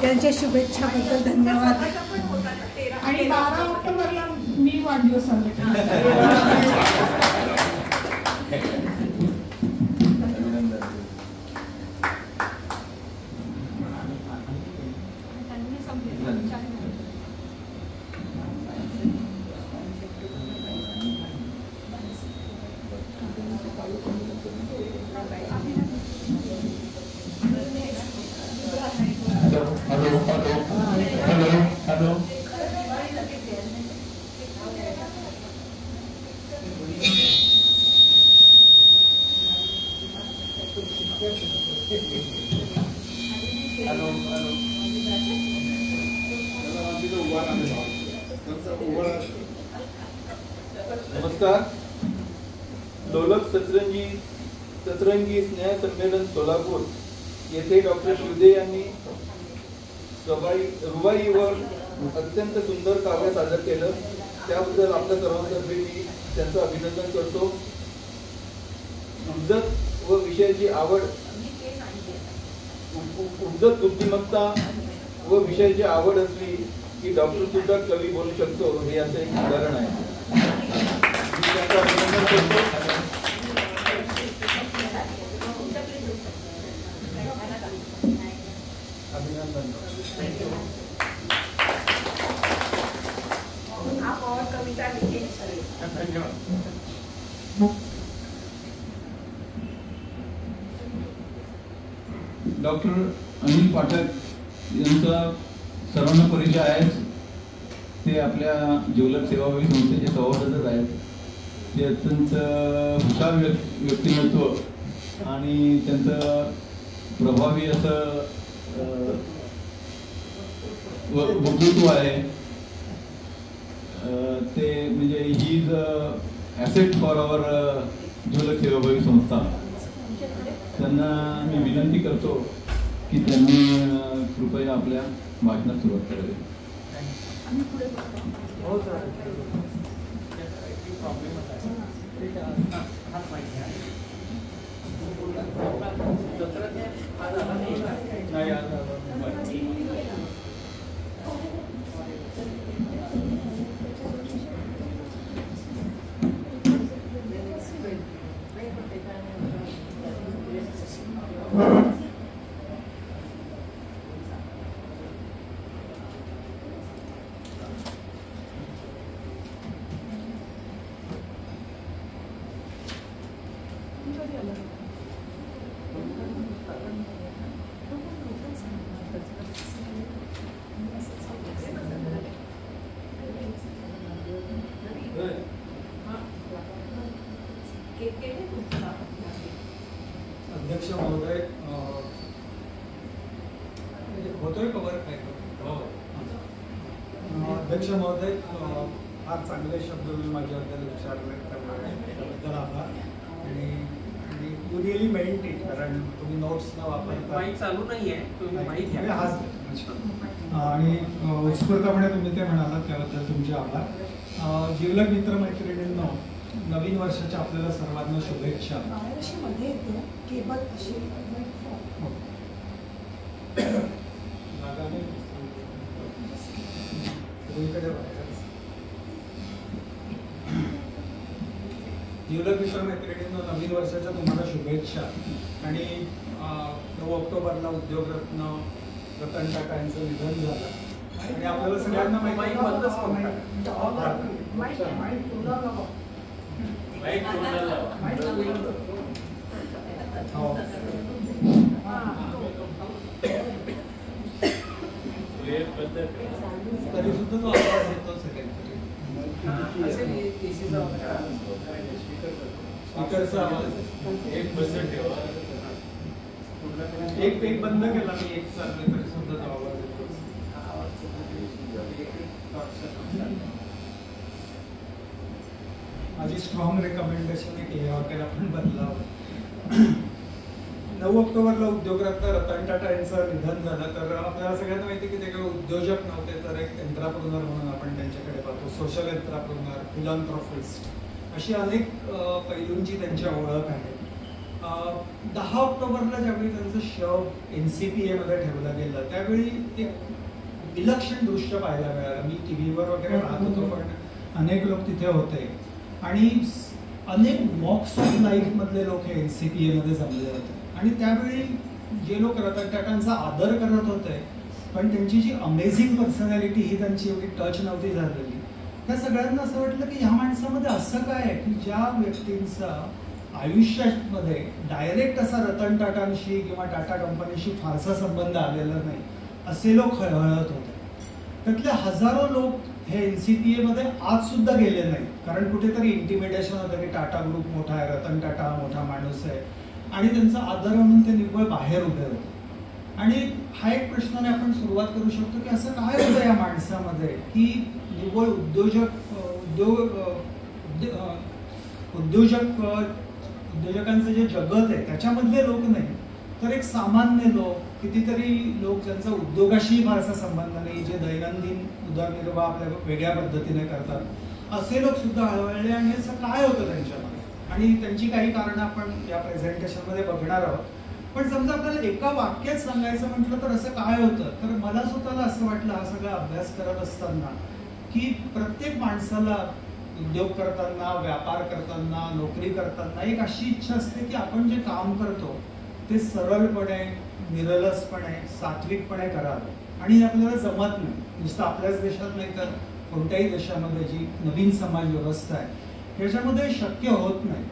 सगळ्यांच्या शुभेच्छाबद्दल धन्यवाद. आणि 12 ऑक्टोबरला मी वाढदिवस साजरा करते. नमस्कार. लोलक सतरंगी स्नेह संमेलन सोलापूर येथे डॉक्टर शिवदे यांनी रुबाईवर अत्यंत सुंदर काव्य सादर केलं. त्याबद्दल आपल्या सर्वांतर्फे मी त्यांचं अभिनंदन करतो. उपजत व विषयाची आवड, उपजत बुद्धिमत्ता व विषयाची आवड असली की डॉक्टर सुद्धा कवी बोलू शकतो, हे याचं एक उदाहरण आहे. मी त्यांचं अभिनंदन करतो. अभिनंदन. डॉक्टर अनिल पाठक यांचा सर्वांना परिचय आहे. ते आपल्या ज्युवेलर सेवाभावी संस्थेचे सभासदच आहेत. ते अत्यंत हुशार व्यक्तिमत्व आणि त्यांचं प्रभावी असं वक्तृत्व आहे. ते म्हणजे ही इज ॲसेट फॉर आवर ज्युवेलर सेवाभावी संस्था. त्यांना मी विनंती करतो की त्यांनी कृपया आपल्या भाषणात सुरुवात करावी. अध्यक्ष महोदय, होतोय कवर काय? अध्यक्ष महोदय, फार चांगले शब्द मी माझ्याबद्दल विचारले त्याबद्दल आभार. आणि यू रिअली मेंट इट, कारण तुम्ही नोट्स न वापरता माईक चालू नाहीये, तुम्ही माईक घ्या. आणि उत्स्फूर्तपणे तुम्ही ते म्हणालात त्याबद्दल तुमचे आभार. जिवलग मित्रमैत्रिणींनो, नवीन वर्षाच्या आपल्याला सर्वांना शुभेच्छा. जिवलग मित्रमैत्रिणींनो, नवीन वर्षाच्या तुम्हाला शुभेच्छा. आणि 9 ऑक्टोबरला उद्योगरत्न रतन टाटा यांचं निधन झालं आणि आपल्याला सगळ्यांना माहिती तरी सुद्धा तो आवाज येतो स्पीकरचा आवाज एक बंद केला मी, एक चालले तरी सुद्धा तो आवाज येतो. माझी स्ट्रॉंग रेकमेंडेशन आहे की हे हॉटेल आपण बदलावं. 9 ऑक्टोबरला उद्योगरत्न रतन टाटा यांचं निधन झालं. तर आपल्याला सगळ्यांना माहिती की ते काही उद्योजक नव्हते, तर एक एंट्राप्रेन्योर म्हणून आपण त्यांच्याकडे पाहतो. सोशल एंट्राप्रेन्योर, फिलॉन्थ्रोपिस्ट, अशी अनेक पैलूंची त्यांच्या ओळख आहे. 10 ऑक्टोबरला ज्यावेळी त्यांचं शव NCPA मध्ये ठेवलं गेलं त्यावेळी एक विलक्षण दृश्य पाहायला मिळालं. मी TV वर वगैरे राहत होतो, पण अनेक लोक तिथे होते आणि अनेक वॉक्स ऑफ लाईफ मधले लोक हे NCPA मध्ये जमले होते. आणि त्यावेळी जे लोक रतन टाटांचा आदर करत होते पण त्यांची जी अमेझिंग पर्सनॅलिटी ही त्यांची एवढी टच नव्हती झालेली, त्या सगळ्यांना असं वाटलं की ह्या माणसामध्ये असं काय आहे की ज्या व्यक्तींचा आयुष्यामध्ये डायरेक्ट असा रतन टाटांशी किंवा टाटा कंपनीशी फारसा संबंध आलेला नाही, असे लोक हळहळत होते. त्यातले हजारो लोक हे NCPA मध्ये आज सुद्धा गेले नाही, कारण कुठेतरी इंटिमिडेशन होतं की टाटा ग्रुप मोठा आहे, रतन टाटा हा मोठा माणूस आहे आणि त्यांचा आदर म्हणून ते निव्वळ बाहेर उभे होते. आणि हा एक प्रश्नाने आपण सुरुवात करू शकतो की असं काय होतं या माणसामध्ये की निव्वळ उद्योजकांचं जे जगत आहे त्याच्यामधले लोक नाही, तर एक सामान्य लोक, कितीतरी लोक ज्यांचा उद्योगाशी फारसा संबंध नाही, जे दैनंदिन उदरनिर्वाह आपल्या वेगळ्या पद्धतीने करतात, असे लोक सुद्धा हळहळले. आणि असं काय होतं त्यांच्यामध्ये आणि त्यांची काही कारणं आपण या प्रेझेंटेशनमध्ये बघणार आहोत. पण समजा आपल्याला एका वाक्यात सांगायचं म्हटलं तर असं काय होतं, तर मला स्वतःला असं वाटलं हा सगळा अभ्यास करत असताना की प्रत्येक माणसाला उद्योग करताना, व्यापार करताना, नोकरी करताना एक अशी इच्छा असते की आपण जे काम करतो ते सरळपणे, निरलसपणे, सात्विकपणे करावं. आणि हे आपल्याला जमत नाही, नुसतं आपल्याच देशात नाही तर कोणत्याही देशामध्ये जी नवीन समाज व्यवस्था आहे याच्यामध्ये शक्य होत नाही.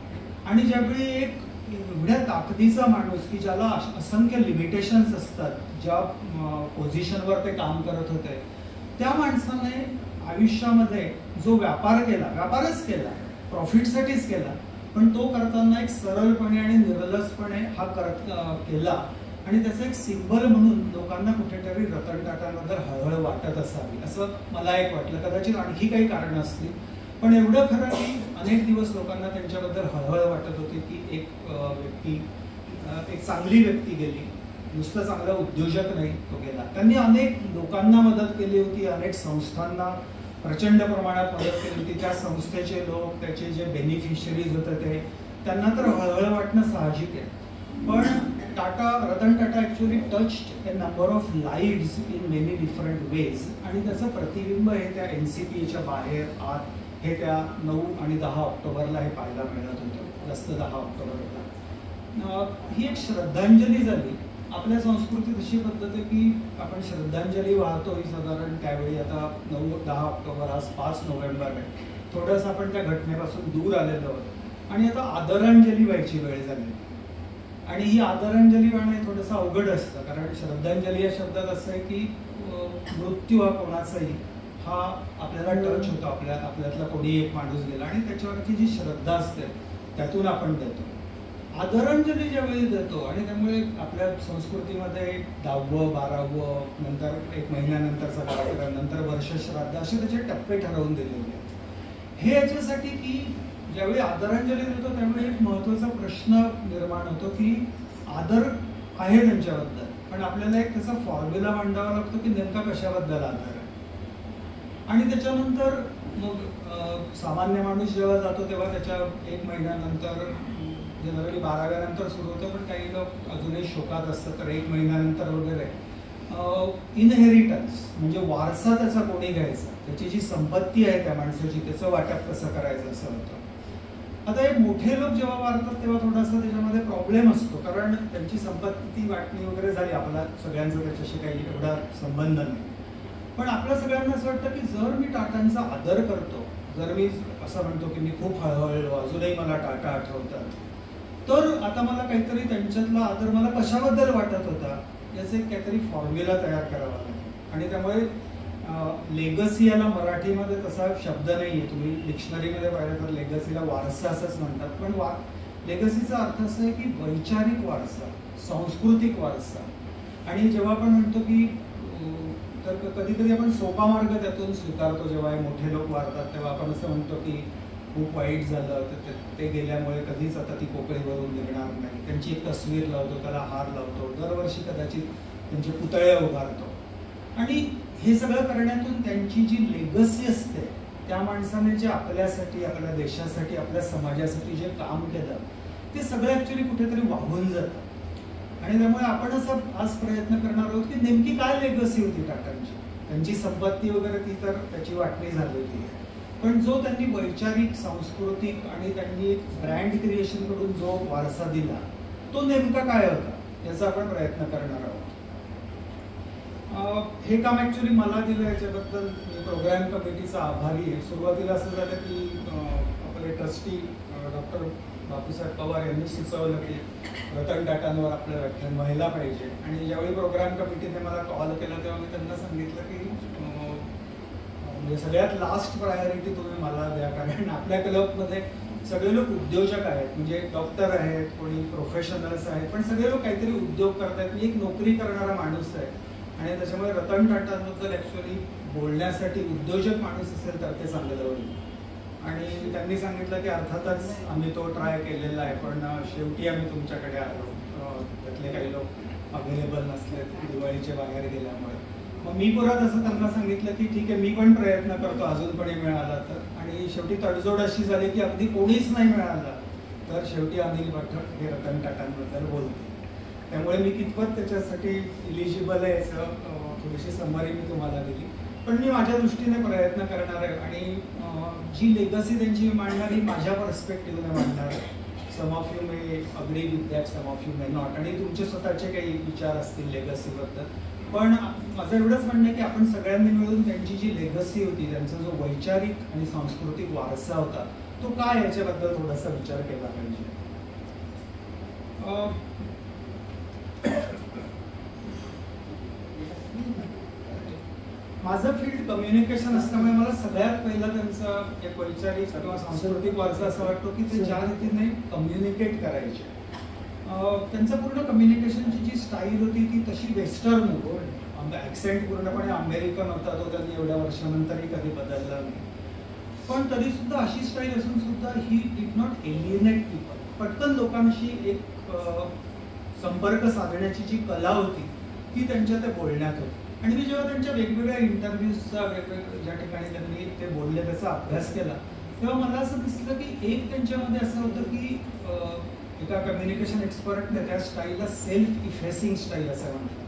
आणि ज्यावेळी एक एवढ्या ताकदीचा माणूस की ज्याला असंख्य लिमिटेशन्स असतात, ज्या पोझिशनवर ते काम करत होते, त्या माणसाने आयुष्यामध्ये जो व्यापार केला, व्यापारच केला, प्रॉफिटसाठीच केला, पण तो करताना एक सरळपणे आणि निरलसपणे हा केला. आणि त्याचं एक सिंबल म्हणून लोकांना कुठेतरी रतन टाटांबद्दल हळहळ वाटत असावी असं मला एक वाटलं. कदाचित आणखी काही कारणं असतील, पण एवढं खरं की अनेक दिवस लोकांना त्यांच्याबद्दल हळहळ वाटत होती की एक व्यक्ती, एक चांगली व्यक्ती गेली, नुसतं चांगला उद्योजक नाही तो गेला. त्यांनी अनेक लोकांना मदत केली होती, अनेक संस्थांना प्रचंड प्रमाणात मदत केली होती. त्या संस्थेचे लोक, त्याचे जे बेनिफिशरीज होते त्यांना तर हळहळ वाटणं साहजिक आहे. पण Ratan Tata actually touched A number of lives in many different ways. आणि त्याचं प्रतिबिंब हे त्या NCPAच्या बाहेर आत हे त्या 9 आणि 10 ऑक्टोबरला हे पाहायला मिळत होतं, जास्त 10 ऑक्टोबरला. ही एक श्रद्धांजली झाली. आपल्या संस्कृतीत अशी पद्धत आहे की आपण श्रद्धांजली वाहतो ही साधारण त्यावेळी, आता 9-10 ऑक्टोबर, आज 5 नोव्हेंबर आहे, थोडंसं आपण त्या घटनेपासून दूर आलेलो आहोत आणि आता आदरांजली व्हायची वेळ झाली. आणि ही आदरांजली वाहणं हे थोडंसं अवघड असतं, कारण श्रद्धांजली या शब्दात असं आहे की मृत्यू हा कोणाचाही हा आपल्याला टच होतो, आपल्यातला कोणी एक माणूस गेला आणि त्याच्यावरची जी श्रद्धा असते त्यातून आपण देतो. आदरांजली ज्यावेळी देतो आणि त्यामुळे आपल्या संस्कृतीमध्ये 10वं, 12वं, नंतर 1 महिन्यानंतरचा कार्यक्रम, नंतर वर्षश्राद्ध असे त्याचे टप्पे ठरवून दिलेले आहेत. हे याच्यासाठी की ज्यावेळी आदरांजली देतो त्यावेळी एक महत्त्वाचा प्रश्न निर्माण होतो की आदर आहे त्यांच्याबद्दल, पण आपल्याला एक त्याचा फॉर्म्युला मांडावा लागतो की नेमका कशाबद्दल आदर आहे. आणि त्याच्यानंतर मग सामान्य माणूस जेव्हा जातो तेव्हा त्याच्या 1 महिन्यानंतर, जनरली 12व्या नंतर सुरू होतं, पण काही लोक अजूनही शोकात असतात, तर 1 महिन्यानंतर वगैरे इनहेरिटन्स म्हणजे वारसा त्याचा कोणी घ्यायचा, त्याची जी संपत्ती आहे त्या माणसाची त्याचं वाटप कसं करायचं असं होतं. आता एक मोठे लोक जेव्हा वारतात तेव्हा थोडासा त्याच्यामध्ये प्रॉब्लेम असतो, कारण त्यांची संपत्ती वाटणी वगैरे झाली, आपला सगळ्यांचा त्याच्याशी काही एवढा संबंध नाही. पण आपल्या सगळ्यांना असं वाटतं की जर मी टाटांचा आदर करतो, जर मी असं म्हणतो की मी खूप हळहळलो, अजूनही मला टाटा आठवतात, तर आता मला काहीतरी त्यांच्यातला आदर मला कशाबद्दल वाटत होता याचं एक काहीतरी फॉर्म्युला तयार करावा लागेल. आणि त्यामुळे लेगसी याला मराठीमध्ये तसा शब्द नाही आहे, तुम्ही डिक्शनरीमध्ये पाहिलं तर लेगसीला वारसा असंच म्हणतात, पण लेगसीचा अर्थ असं आहे की वैचारिक वारसा, सांस्कृतिक वारसा. आणि जेव्हा आपण म्हणतो की तर कधी कधी आपण सोपा मार्ग त्यातून स्वीकारतो, जेव्हा हे मोठे लोक वारतात तेव्हा आपण असं म्हणतो की खूप वाईट झालं, तर ते गेल्यामुळे कधीच आता ती पोकळीवरून निघणार नाही, त्यांची एक तस्वीर लावतो, त्याला हार लावतो, दरवर्षी कदाचित त्यांचे पुतळे उभारतो. आणि हे सगळं करण्यातून त्यांची जी लेगसी असते, त्या माणसाने जे आपल्यासाठी, आपल्या देशासाठी, आपल्या समाजासाठी जे काम केलं ते सगळं ऍक्च्युली कुठेतरी वाहून जातं. आणि त्यामुळे आपण असं आज प्रयत्न करणार आहोत की नेमकी काय लेगसी होती टाटांची. त्यांची संपत्ती वगैरे ती तर त्याची वाटणी झालेली आहे, पण जो त्यांनी वैचारिक, सांस्कृतिक आणि त्यांनी ब्रँड क्रिएशन कडून जो वारसा दिला तो नेमका काय होता याचा आपण प्रयत्न करणार आहोत. हे काम ऍक्च्युली मला दिलं याच्याबद्दल मी प्रोग्राम कमिटीचा आभारी आहे. सुरुवातीला असं झालं की आपले ट्रस्टी डॉक्टर बापूसाहेब पवार यांनी सुचवलं की रतन टाटांवर आपलं व्याख्यान व्हायला पाहिजे. आणि ज्यावेळी प्रोग्राम कमिटीने मला कॉल केला तेव्हा मी त्यांना सांगितलं की म्हणजे सगळ्यात लास्ट प्रायोरिटी तुम्ही मला द्या, कारण आपल्या क्लबमध्ये सगळे लोक उद्योजक आहेत, म्हणजे डॉक्टर आहेत, कोणी प्रोफेशनल्स आहेत, पण सगळे लोक काहीतरी उद्योग करतात. मी एक नोकरी करणारा माणूस आहे आणि त्याच्यामुळे रतन टाटांबद्दल ऍक्च्युअली बोलण्यासाठी उद्योजक माणूस असेल तर ते चांगलं होईल. आणि त्यांनी सांगितलं की अर्थातच आम्ही तो ट्राय केलेला आहे, पण शेवटी आम्ही तुमच्याकडे आलो. त्यातले काही लोक अवेलेबल नसले दिवाळीच्या बाहेर गेल्यामुळे. मग मी परत असं त्यांना सांगितलं की ठीक आहे, मी पण प्रयत्न करतो अजून कोणी मिळाला तर. आणि शेवटी तडजोड अशी झाली की अगदी कोणीच नाही मिळालं तर शेवटी अनिल पाठक हे रतन टाटांबद्दल बोलते. त्यामुळे मी कितपत त्याच्यासाठी इलिजिबल आहे याचं थोडीशी समरी मी तुम्हाला दिली, पण मी माझ्या दृष्टीने प्रयत्न करणार आहे. आणि जी लेगसी त्यांची मांडणार ही माझ्या पर्स्पेक्टिव्हने मांडणार आहे. Some of you may agree with that, some of you may not, आणि तुमचे स्वतःचे काही विचार असतील लेगसीबद्दल. पण माझं एवढंच म्हणणं आहे की आपण सगळ्यांनी मिळून त्यांची जी लेगसी होती, त्यांचा जो वैचारिक आणि सांस्कृतिक वारसा होता तो काय याच्याबद्दल थोडासा विचार केला पाहिजे. माझं फील्ड कम्युनिकेशन असल्यामुळे मला सगळ्यात पहिला त्यांचा एक वैचारिक किंवा सांस्कृतिक वारसा असा वाटतो की ते ज्या रीतीने कम्युनिकेट करायचे, त्यांचं पूर्ण कम्युनिकेशनची जी स्टाईल होती ती तशी वेस्टर्न होती. ॲक्सेंट पूर्णपणे अमेरिकन होता, तो त्यांनी एवढ्या वर्षानंतरही कधी बदलला नाही. पण तरी सुद्धा अशी स्टाईल असून सुद्धा ही डिड नॉट एलिनेट पीपल. पटकन लोकांशी एक संपर्क साधण्याची जी कला होती ती त्यांच्या त्या बोलण्यात होती. आणि मी जेव्हा त्यांच्या वेगवेगळ्या इंटरव्ह्यूजचा वेगवेगळ्या ज्या ठिकाणी त्यांनी ते बोलले त्याचा अभ्यास केला तेव्हा मला असं दिसलं की एक त्यांच्यामध्ये असं होतं की एका कम्युनिकेशन एक्सपर्टने त्या स्टाईलला सेल्फ इफेसिंग स्टाईल असं म्हणतात.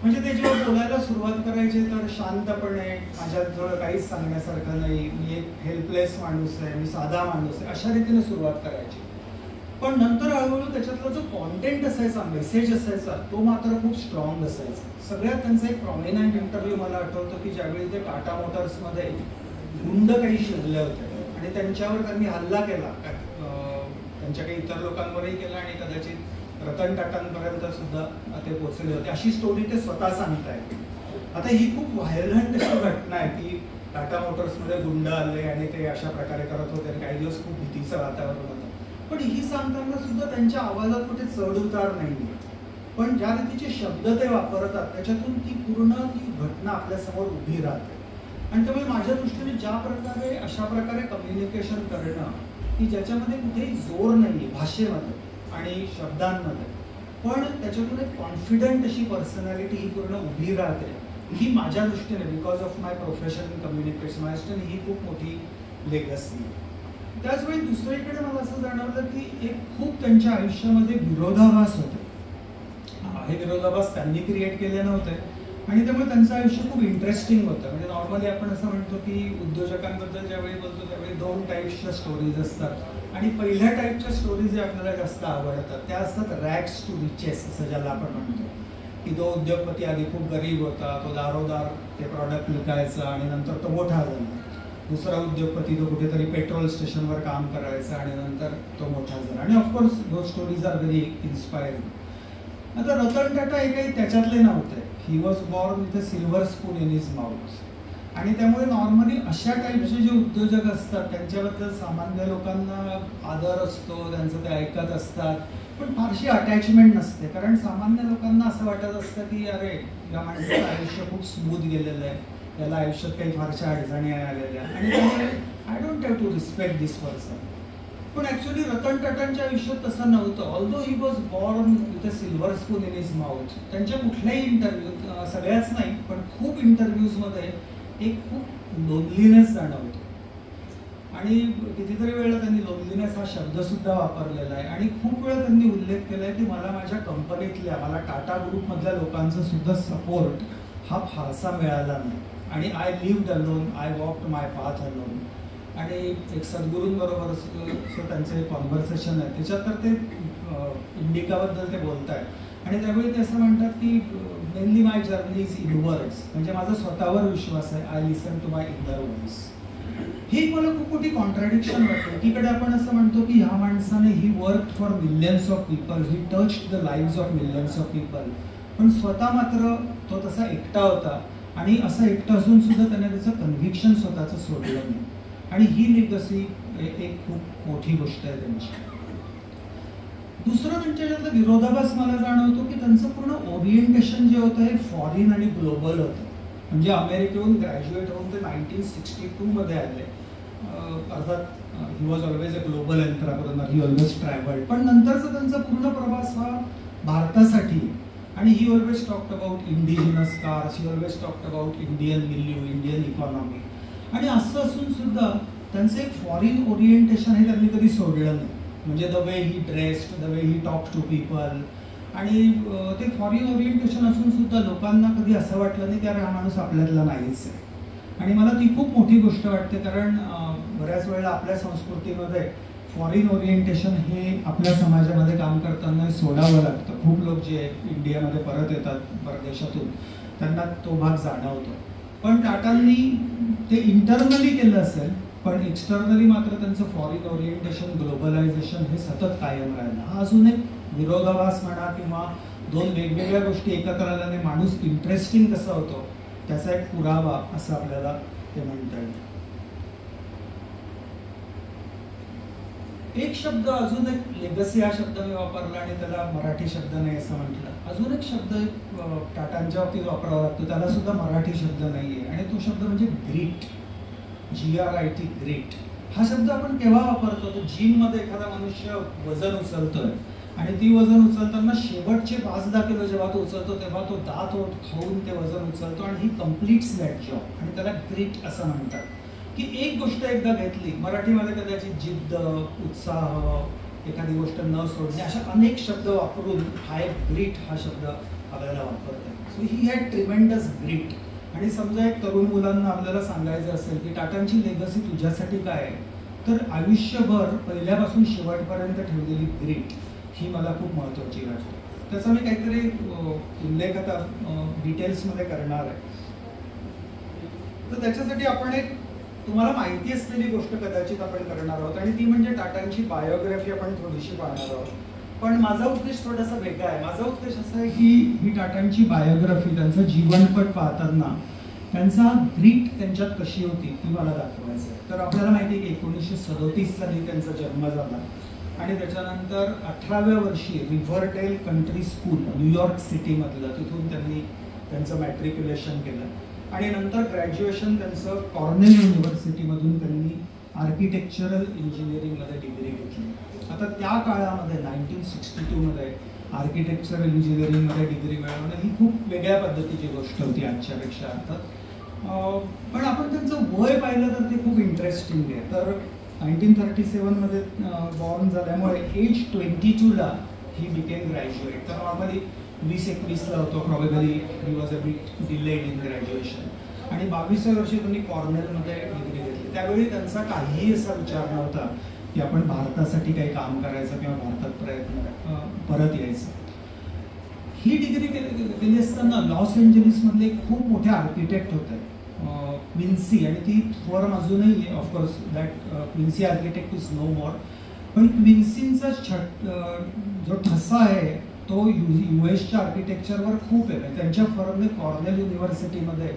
म्हणजे ते जेव्हा बोलायला सुरुवात करायचे तर शांतपणे, माझ्याजवळ काहीच सांगण्यासारखं नाही, मी एक हेल्पलेस माणूस आहे, मी साधा माणूस आहे, अशा रीतीने सुरुवात करायची. पण नंतर हळूहळू त्याच्यातला जो कॉन्टेंट असायचा, मेसेज असायचा, तो मात्र खूप स्ट्रॉंग असायचा. सगळ्यात त्यांचा एक प्रॉमिनंट इंटरव्ह्यू मला आठवतो की ज्यावेळी ते टाटा मोटर्समध्ये गुंड काही शिरले होते आणि त्यांच्यावर त्यांनी हल्ला केला, त्यांच्या काही इतर लोकांवरही केला आणि कदाचित रतन टाटांपर्यंत सुद्धा ते पोहोचले होते. अशी स्टोरी ते स्वतः सांगतायत. आता ही खूप व्हायलंट अशी घटना आहे की टाटा मोटर्समध्ये गुंड आले आणि ते अशा प्रकारे करत होते आणि काही दिवस खूप भीतीचं वातावरण होतं. पण ही सांगताना सुद्धा त्यांच्या आवाजात कुठे चढ उतार नाही, पण ज्या रीतीचे शब्द ते वापरतात त्याच्यातून ती पूर्ण ती घटना आपल्यासमोर उभी राहते. आणि त्यामुळे माझ्या दृष्टीने ज्या प्रकारे अशा प्रकारे कम्युनिकेशन करणं की ज्याच्यामध्ये कुठेही जोर नाही भाषेमध्ये आणि शब्दांमध्ये, पण त्याच्यातून एक कॉन्फिडंट अशी पर्सनॅलिटी ही पूर्ण उभी राहते, ही माझ्या दृष्टीने because of my profession in communication माझ्या दृष्टीने ही खूप मोठी लेगसी. त्याचवेळी दुसरीकडे मला असं जाणवलं की एक खूप त्यांच्या आयुष्यामध्ये विरोधाभास होते. हे विरोधाभास त्यांनी क्रिएट केले नव्हते आणि त्यामुळे त्यांचं आयुष्य खूप इंटरेस्टिंग होतं. म्हणजे नॉर्मली आपण असं म्हणतो की उद्योजकांबद्दल ज्यावेळी बोलतो त्यावेळी दोन टाईप्सच्या स्टोरीज असतात आणि पहिल्या टाईपच्या स्टोरीज ज्या आपल्याला जास्त आवडतात त्या असतात रॅग्स टू रिचेस असं ज्याला आपण म्हणतो, की तो उद्योगपती आधी खूप गरीब होता, तो दारोदार ते प्रॉडक्ट विकायचा आणि नंतर तो मोठा झाला. दुसरा उद्योगपती तो कुठेतरी पेट्रोल स्टेशनवर काम करायचा आणि नंतर तो मोठा झाला. आणि of course those stories are very inspiring. आता रतन टाटा हे काही त्याच्यातले नव्हते. He was born with a silver spoon in his mouth. आणि त्यामुळे नॉर्मली अशा टाईपचे जे उद्योजक असतात त्यांच्याबद्दल सामान्य लोकांना आदर असतो, त्यांचं ते ऐकत असतात, पण फारशी अटॅचमेंट नसते. कारण सामान्य लोकांना असं वाटत असतं की अरे या माणसाचं आयुष्य खूप स्मूथ गेलेलं आहे, त्याला आयुष्यात काही फारशा अडचणी आलेल्या आणि त्यामुळे I don't have to respect this person. पण ॲक्च्युली रतन टाटांच्या आयुष्यात तसं नव्हतं. Although he was born with a silver spoon in his mouth. त्यांच्या कुठल्याही इंटरव्ह्यू, सगळ्याच नाही पण खूप इंटरव्ह्यूजमध्ये एक खूप लोनलीनेस जाणवतो. आणि कितीतरी वेळा त्यांनी लोनलीनेस हा शब्दसुद्धा वापरलेला आहे आणि खूप वेळा त्यांनी उल्लेख केला आहे की मला माझ्या कंपनीतल्या, मला टाटा ग्रुपमधल्या लोकांचा सुद्धा सपोर्ट हा फारसा मिळाला नाही आणि I lived alone, I walked my path alone. आणि एक सद्गुरूंबरोबर त्यांचं एक कॉन्व्हर्सेशन आहे, त्याच्यात तर ते इंडिकाबद्दल ते बोलत आहेत आणि त्यावेळी ते असं म्हणतात की mainly my journey is inwards, म्हणजे माझा स्वतःवर विश्वास आहे. I listen to my inner voice. ही मला खूप मोठी कॉन्ट्राडिक्शन वाटते. एकीकडे आपण असं म्हणतो की ह्या माणसाने he work for millions of people, he touch the lives of millions of people, पण स्वतः मात्र तो तसा एकटा होता आणि असं एकटा असून सुद्धा त्याने त्याचं कन्व्हिक्शन स्वतःचं सोडलं नाही आणि ही लिगसी एक खूप मोठी गोष्ट आहे त्यांची. दुसरं त्यांच्यातलं विरोधाभास मला जाणवतो की त्यांचं पूर्ण ओरिएंटेशन जे होतं हे फॉरिन आणि ग्लोबल होतं. म्हणजे अमेरिकेहून ग्रॅज्युएट होऊन ते 1962 मध्ये आले. अर्थात he was always a global entrepreneur, he always travelled, पण नंतरचा त्यांचा पूर्ण प्रवास हा भारतासाठी. आणि ही always talked about indigenous cars, he always talked about Indian milieu, Indian economy. आणि असं असून सुद्धा त्यांचं एक फॉरिन ओरिएंटेशन हे त्यांनी कधी सोडलं नाही. म्हणजे the way he dressed, the way he talk to people, आणि ते फॉरिन ओरिएंटेशन असून सुद्धा लोकांना कधी असं वाटलं नाही की अरे हा माणूस आपल्यातला नाहीच आहे. आणि मला ती खूप मोठी गोष्ट वाटते, कारण बऱ्याच वेळेला आपल्या संस्कृतीमध्ये फॉरिन ओरिएंटेशन हे आपल्या समाजामध्ये काम करताना सोडावं लागतं. खूप लोक जे इंडियामध्ये परत येतात परदेशातून त्यांना तो भाग जाणवतो. पण टाटांनी ते इंटरनली केलं असेल, पण एक्सटर्नली मात्र त्यांचं फॉरिन ओरिएंटेशन, ग्लोबलायझेशन हे सतत कायम राहिलं. हा अजून एक विरोधाभास म्हणा किंवा दोन वेगवेगळ्या गोष्टी एकत्र आल्याने माणूस इंटरेस्टिंग कसा होतो त्याचा एक पुरावा असं आपल्याला ते म्हणता येईल. एक शब्द, अजून एक लेगसी हा शब्द मी वापरला आणि त्याला मराठी शब्द नाही असं म्हटलं. अजून एक शब्द टाटांच्या बाबतीत वापरावा लागतो, त्याला सुद्धा मराठी शब्द नाही आहे आणि तो शब्द म्हणजे ग्रीट. GRIT, great. हा शब्द आपण केव्हा वापरतो? तर जिममध्ये एखादा मनुष्य वजन उचलतोय आणि ती वजन उचलताना शेवटचे 5-10 किलो जेव्हा तो उचलतो तेव्हा तो दात खाऊन ते वजन उचलतो आणि ही कम्प्लीट्स दॅट जॉब आणि त्याला ग्रीट असं म्हणतात. की एक गोष्ट एकदा घेतली, मराठीमध्ये कदाचित जिद्द, उत्साह, एखादी गोष्ट न सोडणे, अशा अनेक शब्द वापरून हा एक ग्रीट हा शब्द आपल्याला वापरतात. So he had tremendous greet. आणि समजा एक तरुण मुलांना आपल्याला सांगायचं असेल की टाटांची लेगसी तुझ्यासाठी काय आहे, तर आयुष्यभर पहिल्यापासून शेवटपर्यंत ठेवलेली ग्रीट ही मला खूप महत्त्वाची वाटते. त्याचा मी काहीतरी उल्लेख आता डिटेल्समध्ये करणार आहे. तर त्याच्यासाठी आपण एक तुम्हाला माहिती असलेली गोष्ट कदाचित आपण करणार आहोत आणि ती म्हणजे टाटांची बायोग्राफी आपण थोडीशी पाहणार आहोत. पण माझा उद्देश थोडासा वेगळा आहे. माझा उद्देश असा आहे की ही टाटांची बायोग्राफी, त्यांचं जीवनपट पाहताना त्यांचा ग्रीट त्यांच्यात कशी होती ती मला दाखवायचं आहे. तर आपल्याला माहिती आहे की 1937 साली त्यांचा जन्म झाला आणि त्याच्यानंतर 18व्या वर्षी रिव्हरडेल कंट्री स्कूल न्यूयॉर्क सिटीमधलं, तिथून त्यांनी त्यांचं मॅट्रिक्युलेशन केलं आणि नंतर ग्रॅज्युएशन त्यांचं कॉर्नेल युनिव्हर्सिटीमधून त्यांनी आर्किटेक्चरल इंजिनिअरिंगमध्ये डिग्री घेतली. आता त्या काळामध्ये 1962 मध्ये आर्किटेक्चरल इंजिनिअरिंगमध्ये डिग्री मिळवणं ही खूप वेगळ्या पद्धतीची गोष्ट होती आजच्यापेक्षा अर्थात. पण आपण त्यांचं वय पाहिलं तर ते खूप इंटरेस्टिंग आहे. तर 1937 मध्ये बॉर्न झाल्यामुळे एज 22ला ही बिकेम ग्रॅज्युएट. तर नॉर्मली 20-21ला होतो probably. He was a bit delayed in graduation आणि 22व्या वर्षी त्यांनी कॉर्नेलमध्ये डिग्री घेतली. त्यावेळी त्यांचा काहीही असा विचार नव्हता की आपण भारतासाठी काही काम करायचं किंवा भारतात परत यायचं. ही डिग्री केली असताना लॉस एंजलिसमधले खूप मोठे आर्किटेक्ट होते क्विन्सी, आणि ती फॉर्म अजूनही आहे of course. That Quincy architect is no more. पण क्विन्सींचा जो ठसा आहे तो US आर्किटेक्चरवर खूप आहे. त्यांच्या फर्मने कॉर्नेल युनिव्हर्सिटीमध्ये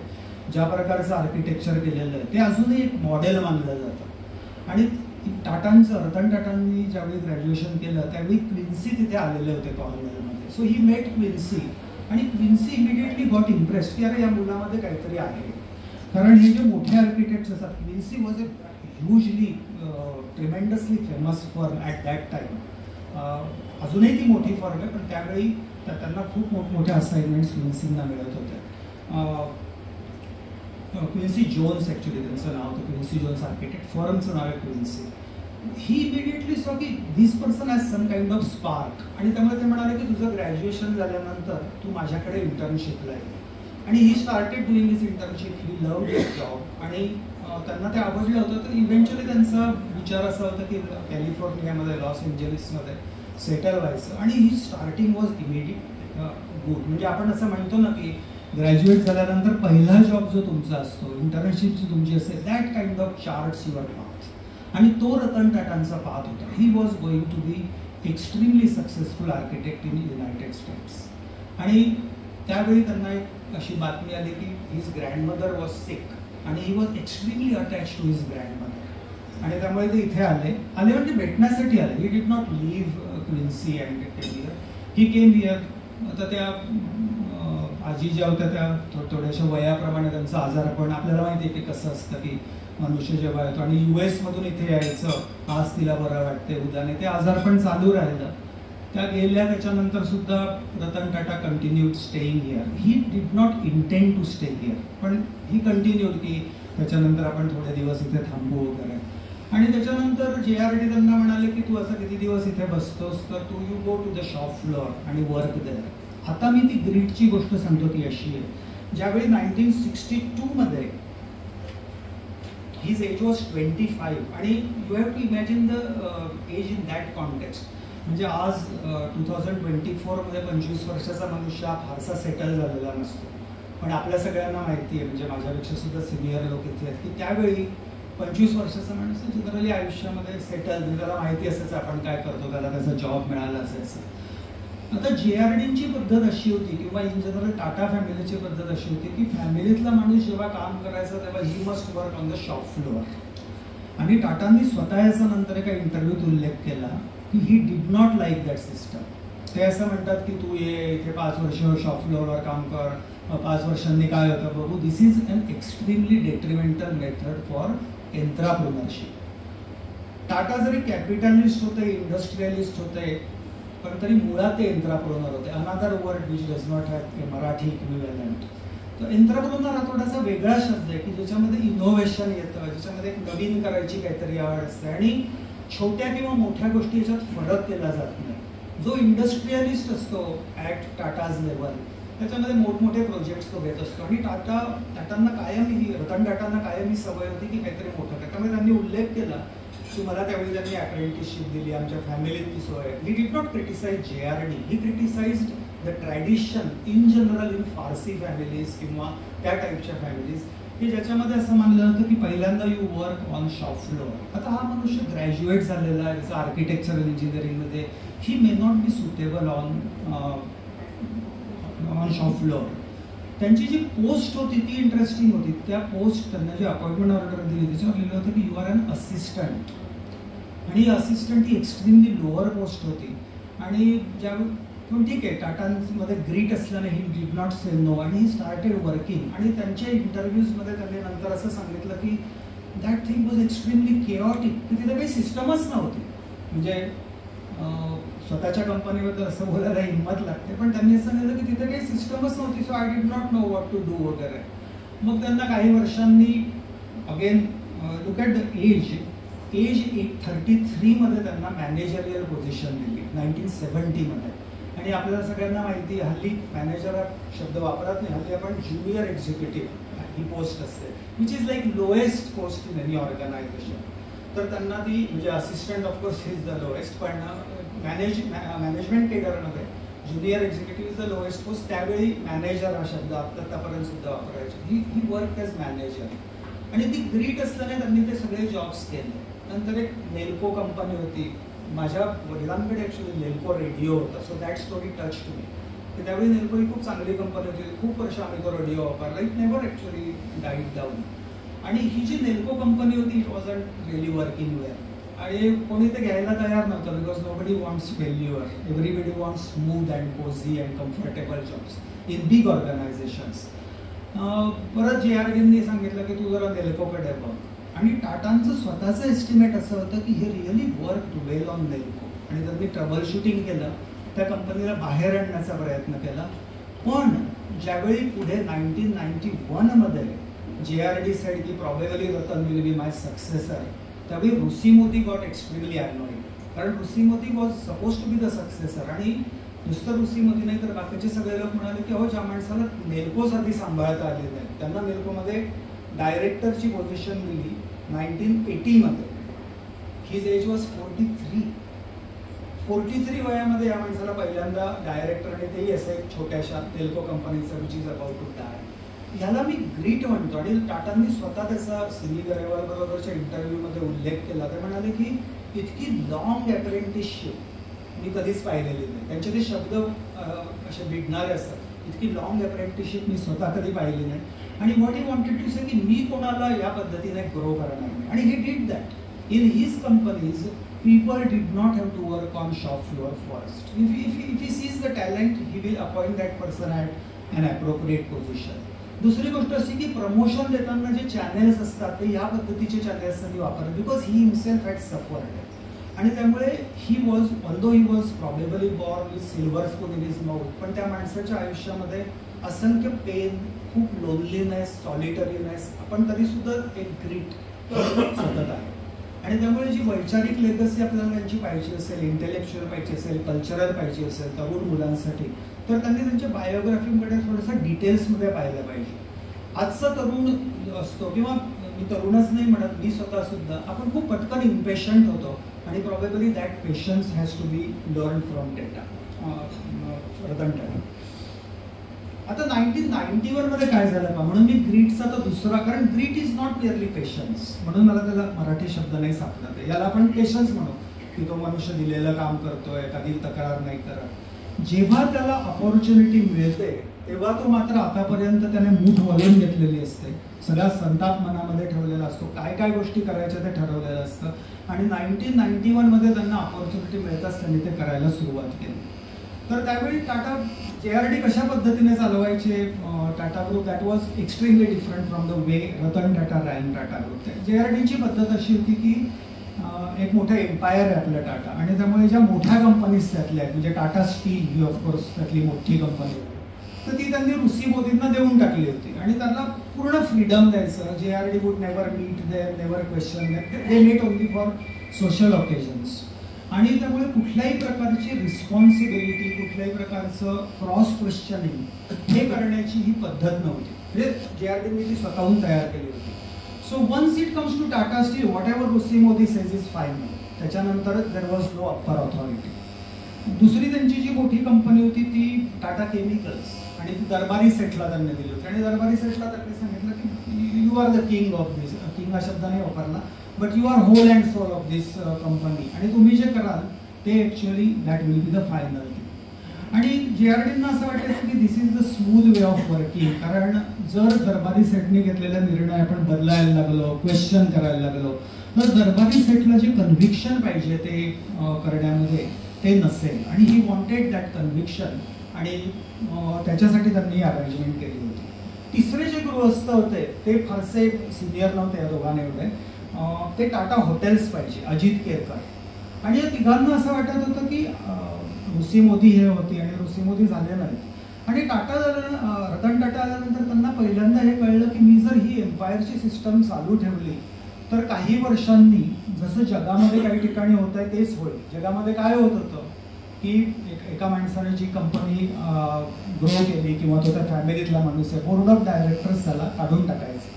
ज्या प्रकारचं आर्किटेक्चर केलेलं आहे ते अजूनही एक मॉडेल मानलं जातं. आणि रतन टाटांनी ज्यावेळी ग्रॅज्युएशन केलं त्यावेळी क्विन्सी तिथे आलेले होते कॉर्नेलमध्ये. सो ही मेट क्विन्सी आणि क्विन्सी इमिडिएटली गॉट इम्प्रेस्ड की अरे या मुलामध्ये काहीतरी आहे. कारण हे जे मोठे आर्किटेक्ट्स असतात, Quincy was a hugely tremendously famous firm at that time. अजूनही ती मोठी फर्म आहे पण त्यावेळी त्यांना खूप मोठमोठ्या असाइनमेंट्स क्विन्सींना मिळत होत्या. क्विन्सी जोन्स, ॲक्च्युली त्यांचं नाव होतं क्विन्सी जोन्स आर्किटेक्ट, फर्मचं नाव आहे क्विन्सी. ही इमिडिएटली सॉ की this person has some kind of spark, आणि त्यामुळे ते म्हणाले की तुझं ग्रॅज्युएशन झाल्यानंतर तू माझ्याकडे इंटर्नशिपला ये. आणि he started doing his internship, he love his job, आणि त्यांना ते आवडलं होतं. तर इव्हेंच्युअली त्यांचा विचार असा होता की कॅलिफोर्नियामध्ये, लॉस एंजलिसमध्ये सेटल व्हायचं, आणि ही स्टार्टिंग वॉज इमिडिएट गुड. म्हणजे आपण असं म्हणतो ना की ग्रॅज्युएट झाल्यानंतर पहिला जॉब जो तुमचा असतो, इंटर्नशिप जी तुमची असते, that kind of charts your path. आणि तो रतन टाटांचा पाथ होता. He was going to be extremely successful architect in United States. आणि त्यावेळी त्यांना एक अशी बातमी आली की हिज ग्रँडमदर वॉज सिक, आणि he was extremely attach to his grandmother. आणि त्यामुळे ते इथे आले म्हणजे भेटण्यासाठी आले. He did not leave Quincy and came here, he came here. आता त्या आजी ज्या होत्या त्या थोड्याशा वयाप्रमाणे त्यांचं आजारपण, आपल्याला माहिती आहे की कसं असतं की मनुष्य जेव्हा येतो, आणि US मधून इथे यायचं, आज तिला बरं वाटते, उद्याने ते आजारपण चालू राहिलं. त्या गेल्या, त्याच्यानंतर सुद्धा Ratan Tata continued staying here. He did not intend to stay here, पण ही कंटिन्यूड की त्याच्यानंतर आपण थोडे दिवस इथे थांबू वगैरे. आणि त्याच्यानंतर JRD त्यांना म्हणाले की तू असं किती दिवस इथे बसतोस, तर तू you go to the shop floor आणि वर्क देअर. आता मी ती ग्रीडची गोष्ट सांगतो ती अशी आहे, ज्यावेळी 1962 मध्ये हिज एज वॉज 25, आणि you have to imagine the age in that context. म्हणजे आज 2024 मध्ये 25 वर्षाचा मनुष्य हा फारसा सेटल झालेला नसतो. पण आपल्या सगळ्यांना माहिती आहे, म्हणजे माझ्यापेक्षा सुद्धा सिनियर लोक इथे आहेत, की त्यावेळी 25 वर्षाचा माणूस जनरली आयुष्यामध्ये सेटल, म्हणजे त्याला माहिती असायचं आपण काय करतो, त्याला त्याचा जॉब मिळाला असायचं. आता JRDची पद्धत अशी होती, किंवा इन जनरल टाटा फॅमिलीची पद्धत अशी होती की फॅमिलीतला माणूस जेव्हा काम करायचा तेव्हा he must work on the shop floor. आणि टाटांनी स्वतः याचा नंतर एका इंटरव्ह्यूत उल्लेख केला की ही did not like that system. ते असं म्हणतात की तू ये इथे 5 वर्ष शॉप फ्लोअरवर काम कर, 5 वर्षांनी काय होतं बघू. This is an extremely detrimental method for entrepreneurship. Tata जरी कॅपिटलिस्ट होते, इंडस्ट्रियलिस्ट होते, पण तरी मुळात ते एंट्राप्रेन्योर होते. अनादर word which does not have a Marathi equivalent. तर एंट्राप्रेन्योर हा थोडासा वेगळा शब्द आहे की ज्याच्यामध्ये इनोव्हेशन येतं, ज्याच्यामध्ये एक नवीन करायची काहीतरी आवड असते, आणि छोट्या किंवा मोठ्या गोष्टी याच्यात फरक केला जात नाही. जो इंडस्ट्रियलिस्ट असतो ॲट टाटाज लेवल, त्याच्यामध्ये मोठमोठे प्रोजेक्ट्स तो घेत असतो. आणि टाटांना कायम ही, रतन टाटांना कायम ही सवय होती की काहीतरी मोठं काय. त्यामुळे त्यांनी उल्लेख केला की मला त्यावेळी त्यांनी अप्रेंटिसशिप दिली, आमच्या फॅमिलीत ती सोय. He did not criticise JRD, he criticised the tradition in general in Parsi families किंवा त्या टाईपच्या फॅमिलीज, की ज्याच्यामध्ये असं मानलं जातं की पहिल्यांदा you work on shop floor. आता हा मनुष्य ग्रॅज्युएट झालेला आहे, त्याचं आर्किटेक्चर इंजिनिअरिंगमध्ये, he may not be suitable on shop floor. त्यांची जी पोस्ट होती ती इंटरेस्टिंग होती. त्या पोस्ट त्यांना जी अपॉइंटमेंट ऑर्डर दिली त्याच्यावर लिहिलं होतं की यू आर अन असिस्टंट. आणि असिस्टंट ही एक्स्ट्रीमली लोअर पोस्ट होती. आणि ज्यावेळी पण ठीक आहे, टाटांमध्ये ग्रीट असल्याने he did not say no, आणि ही स्टार्टेड वर्किंग. आणि त्यांच्या इंटरव्ह्यूजमध्ये त्यांनी नंतर असं सांगितलं की दॅट थिंग वॉज एक्स्ट्रीमली केऑटिक, की तिथे काही सिस्टमच नव्हती. म्हणजे स्वतःच्या कंपनीबद्दल असं बोलायला हिंमत लागते, पण त्यांनी असं सांगितलं की तिथे काही सिस्टमच नव्हती, so I did not know what to do वगैरे. मग त्यांना काही वर्षांनी again look at the age 33 मध्ये त्यांना मॅनेजरियल पोझिशन दिली 1970 मध्ये. आणि आपल्याला सगळ्यांना माहिती आहे, हल्ली मॅनेजर हा शब्द वापरत नाही, हल्ली आपण ज्युनियर एक्झिक्युटिव्ह ही पोस्ट असते, which is like lowest post in any organisation. तर त्यांना ती, म्हणजे assistant of course is the lowest, पण मॅनेजमेंट केडरमध्ये junior executive is the lowest post. त्यावेळी मॅनेजर हा शब्द आत्तापर्यंत सुद्धा वापरायचे. He work as manager. आणि ती ग्रीट असल्याने त्यांनी ते सगळे जॉब्स केले. नंतर एक नेल्को कंपनी होती, माझ्या वडिलांकडे ॲक्च्युली नेल्को रेडिओ होता, so that story touch to me. की त्यावेळी नेल्को ही खूप चांगली कंपनी होती, खूप वर्ष आम्ही तो रेडिओ वापरला, it never actually died down. आणि ही जी नेल्को कंपनी होती it was a really working well. आणि कोणी ते घ्यायला तयार नव्हतं, because nobody wants failure, everybody wants smooth and cosy and comfortable jobs in big organisations. परत JRDनी सांगितलं की तू जरा नेल्कोकडे बघ. आणि टाटांचं स्वतःचं एस्टिमेट असं होतं की हे really work well on Nelco. आणि त्यांनी ट्रबल शूटिंग केलं, त्या कंपनीला बाहेर आणण्याचा प्रयत्न केला. पण ज्यावेळी पुढे 1991 मध्ये JRD said की probably Ratan will be my successor, त्यावेळी रुसी मोदी गॉट एक्स्ट्रीमली अनॉइड, कारण Russi Mody was suppose to be the successor. आणि नुसतं रुसी मोदी नाही तर बाकीचे सगळे लोक म्हणाले की अहो ज्या माणसाला नेल्कोस आधी सांभाळता आले नाही त्यांना नेल्कोमध्ये डायरेक्टरची पोझिशन दिली 1980 मध्ये. हिज एज वॉज 43 वयामध्ये या माणसाला पहिल्यांदा डायरेक्टर, आणि तेही असं एक छोट्याशा तेलको कंपनीचं which is about to die. ह्याला मी ग्रीट म्हणतो. आणि टाटांनी स्वतः त्याचा सिमी गरेवाल बरोबरच्या इंटरव्ह्यूमध्ये उल्लेख केला. ते म्हणाले की इतकी लॉंग अप्रेंटिसशिप मी कधीच पाहिलेली नाही. त्यांचे ते शब्द असे भिडणारे असतात. इतकी लॉंग अप्रेंटिसशिप मी स्वतः कधी पाहिली नाही. आणि व्हॉट ही वॉन्टेड टू से की मी कोणाला या पद्धतीने ग्रो करणार नाही. आणि he did that. In his companies, people did not have to work on shop floor first. If he sees the talent, he will appoint that person at an appropriate position. दुसरी गोष्ट अशी की promotion देताना जे channels असतात ते या पद्धतीचे चॅनेल्स त्यांनी वापरले, because he himself had suffered. आणि त्यामुळे he was although he was probably born with silver spoon in his mouth, पण त्या माणसाच्या आयुष्यामध्ये असंख्य पेन, खूप लोनलीनेस, सॉलिटरीनेस, पण तरीसुद्धा एक ग्रीट सतत आहे. आणि त्यामुळे जी वैचारिक लेगसी आपल्याला त्यांची पाहिजे असेल, इंटेलेक्च्युअल पाहिजे असेल, कल्चरल पाहिजे असेल तरुण मुलांसाठी, तर त्यांनी त्यांच्या बायोग्राफीकडे थोडंसं डिटेल्समध्ये पाहिलं पाहिजे. आजचा तरुण असतो, किंवा मी तरुणच नाही म्हणत, मी स्वतःसुद्धा, आपण खूप पटकन इम्पेशंट होतो. आणि probably that patience has to be learn from Ratan Tata. आता 1991 मध्ये काय झालं का, म्हणून मी ग्रीटचा तर दुसरा, कारण greet is not merely patience, म्हणून मला त्याला मराठी शब्द नाही सापडत. याला आपण पेशन्स म्हणू की तो मनुष्य दिलेलं काम करतोय, कधी तक्रार नाही करत. जेव्हा त्याला अपॉर्च्युनिटी मिळते तेव्हा तो मात्र आतापर्यंत त्याने मूठ वळून घेतलेली असते, सगळा संताप मनामध्ये ठेवलेला असतो, काय काय गोष्टी करायच्या ते ठरवलेलं असतं. आणि 1991 मध्ये त्यांना अपॉर्च्युनिटी मिळताच त्यांनी ते करायला सुरुवात केली. तर त्यावेळी टाटा JRD कशा पद्धतीने चालवायचे Tata group, that was extremely different from the way Ratan Tata ran Tata group. JRDची पद्धत अशी होती की एक मोठं एम्पायर आहे आपलं टाटा, आणि त्यामुळे ज्या मोठ्या कंपनीज त्यातल्या आहेत, म्हणजे टाटा स्टील ही ऑफकोर्स त्यातली मोठी कंपनी होती, तर ती त्यांनी रुसी मोदींना देऊन टाकली होती. आणि त्यांना पूर्ण फ्रीडम द्यायचं. JRD would never meet them, never question them, they meet only for social occasions. आणि त्यामुळे कुठल्याही प्रकारची रिस्पॉन्सिबिलिटी, कुठल्याही प्रकारचं क्रॉस क्वेश्चनिंग हे करण्याची ही पद्धत नव्हती. म्हणजे JRDने ती स्वतःहून तयार केली होती. So once it comes to Tata steel, whatever Russi Mody says is final. त्याच्यानंतर there was no upper authority. दुसरी त्यांची जी मोठी कंपनी होती ती टाटा केमिकल्स, आणि ती दरबारी सेठला त्यांनी दिली होती. आणि दरबारी सेठला त्यांनी सांगितलं की you are the king of this, king हा शब्द नाही वापरला, but you are whole and soul of this company, आणि तुम्ही जे कराल ते actually that will be the final thing. आणि JRDना असं वाटायचं की this is the smooth way of working, कारण जर दरबारी सेठने घेतलेला निर्णय आपण बदलायला लागलो, क्वेश्चन करायला लागलो, तर दरबारी सेठला जे कन्व्हिक्शन पाहिजे ते करण्यामध्ये ते नसेल. आणि ही वॉन्टेड दॅट कन्व्हिक्शन, आणि त्याच्यासाठी त्यांनी अरेंजमेंट केली होती. तिसरे जे गृहस्थ होते ते फारसे सिनियर नव्हते या दोघांना एवढे, ते टाटा हॉटेल्स पाहिजे, अजित केरकर. आणि या तिघांना असं वाटत होतं की रुसी मोदी हे होती, आणि रुसी मोदी झाले नाहीत. आणि टाटा झालं, रतन टाटा आल्यानंतर त्यांना पहिल्यांदा हे कळलं की मी जर ही एम्पायरची सिस्टम चालू ठेवली तर काही वर्षांनी जसं जगामध्ये काही ठिकाणी होत आहे तेच होईल. जगामध्ये काय होत होतं की एका माणसाने जी कंपनी ग्रो केली, किंवा तो त्या फॅमिलीतला माणूस आहे, बोर्ड ऑफ डायरेक्टर्स त्याला काढून टाकायचं.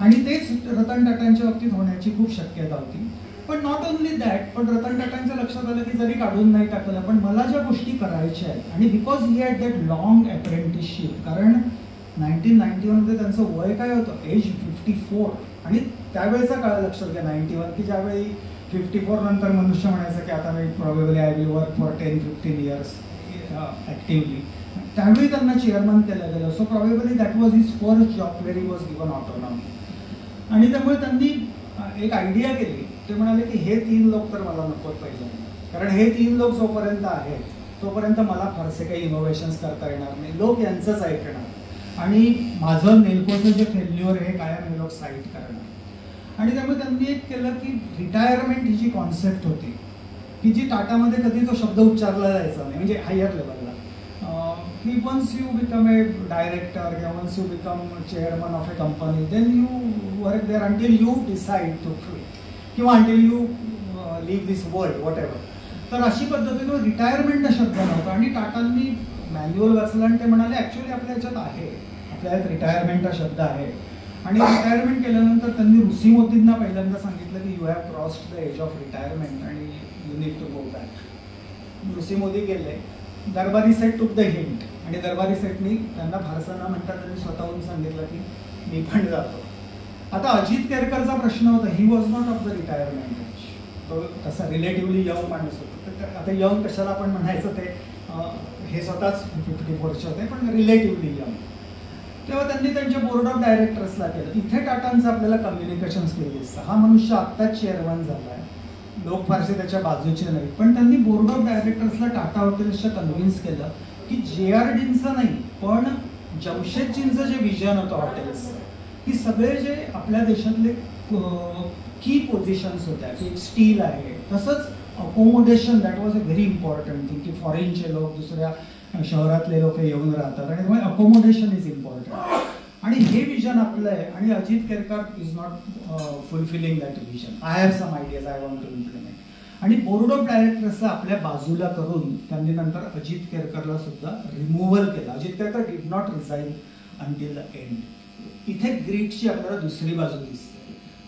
आणि तेच रतन टाटांच्या बाबतीत होण्याची खूप शक्यता होती. पण नॉट ओनली दॅट, पण रतन टाटांच्या लक्षात आलं की जरी काढून नाही टाकलं, पण मला ज्या गोष्टी करायच्या आहेत, आणि because he had that long apprenticeship, कारण 1991 मध्ये त्यांचं वय काय होतं, एज 54. आणि त्यावेळेचा काळ लक्षात घ्या 91, की ज्यावेळी 54 नंतर मनुष्य म्हणायचं की आता मी probably I will work for 10-15 years actively. त्यावेळी त्यांना चेअरमन केलं गेलं. So probably that was his first job where he was given autonomy. आणि त्यामुळे त्यांनी एक आयडिया केली. ते म्हणाले की हे 3 लोक तर मला नकोत पाहिजे, कारण हे 3 लोक जोपर्यंत आहेत तोपर्यंत मला फारसे काही इनोव्हेशन्स करता येणार नाही, लोक यांचंच ऐकणार, आणि माझं नेल्कोचं जे फेल्युअर हे कायम हे लोक साईट करणार. आणि त्यामुळे त्यांनी एक केलं की रिटायरमेंट ही जी कॉन्सेप्ट होती की जी टाटामध्ये कधी तो शब्द उच्चारला जायचा नाही, म्हणजे हायर लेवलला, की once you become a director किंवा once you become chairman of a company then you work there until you decide to quit किंवा until you leave this world whatever. तर अशी पद्धतीनं रिटायरमेंट हा शब्द नव्हता आणि टाटांनी मॅन्युअल वाचलं आणि ते म्हणाले ॲक्च्युली आपल्या ह्याच्यात आहे, आपल्या ह्यात रिटायरमेंट हा शब्द आहे. आणि रिटायरमेंट केल्यानंतर त्यांनी ऋषी मोदींना पहिल्यांदा सांगितलं की you have crossed the age of retirement आणि you need to go back. Rishi Modi गेले, दरबारी सेट टूक द हिंट आणि दरबारी सेटनी त्यांना फारसं न म्हणता त्यांनी स्वतःहून सांगितलं की मी पण जातो. आता अजित केरकरचा प्रश्न होता, he was not of the retirement age, तो तसा रिलेटिव्हली यंग माणूस होता. तर आता यंग कशाला आपण म्हणायचं ते हे स्वतःच 54 होते पण रिलेटिव्हली यंग. तेव्हा त्यांनी त्यांच्या बोर्ड ऑफ डायरेक्टर्सला केलं. इथे टाटांचं आपल्याला कम्युनिकेशन स्किल दिसतं. हा मनुष्य आत्ताच चेअरमन झाला आहे, लोक फारसे त्याच्या बाजूचे नाहीत, पण त्यांनी बोर्ड ऑफ डायरेक्टर्सला टाटा हॉटेल्सच्या कन्व्हिन्स केलं की JRDचं नाही पण जमशेदजींचं जे विजन होतं हॉटेल्सचं, की सगळे जे आपल्या देशातले की पोझिशन्स होत्या की स्टील आहे, तसंच accommodation that was a very important thing की फॉरेनचे लोक दुसऱ्या शहरातले लोक येऊन राहतात आणि त्यामुळे अकोमोडेशन इज इम्पॉर्टंट. आणि हे विजन आपलं आहे आणि Ajit Kerkar is not fulfilling that vision. I have some ideas I want to implement. आणि बोर्ड ऑफ डायरेक्टर्सला आपल्या बाजूला करून त्यांनी नंतर अजित केरकरला सुद्धा रिमूव्हल केलं. Ajit Kerkar did not resign until the end. इथे ग्रीटची आपल्याला दुसरी बाजू दिसते.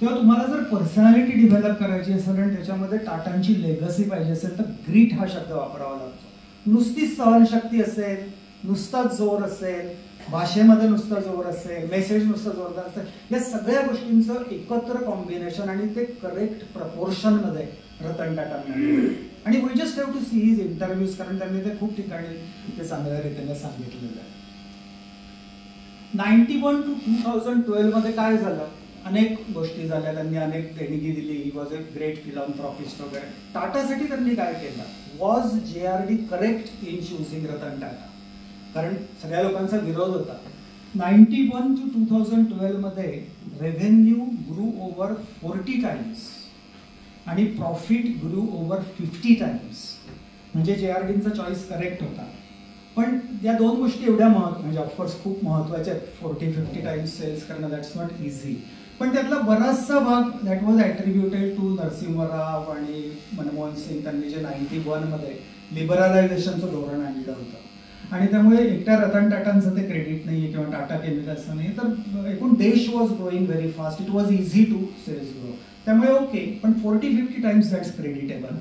तेव्हा तुम्हाला जर पर्सनॅलिटी डेव्हलप करायची असेल आणि त्याच्यामध्ये टाटांची लेगसी पाहिजे असेल तर ग्रीट हा शब्द वापरावा लागतो. नुसती सहनशक्ती असेल, नुसता जोर असेल, भाषेमध्ये नुसता जोर असेल, मेसेज नुसता जोरदार असेल, या सगळ्या गोष्टींचं एकत्र कॉम्बिनेशन आणि ते करेक्ट प्रपोर्शनमध्ये रतन टाटांमध्ये. आणि we just have to see his interviews, कारण त्यांनी ते खूप ठिकाणी ते चांगल्या रीतीने सांगितलेलं आहे. 91 to 2012 मध्ये काय झालं, अनेक गोष्टी झाल्या. त्यांनी अनेक देणगी दिली. ही वॉज अ ग्रेट फिलॉन्थ्रॉपिस्ट वगैरे. टाटासाठी त्यांनी काय केलं, was JRD correct in choosing Ratan Tata, कारण सगळ्या लोकांचा विरोध होता. 91 to 2012 मध्ये रेव्हेन्यू ग्रू ओव्हर 40 टाइम्स आणि प्रॉफिट ग्रू ओव्हर 50 टाइम्स. म्हणजे JRDचा चॉईस करेक्ट होता. पण या दोन गोष्टी एवढ्या म्हणजे ऑफकोर्स खूप महत्त्वाच्या आहेत. 40-50 टाइम्स सेल्स करणं दॅट्स नॉट इझी. पण त्यातला बराचसा भाग दॅट वॉज ॲट्रिब्युटेड टू नरसिंहराव आणि मनमोहन सिंग. त्यांनी जे 91 मध्ये लिबरलायझेशनचं धोरण आणलं होतं आणि त्यामुळे एकट्या रतन टाटांचं ते क्रेडिट नाही आहे किंवा टाटा केमिकल्सचं नाही, तर एकूण देश was growing very fast. It was easy to sales grow. त्यामुळे ओके, पण 40-50 टाइम्स दॅट्स क्रेडिटेबल.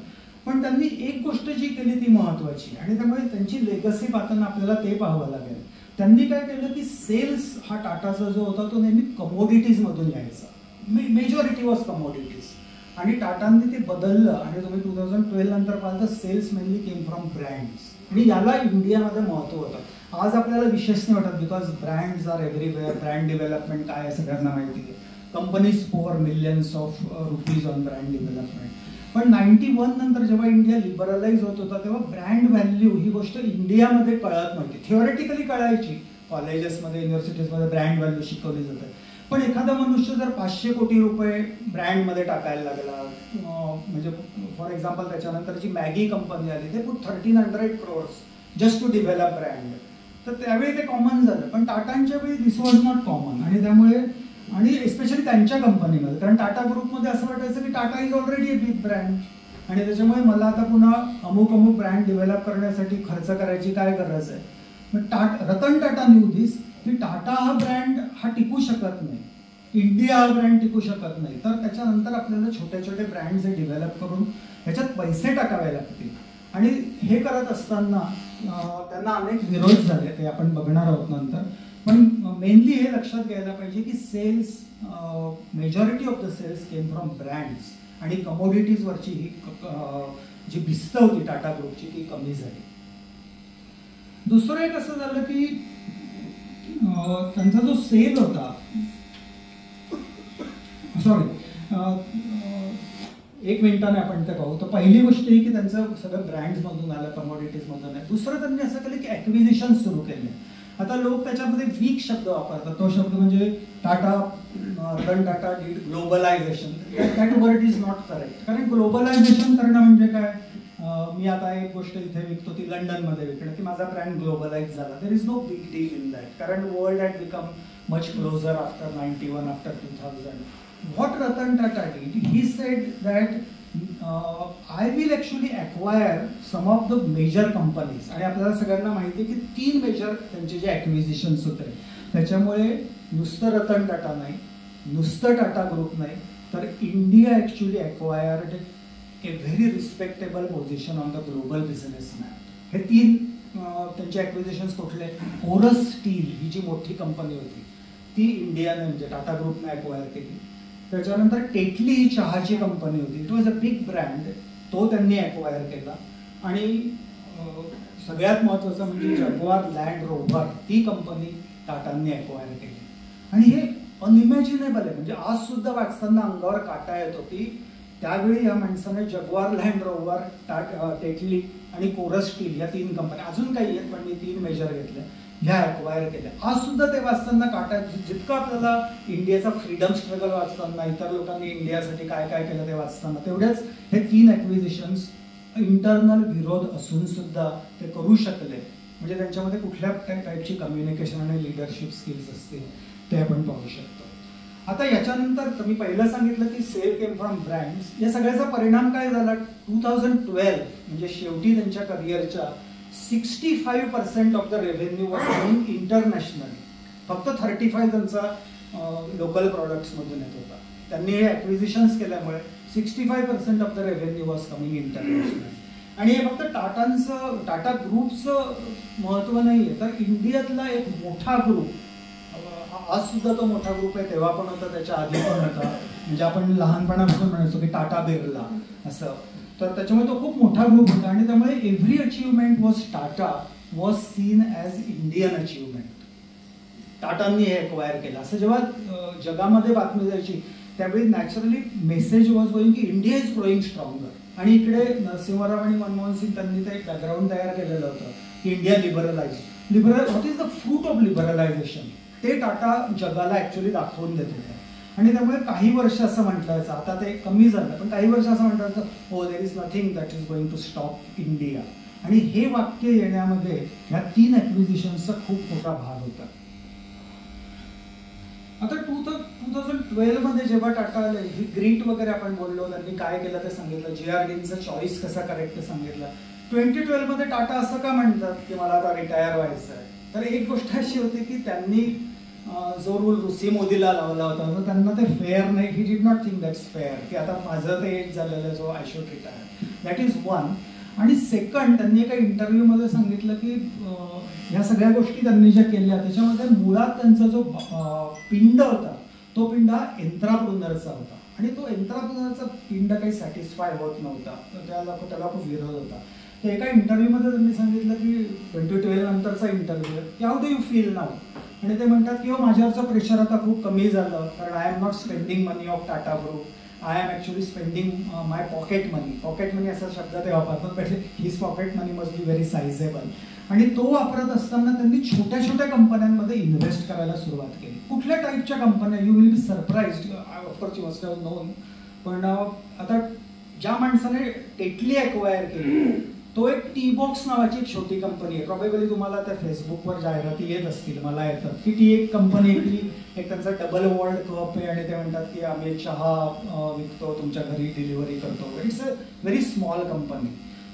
पण त्यांनी एक गोष्ट जी केली ती महत्त्वाची आणि त्यामुळे त्यांची लेगसी पाहताना आपल्याला ते पाहावं लागेल. त्यांनी काय केलं की सेल्स हा टाटाचा जो होता तो नेहमी कमोडिटीजमधून यायचा. Majority was commodities. आणि टाटांनी ते बदललं आणि तुम्ही 2012 नंतर पाहिलं तर sales mainly came from brands. आणि याला इंडियामध्ये महत्त्व होतं. आज आपल्याला विशेष नाही वाटत because brands are everywhere. Brand development काय आहे सगळ्यांना माहिती आहे. Companies pour millions of rupees on brand development. पण 91 नंतर जेव्हा इंडिया लिबरलाइज होत होता तेव्हा ब्रँड व्हॅल्यू ही गोष्ट इंडियामध्ये कळत नव्हती. थिओरिटिकली कळायची, कॉलेजेसमध्ये युनिव्हर्सिटीजमध्ये ब्रँड व्हॅल्यू शिकवली जाते. पण एखादा मनुष्य जर 500 कोटी रुपये ब्रँडमध्ये टाकायला लागला, म्हणजे फॉर एक्झाम्पल त्याच्यानंतर जी मॅगी कंपनी आली ते put 1300 crores just to develop brand, तर त्यावेळी ते कॉमन झालं. पण टाटांच्या वेळी दिस वॉज नॉट कॉमन. आणि त्यामुळे आणि एस्पेशली त्यांच्या कंपनीमध्ये, कारण टाटा ग्रुपमध्ये असं वाटायचं की Tata is already a big brand आणि त्याच्यामुळे मला आता पुन्हा अमुक ब्रँड डेव्हलप करण्यासाठी खर्च करायची काय गरज आहे. मग रतन टाटा न्यू दिस की टाटा हा ब्रँड हा टिकू शकत नाही, इंडिया हा ब्रँड टिकू शकत नाही, तर त्याच्यानंतर आपल्याला छोटे छोटे ब्रँड्स हे डेव्हलप करून ह्याच्यात पैसे टाकावे लागतील. आणि हे करत असताना त्यांना अनेक विरोध झाले, ते आपण बघणार आहोत नंतर. पण मेनली हे लक्षात घ्यायला पाहिजे की sales, majority of the sales came from brands आणि कमोडिटीजवरची ही जी भिस्त होती टाटा ग्रुपची ती कमी झाली. दुसरं एक असं झालं की त्यांचा जो सेल होता, एक मिनिटाने आपण ते पाहू. तर पहिली गोष्ट ही की त्यांचं सगळं ब्रँड्समधून आलं, कमोडिटीजमधून आहे. दुसरं त्यांनी असं केलं की ॲक्विजिशन सुरू केले. आता लोक त्याच्यामध्ये वीक शब्द वापरतात. तो शब्द म्हणजे Tata, Ratan Tata did globalisation. That word is not correct. कारण ग्लोबलायझेशन करणं म्हणजे काय, मी आता एक गोष्ट इथे विकतो ती लंडनमध्ये विकणं, की माझा ब्रँड ग्लोबलाइज झाला. There is no big deal in that, कारण world had become much closer after 91, after 2000. What Ratan Tata did, he said that I will actually acquire some of the major companies. आणि आपल्याला सगळ्यांना माहिती आहे की 3 major त्यांचे जे ॲक्विजिशन्स होते, त्याच्यामुळे नुसतं रतन टाटा नाही, नुसतं टाटा ग्रुप नाही, तर India actually acquired A very respectable position on the global business map. हे 3 त्यांचे ॲक्विजिशन्स कुठले? कोरस स्टील ही जी मोठी कंपनी होती ती इंडियाने म्हणजे टाटा ग्रुपने ॲक्वायर केली. त्याच्यानंतर टेटली ही चहाची कंपनी होती, it was a big brand, तो त्यांनी ॲक्वायर केला. आणि सगळ्यात महत्त्वाचं म्हणजे जगवार लँड रोव्हर ही कंपनी टाटांनी ॲक्वायर केली. आणि हे अनइमॅजिनेबल आहे, म्हणजे आज सुद्धा वाचताना अंगावर काटा येतो की त्यावेळी या माणसाने जगवार लँड रोव्हर, टेटली आणि कोरस स्टील या 3 कंपन्या, अजून काही आहेत पण मी 3 मेजर घेतल्या, ह्या ॲक्वायर केल्या. आज सुद्धा ते वाचताना काटा, जितकं आपल्याला इंडियाचा फ्रीडम स्ट्रगल वाचताना, इतर लोकांनी इंडियासाठी काय काय केलं ते वाचताना, तेवढ्याच हे 3 ॲक्विजिशन्स इंटरनल विरोध असून सुद्धा ते करू शकले. म्हणजे त्यांच्यामध्ये कुठल्या टाईपची कम्युनिकेशन आणि लिडरशिप स्किल्स असतील ते आपण पाहू शकतो. आता याच्यानंतर मी पहिलं सांगितलं की सेल केम फ्रॉम ब्रँड्स. या सगळ्याचा परिणाम काय झाला? 2012 म्हणजे शेवटी त्यांच्या करिअरच्या 65% of the revenue was coming internationally. फक्त 35 त्यांचा लोकल प्रोडक्ट्समधून येत होता. त्यांनी हे ॲक्विजिशन्स केल्यामुळे 65% of the revenue was coming international. आणि हे फक्त टाटा ग्रुपचं महत्त्व नाही आहे, तर इंडियातला एक मोठा ग्रुप, आज सुद्धा तो मोठा ग्रुप आहे, तेव्हा पण होता, त्याच्या आधी पण होता. म्हणजे आपण लहानपणापासून म्हणायचो की टाटा बिर्ला असं, तर त्याच्यामुळे तो खूप मोठा ग्रुप होता. आणि त्यामुळे every achievement was Tata was seen as Indian achievement. टाटांनी हे एक्वायर केलं असं जेव्हा जगामध्ये बातमी जायची, त्यावेळी नॅचरली मेसेज वॉज गोईंग की इंडिया इज ग्रोईंग स्ट्रॉंगर. आणि इकडे नरसिंहराव आणि मनमोहन सिंग त्यांनी ते एक बॅकग्राऊंड तयार केलेलं होतं की India what is the fruit of liberalisation, ते टाटा जगाला ॲक्च्युली दाखवून देत होते. आणि त्यामुळे काही वर्ष असं म्हटलं जायचं, आता ते कमी झालं, पण काही वर्ष असं म्हटलं जायचं, हो there is nothing that is going to stop India. आणि हे वाक्य येण्यामध्ये ह्या 3 ॲक्विजिशन्सचा खूप मोठा भाग होता. आता 2012 मध्ये जेव्हा टाटा आले, ही ग्रीट वगैरे आपण बोललो, त्यांनी काय केलं ते सांगितलं, JRDचं चॉईस कसा करेक्ट ते सांगितलं. 2012 मध्ये टाटा असं का म्हणतात की मला आता रिटायर व्हायचं आहे? तर एक गोष्ट अशी होती की त्यांनी जो रूल रुसी मोदीला लावला होता, तर त्यांना ते फेअर नाही, ही did not think that's fair, की आता माझं ते एज झालेलं आहे, so I should retire. That is one. आणि सेकंड, त्यांनी एका इंटरव्ह्यूमध्ये सांगितलं की ह्या सगळ्या गोष्टी त्यांनी ज्या केल्या त्याच्यामध्ये मुळात त्यांचा जो पिंड होता तो पिंड हा एंत्राप्रुनरचा होता. आणि तो एंत्राप्रुनरचा पिंड काही सॅटिस्फाय होत नव्हता, तर त्याला खूप विरोध होता. तर एका इंटरव्ह्यूमध्ये त्यांनी सांगितलं की 2012 नंतरचा interview, how do you feel now? आणि ते म्हणतात की माझ्यावरचं प्रेशर आता खूप कमी झालं, कारण I am not spending money of Tata group, I am actually spending my pocket money. Pocket money असा शब्द ते वापरतात, but his pocket money must be very sizeable. आणि तो वापरत असताना त्यांनी छोट्या छोट्या कंपन्यांमध्ये इन्व्हेस्ट करायला सुरुवात केली. कुठल्या टाईपच्या कंपन्या? You will be surprised, of course you must have non. पण आता ज्या माणसाने टेटली ॲक्वायर केली, तो एक टी बॉक्स नावाची एक छोटी कंपनी आहे. प्रॉबेबली तुम्हाला त्या फेसबुकवर जाहिराती येत असतील, मला येतात, की ती एक कंपनी की एक त्यांचा डबल वॉल्ड कप आहे आणि ते म्हणतात की आम्ही चहा विकतो, तुमच्या घरी डिलिव्हरी करतो. It's a very small company.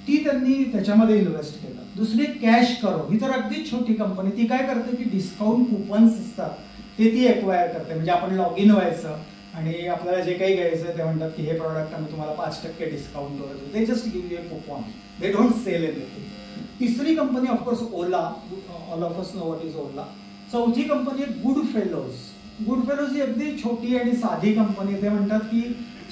ती त्यांनी त्याच्यामध्ये इन्व्हेस्ट केलं. दुसरी कॅश करो, ही तर अगदीच छोटी कंपनी. ती काय करते की डिस्काउंट कुपन्स असतात ते ती एक्वायर करते. म्हणजे आपण लॉग इन व्हायचं आणि आपल्याला जे काही घ्यायचं ते म्हणतात की हे प्रॉडक्ट आम्ही तुम्हाला 5% डिस्काउंटवर देतो. They just give you a coupon, they don't sell anything. तिसरी company of course Ola, all of us know what is Ola. चौथी कंपनी आहे गुड फेलोज. गुड फेलोज ही अगदी छोटी आणि साधी कंपनी. ते म्हणतात की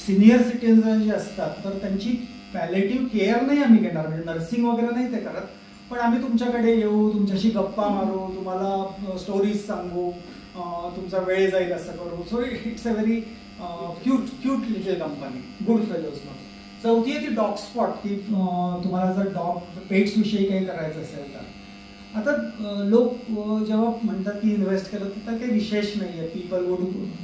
सिनियर सिटीजन जे असतात तर त्यांची पॅलेटिव्ह केअर नाही आम्ही घेणार, म्हणजे नर्सिंग वगैरे नाही ते करत, पण आम्ही तुमच्याकडे येऊ, तुमच्याशी गप्पा मारू, तुम्हाला स्टोरीज सांगू, तुमचा वेळ जाईल असं करू. So it's a very cute little company, good fellows. चौथी आहे ती डॉग स्पॉट, की तुम्हाला जर पेट्स विषयी काही करायचं असेल तर. आता लोक जेव्हा म्हणतात की इन्व्हेस्ट केलं तर काही विशेष नाही आहे.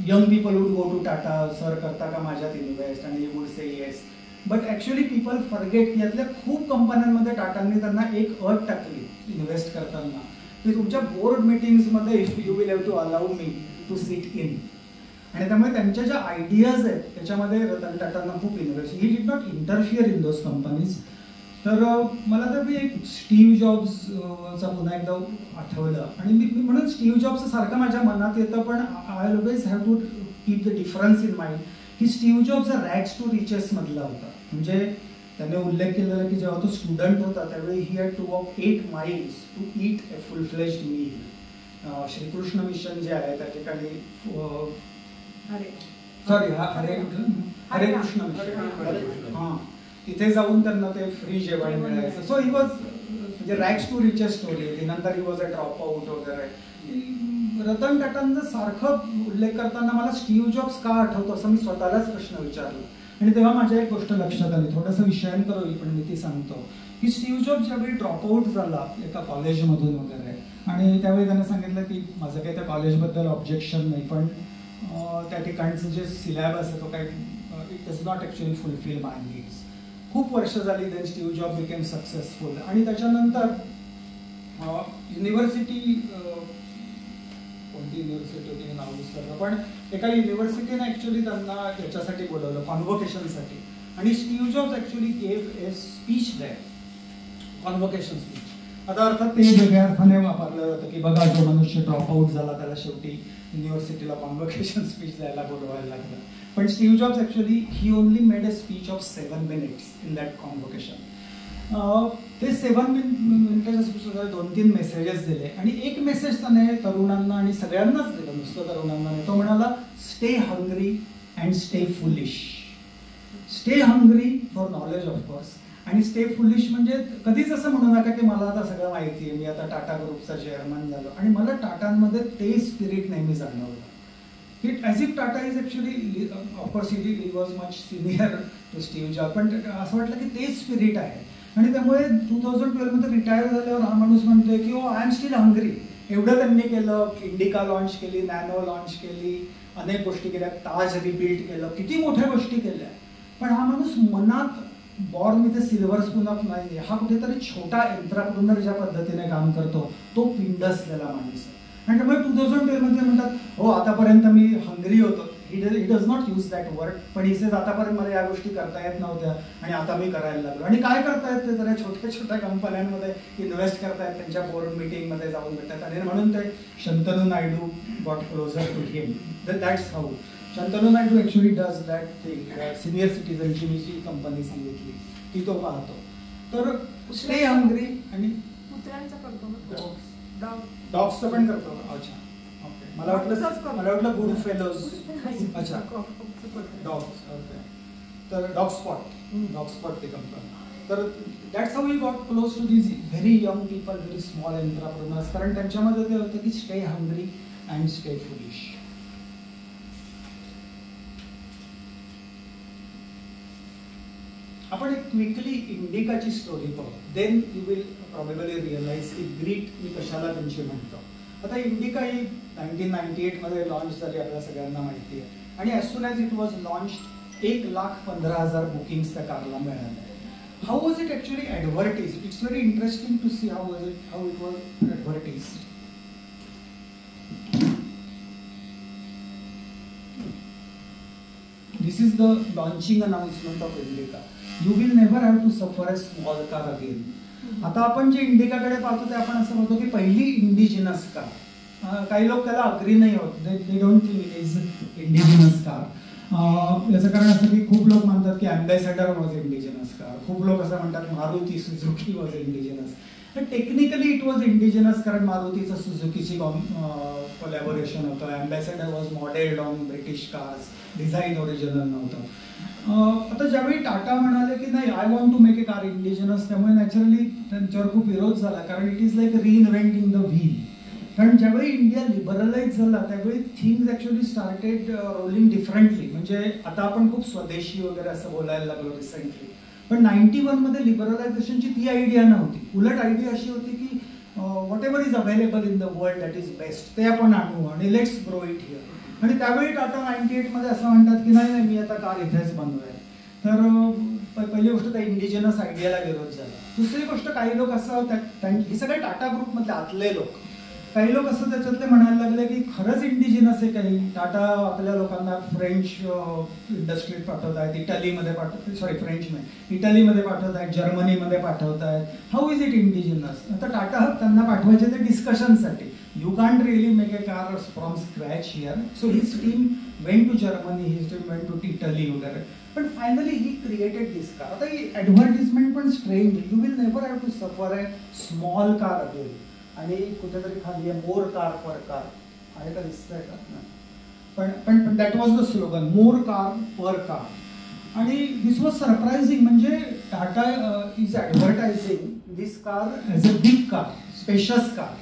Young people would go to Tata, sir करता का माझ्यात इन्व्हेस्ट, आणि would say yes. But actually people forget की यातल्या खूप कंपन्यांमध्ये टाटांनी त्यांना एक अट टाकली इन्व्हेस्ट करताना की तुमच्या बोर्ड मीटिंग्समध्ये you will have to allow me to sit in. आणि त्यामुळे त्यांच्या ज्या आयडियाज आहेत त्याच्यामध्ये रतन टाटांना खूप invest, he did not interfere in those companies. तर मला तर मी एक स्टीव्ह जॉब्सचा पुन्हा एकदा आठवलं आणि मी म्हणून स्टीव्ह जॉब्सचं सारखं माझ्या मनात येतं, पण I always have to keep the difference in mind की स्टीव्ह जॉब्स हा रॅग्स टू रिचेस मधला होता. म्हणजे त्याने उल्लेख केलेला की जेव्हा तो स्टुडंट होता त्यावेळी he had to walk 8 miles to eat a full fledged meal. Shrikrishna mission जे आहे त्या ठिकाणी हरे कृष्ण मिशन, हां, तिथे जाऊन त्यांना ते फ्री जेवण मिळायचं. सो ही वॉज म्हणजे रॅग्स टू रिचेस स्टोरी. नंतर he was a drop out वगैरे. रतन टाटांचा सारखं उल्लेख करताना मला स्टीव्ह जॉब्स का आठवतो असं मी स्वतःलाच प्रश्न विचारला. आणि तेव्हा माझ्या एक गोष्ट लक्षात आली, थोडंसं विषयांतर होईल पण मी ती सांगतो की स्टीव्ह जॉब्स ज्यावेळी ड्रॉपआउट झाला एका कॉलेजमधून वगैरे आणि त्यावेळी त्याने सांगितलं की माझं काही त्या कॉलेजबद्दल ऑब्जेक्शन नाही, पण त्या ठिकाणचं जे सिलेबस आहे तो काही it does not actually fulfil my needs. खूप वर्ष झाली then Steve Job became successful. आणि त्याच्यानंतर युनिव्हर्सिटी, कोणती युनिव्हर्सिटी होती नाव विसरलं, पण एका युनिव्हर्सिटीने ॲक्च्युली त्यांना याच्यासाठी बोलवलं कॉन्व्होकेशनसाठी. आणि Steve Jobs actually gave a speech there, convocation speech. आता अर्थात ते वेगळ्या अर्थाने वापरलं जातं की बघा जो मनुष्य ड्रॉपआउट झाला त्याला शेवटी युनिव्हर्सिटीला कॉन्व्होकेशन स्पीच द्यायला बोलवायला लागलं. पण Steve Jobs actually he only made a speech of 7 minutes in that convocation. ते 7 मिनिटाच्या स्पीचमध्ये 2-3 मेसेजेस दिले आणि एक मेसेज त्याने तरुणांना आणि सगळ्यांनाच दिलं, नुसतं तरुणांना नाही. तो म्हणाला stay hungry and stay foolish. Stay hungry for knowledge of course आणि स्टे फुलिश म्हणजे कधीच असं म्हणू नका की मला आता सगळं माहिती आहे, मी आता टाटा ग्रुपचा चेअरमन झालो. आणि मला टाटांमध्ये ते स्पिरिट नेहमी जाणवलं की as if Tata is actually of course he was much senior to Steve Job, पण असं वाटलं की तेच स्पिरिट आहे. आणि त्यामुळे 2012मध्ये रिटायर झाल्यावर हा माणूस म्हणतोय की आय एम स्टील हंग्री. एवढं त्यांनी केलं, इंडिका लॉन्च केली, नॅनो लॉन्च केली, अनेक गोष्टी केल्या, ताज रिबिल्ड केलं, किती मोठ्या गोष्टी केल्या. पण हा माणूस मनात born with a silver spoon of नाही, हा कुठेतरी छोटा एंट्राप्रेन्योर ज्या पद्धतीने काम करतो तो पिंड असलेला माणूस आहे. आणि त्यामुळे 2012मध्ये म्हणतात हो आतापर्यंत मी हंग्री होतो. He does not use that word, पण ही सेज आतापर्यंत मला या गोष्टी करता येत नव्हत्या आणि आता मी करायला लागलो. आणि काय करतायत ते, जरा छोट्या छोट्या कंपन्यांमध्ये इन्व्हेस्ट करतायत, त्यांच्या बोर्ड मिटिंगमध्ये जाऊन भेटतात. आणि म्हणून ते Shantanu Naidu got closer to him. That's how Shantanu Naidu actually does that thing. Senior सिटीजनची मी जी कंपनी सांगितली ती तो पाहतो. तर स्टे हंग्री आणि डॉग्सचं पण करतो. अच्छा, ओके. मला वाटलं गुड फेलोज. अच्छा, डॉग्स. ओके. तर डॉग स्पॉट ती कंपनी. तर that's how we got close to these very young people, very small entrepreneurs. कारण त्यांच्यामध्ये ते होतं की stay hungry and stay foolish. आपण एक क्विकली इंडिकाची स्टोरी पाहू, then you will probably realise की ग्रीट मी कशाला त्यांची म्हणतो. आता इंडिका ही 1998मध्ये लॉन्च झाली, आपल्याला सगळ्यांना माहिती आहे. आणि as soon as it was launch 1,15,000 bookings त्या कारला मिळाल्या. How was it actually advertise? It's very interesting to see how it was advertise. This is the launching announcement of Indica. You will never have to suffer a small car again. आता आपण जे इंडिकाकडे पाहतो ते आपण असं म्हणतो की पहिली इंडिजिनस कार. काही लोक त्याला अग्री नाही होत, they don't think it is indigenous car. याचं कारण असं की खूप लोक म्हणतात की अँबॅसेडर वॉज इंडिजिनस कार, खूप लोक असं म्हणतात Maruti Suzuki was indigenous. Technically it was indigenous कारण मारुतीचं सुझुकीची कोलॅबोरेशन होतं. Ambassador was modelled on British cars, design original नव्हतं. आता ज्यावेळी टाटा म्हणाले की नाही I want to make a car indigenous, त्यामुळे नॅचरली त्यांच्यावर खूप विरोध झाला. कारण it is like reinventing the wheel. कारण ज्यावेळी इंडिया लिबरलाइज झाला त्यावेळी things actually started rolling differently. म्हणजे आता आपण खूप स्वदेशी वगैरे असं बोलायला लागलो रिसेंटली, पण 91मध्ये लिबरलायझेशनची ती आयडिया नव्हती. उलट आयडिया अशी होती की what ever is available in the world that is best ते आपण आणू आणि लेट्स ग्रो इट हिअर. आणि त्यावेळी टाटा 98मध्ये असं म्हणतात की नाही मी आता कार इथेच बनवूया. तर पहिली गोष्ट त्या इंडिजिनस आयडियाला विरोध झाला. दुसरी गोष्ट काही लोक असं हे सगळे टाटा ग्रुपमधले आतले लोक, काही लोक असं त्याच्यातले म्हणायला लागले की खरंच इंडिजिनस आहे काही, टाटा आपल्या लोकांना फ्रेंच इंडस्ट्रीत पाठवत आहेत, इटलीमध्ये इटलीमध्ये पाठवत आहेत, जर्मनीमध्ये पाठवत आहेत. How is it indigenous? आता टाटा त्यांना पाठवायचे ते डिस्कशनसाठी. You can't really make a car from scratch here. So his team went to Germany, his team went to Italy वगैरे. पण finally he created this car. आता ही ॲडव्हर्टिजमेंट पण strange. You will never have to suffer a small car again. आणि कुठेतरी खाली आहे मोर car per car, आहे का, दिसतंय का? पण that was the slogan, more car per car. आणि दिस वॉज सरप्रायझिंग. म्हणजे Tata is advertising this car as a big car, spacious car.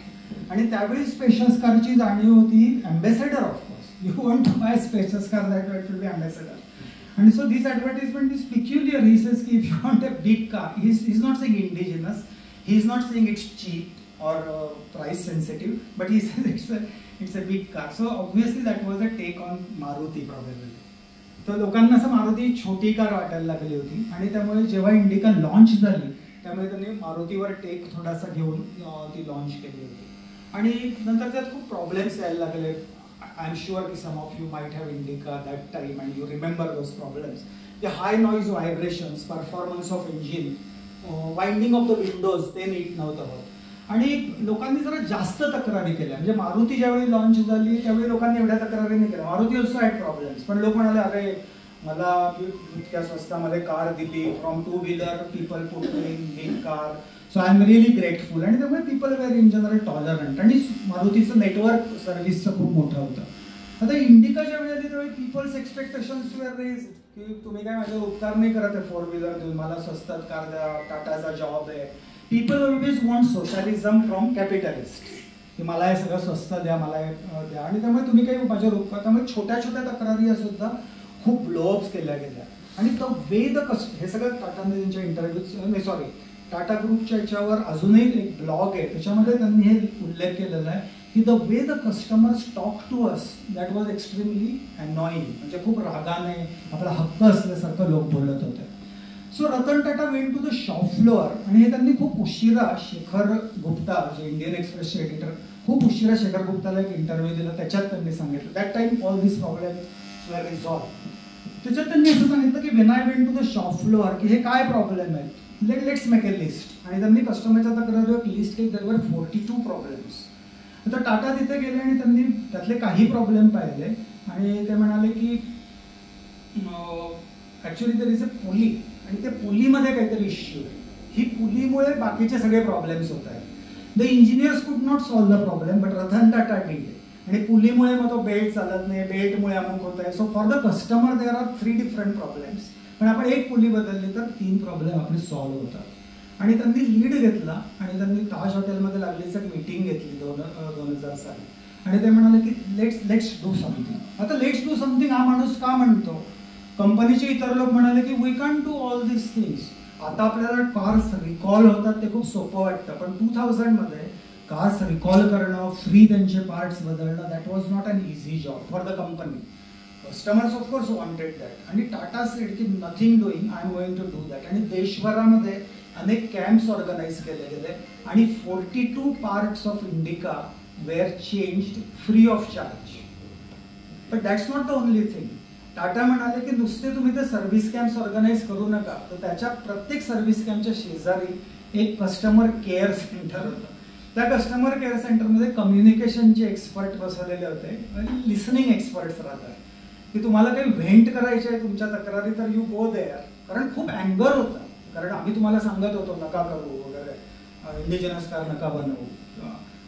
आणि त्यावेळी स्पेशस कारची जाणीव होती Ambassador. Of course you want to buy spacious car, that will be Ambassador. And so this advertisement is peculiar. He says कि if you want a big car, he's not saying indigenous, he's not saying it's cheap or price sensitive, but he says it's a big car. So obviously that was a take on Maruti probably. तो लोकांना असं मारुती छोटी car वाटायला लागली होती. आणि त्यामुळे जेव्हा इंडिका लॉन्च झाली त्यामुळे त्यांनी मारुतीवर टेक थोडासा घेऊन ती लॉन्च केली होती. आणि नंतर त्यात खूप प्रॉब्लेम्स यायला लागले. I'm sure some of you might have Indica that time and you remember those problems. The high noise vibrations, performance of engine, winding of the windows, ते नीट नव्हतं होत. आणि लोकांनी जरा जास्त तक्रारी केल्या. म्हणजे मारुती ज्यावेळी लॉन्च झाली त्यावेळी लोकांनी एवढ्या तक्रारी नाही केल्या. Maruti also had problems. पण लोक म्हणाले अरे मला इतक्या स्वस्तामध्ये कार दिली, from two wheeler people put in big car, so I am really grateful. आणि त्यामुळे people were in general tolerant. आणि मारुतीचं नेटवर्क सर्व्हिसचं खूप मोठं होतं. आता इंडिका ज्यावेळी आली त्यावेळी पीपल्स एक्सपेक्टेशन्स वेअर रेज की तुम्ही काय माझ्यावर उपकार नाही करत आहे फोर व्हीलर देऊन, मला स्वस्तात कार द्या, टाटाचा जॉब आहे. People always want socialism from capitalist, की मला हे सगळं स्वस्त द्या, मला हे द्या. आणि त्यामुळे तुम्ही काही माझ्यावर उपकार, त्यामुळे छोट्या छोट्या तक्रारी या सुद्धा खूप ब्लोअप्स केल्या गेल्या. आणि द वे द हे सगळं टाटाने त्यांच्या इंटरव्ह्यू टाटा ग्रुपच्या याच्यावर अजूनही एक ब्लॉग आहे त्याच्यामध्ये त्यांनी हे उल्लेख केलेला आहे की the way the customers talk to us that was extremely annoying. म्हणजे खूप रागाने आपला हक्क असल्यासारखं लोक बोलत होते. So Ratan Tata went to the shop floor. आणि हे त्यांनी खूप उशिरा शेखर गुप्ता जे इंडियन एक्सप्रेसचे एडिटर, खूप उशिरा शेखर गुप्ताला एक इंटरव्ह्यू दिला. त्याच्यात त्यांनी सांगितलं that time all this problem were resolve. त्याच्यात त्यांनी असं सांगितलं की when I went to the shop floor की हे काय प्रॉब्लेम आहे, लेट्स मेक ए लिस्ट. आणि त्यांनी कस्टमरच्या तक्रारीवर लिस्ट केली. There were 42 problems. आता टाटा तिथे गेले आणि त्यांनी त्यातले काही प्रॉब्लेम पाहिले आणि ते म्हणाले की actually there is a pulley आणि त्या पुलीमध्ये काहीतरी इश्यू आहे. ही पुलीमुळे बाकीचे सगळे प्रॉब्लेम्स होत आहेत. द इंजिनियर्स कुड not solve the problem but Ratan Tata did. आणि पुलीमुळे मग तो बेल्ट चालत नाही, बेल्टमुळे अमुक होत आहे. So for the customer there are 3 different problems. पण आपण एक पुली बदलली तर 3 प्रॉब्लेम आपले सॉल्व्ह होतात. आणि त्यांनी लीड घेतला आणि त्यांनी ताज हॉटेलमध्ये लागलीच एक मीटिंग घेतली 2000 साली. आणि ते म्हणाले की लेट्स डू समथिंग. आता लेट्स डू समथिंग हा माणूस का म्हणतो? कंपनीचे इतर लोक म्हणाले की we can do all this things. आता आपल्याला कार्स रिकॉल होतात ते खूप सोपं वाटतं, पण 2000 मध्ये कार्स रिकॉल करणं, फ्री त्यांचे पार्ट्स बदलणं, that was not an easy job for the company. Customers of course wanted that. आणि टाटा सेड की nothing doing, I am going to do that. आणि देशभरामध्ये अनेक कॅम्प्स ऑर्गनाईज केले गेले आणि 42 parts of Indica were changed free of charge. But that's not the only thing. Tata म्हणाले की नुसते तुम्ही ते सर्व्हिस कॅम्प्स ऑर्गनाईज करू नका, तर त्याच्या प्रत्येक सर्व्हिस कॅम्पच्या शेजारी एक कस्टमर केअर सेंटर होतं. त्या कस्टमर केअर सेंटरमध्ये कम्युनिकेशनचे एक्सपर्ट बसवलेले होते आणि लिसनिंग एक्सपर्ट्स राहतात की तुम्हाला काही व्हेंट करायचे आहे तुमच्या तक्रारी तर यू गो देअर. कारण खूप अँगर होतं, कारण आम्ही तुम्हाला सांगत होतो नका करू वगैरे, इंडिजिनस कार नका बनवू,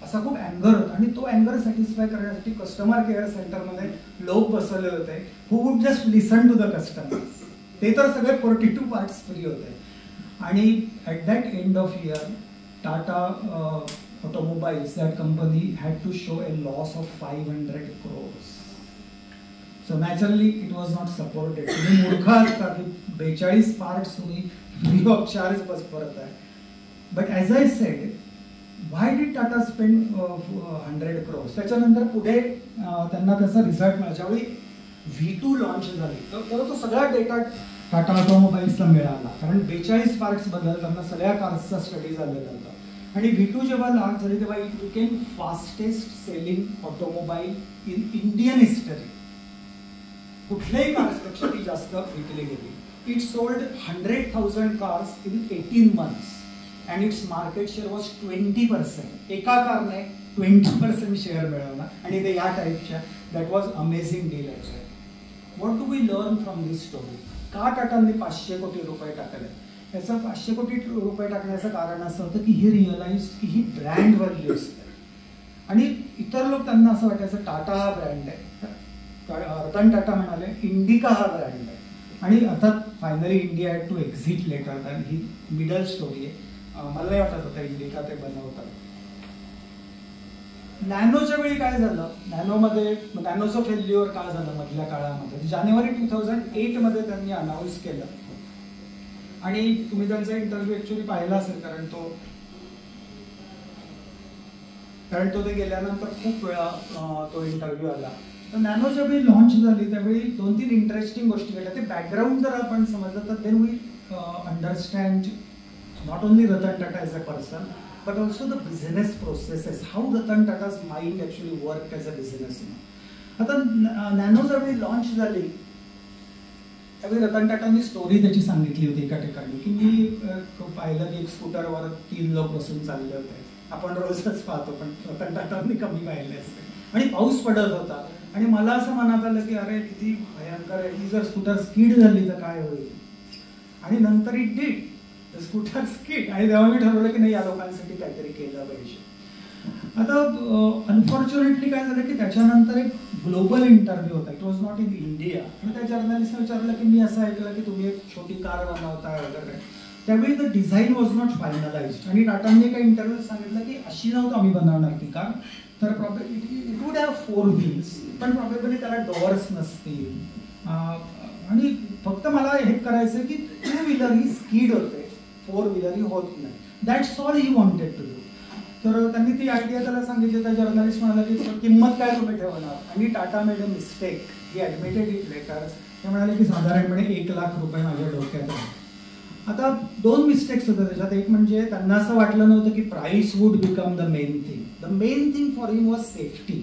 असा खूप अँगर होता. आणि तो अँगर सॅटिस्फाय करण्यासाठी कस्टमर केअर सेंटरमध्ये लोक बसवले होते who would just listen to the customers. ते तर सगळे 42 पार्ट्स फ्री होते. आणि at that end of year Tata Automobiles, that company had to show a loss of 500 crores. So naturally it was not supported. तुम्ही मूर्ख असता की 42 पार्ट्स तुम्ही फ्री ऑफ चार्ज बस परत आहे. But as I said, why did Tata spend 100 crores? त्याच्यानंतर पुढे त्यांना त्याचा रिझल्ट मिळाला. ज्यावेळी V2 लॉन्च झाली तर तो सगळा डेटा टाटा ऑटोमोबाईल्सला मिळाला, कारण 42 पार्ट्स बदलताना सगळ्या कार्सचा स्टडी झालेला होता. आणि V2 जेव्हा लॉन्च झाली तेव्हा it became fastest selling automobile in Indian history. कुठल्याही कार्सपेक्षा ती जास्त विकली गेली. It sold 100,000 cars in 18 months and its market share was 20%. एका कारने 20% शेअर मिळवला आणि ते या टाईपच्या. That was amazing deal actually. What do we learn from this story? का टाटांनी 500 कोटी रुपये टाकले? याचं 500 कोटी रुपये टाकण्याचं कारण असं होतं की ही रिअलाइज की ही ब्रँड व्हॅल्यू असते. आणि इतर लोक त्यांना असं वाटायचं टाटा हा ब्रँड आहे. रतन टाटा म्हणाले इंडिका हा ब्रँड आहे. आणि अर्थात finally India had to exit later than. ही मिडल स्टोरी आहे. मला नाही वाटत होतं इंडिका ते बनवतात. नॅनोच्या वेळी काय झालं? नॅनोचं फेल्युअर का झालं मधल्या काळामध्ये? जानेवारी 2008 मध्ये त्यांनी अनाऊन्स केलं. आणि तुम्ही त्यांचा इंटरव्ह्यू ऍक्च्युअली पाहिला असेल, कारण तो ते गेल्यानंतर खूप वेळा तो इंटरव्ह्यू आला. तर नॅनो ज्यावेळी लॉन्च झाली त्यावेळी 2-3 इंटरेस्टिंग गोष्टी घडल्या. ते बॅकग्राऊंड जर आपण समजलं तर then we understand not only Ratan Tata as a person, but also the business processes, how Ratan Tata's mind actually worked as a businessman. आता नॅनो ज्यावेळी लॉन्च झाली त्यावेळी रतन टाटांनी स्टोरी त्याची सांगितली होती एका ठिकाणी की मी पाहिलं की एक स्कूटरवर 3 लोक बसून चालले होते. आपण रोजच पाहतो, पण रतन टाटांनी कमी पाहिले असते. आणि पाऊस पडत होता आणि मला असं मनात आलं की अरे किती भयंकर आहे, ही जर स्कूटर स्किड झाली तर काय होईल. आणि नंतर इट डिड. Scooter skid. आणि तेव्हा मी ठरवलं की नाही, या लोकांसाठी काहीतरी केलं पाहिजे. आता अनफॉर्च्युनेटली काय झालं की त्याच्यानंतर एक ग्लोबल इंटरव्ह्यू होता. It was not in India. आणि त्या जर्नलिस्टने विचारलं की मी असं ऐकलं की तुम्ही एक छोटी कार बनवताय वगैरे. त्यावेळी द डिझाईन वॉज नॉट फायनलाइज्ड. आणि टाटांनी एका इंटरव्ह्यूत सांगितलं की अशी नव्हतं आम्ही बनवणार ती कार, तर इट वुड हॅव 4 wheels, पण प्रॉबेबली त्याला डोअर्स नसतील. आणि फक्त मला हे करायचं की 2 wheeler ही स्किड होते, 4 wheeler ही होत नाही. That's all he wanted to do. तर त्यांनी ती आयडिया त्याला सांगितली. त्या जर्नलिस्ट म्हणाला की किंमत काय तुम्ही ठेवणार? आणि Tata made a mistake. He admitted it later. ते म्हणाले की साधारणपणे 1 लाख रुपये माझ्या डोक्यात आहे. आता 2 मिस्टेक्स होत्या त्याच्यात. एक म्हणजे त्यांना असं वाटलं नव्हतं की price would become the main thing. The main thing for him was safety.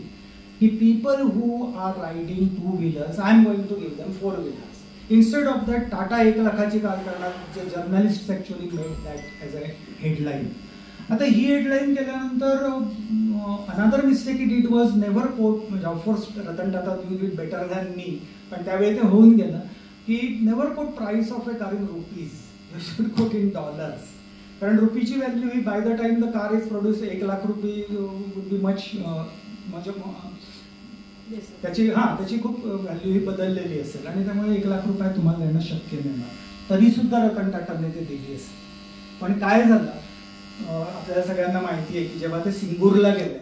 की people who are riding 2 wheelers, I am going to give them 4 wheelers. Instead of that Tata 1 लाखाची कार करणार. जे journalist actually made that as a headline. आता ही headline केल्यानंतर another mistake it it was never quote. म्हणजे of course Ratan Tata you did better than me, पण त्यावेळी ते होऊन गेलं की never quote price of a car in rupees. You should quote in dollars. कारण रुपीची व्हॅल्यू ही by the time the car is produce 1 lakh रुपये वुड बी मच. म्हणजे त्याची खूप व्हॅल्यू ही बदललेली असेल आणि त्यामुळे 1 लाख रुपये तुम्हाला देणं शक्य नाही. तरी सुद्धा रतन टाटाने ते दिली असते. पण काय झालं आपल्याला सगळ्यांना माहिती आहे की जेव्हा ते सिंगूरला गेले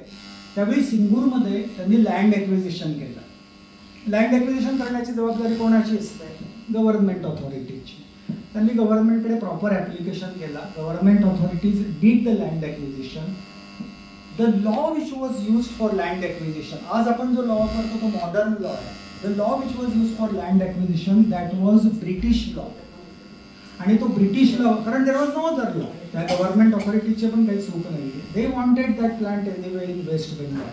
त्यावेळी सिंगूरमध्ये त्यांनी लँड ॲक्विजिशन केलं. लँड ॲक्विजिशन करण्याची जबाबदारी कोणाची असते? गव्हर्नमेंट ऑथॉरिटीची. त्यांनी गव्हर्नमेंटकडे प्रॉपर ॲप्लिकेशन केला. Government authorities did the land acquisition. The law which was use for land acquisition, आज आपण जो लॉ वापरतो तो मॉडर्न लॉ आहे. The law which was use for land acquisition that was British law. आणि तो British law, कारण there was no other law. त्या गव्हर्नमेंट ऑथॉरिटीचे पण काही चूक नाही. They wanted that plant anyway in West Bengal.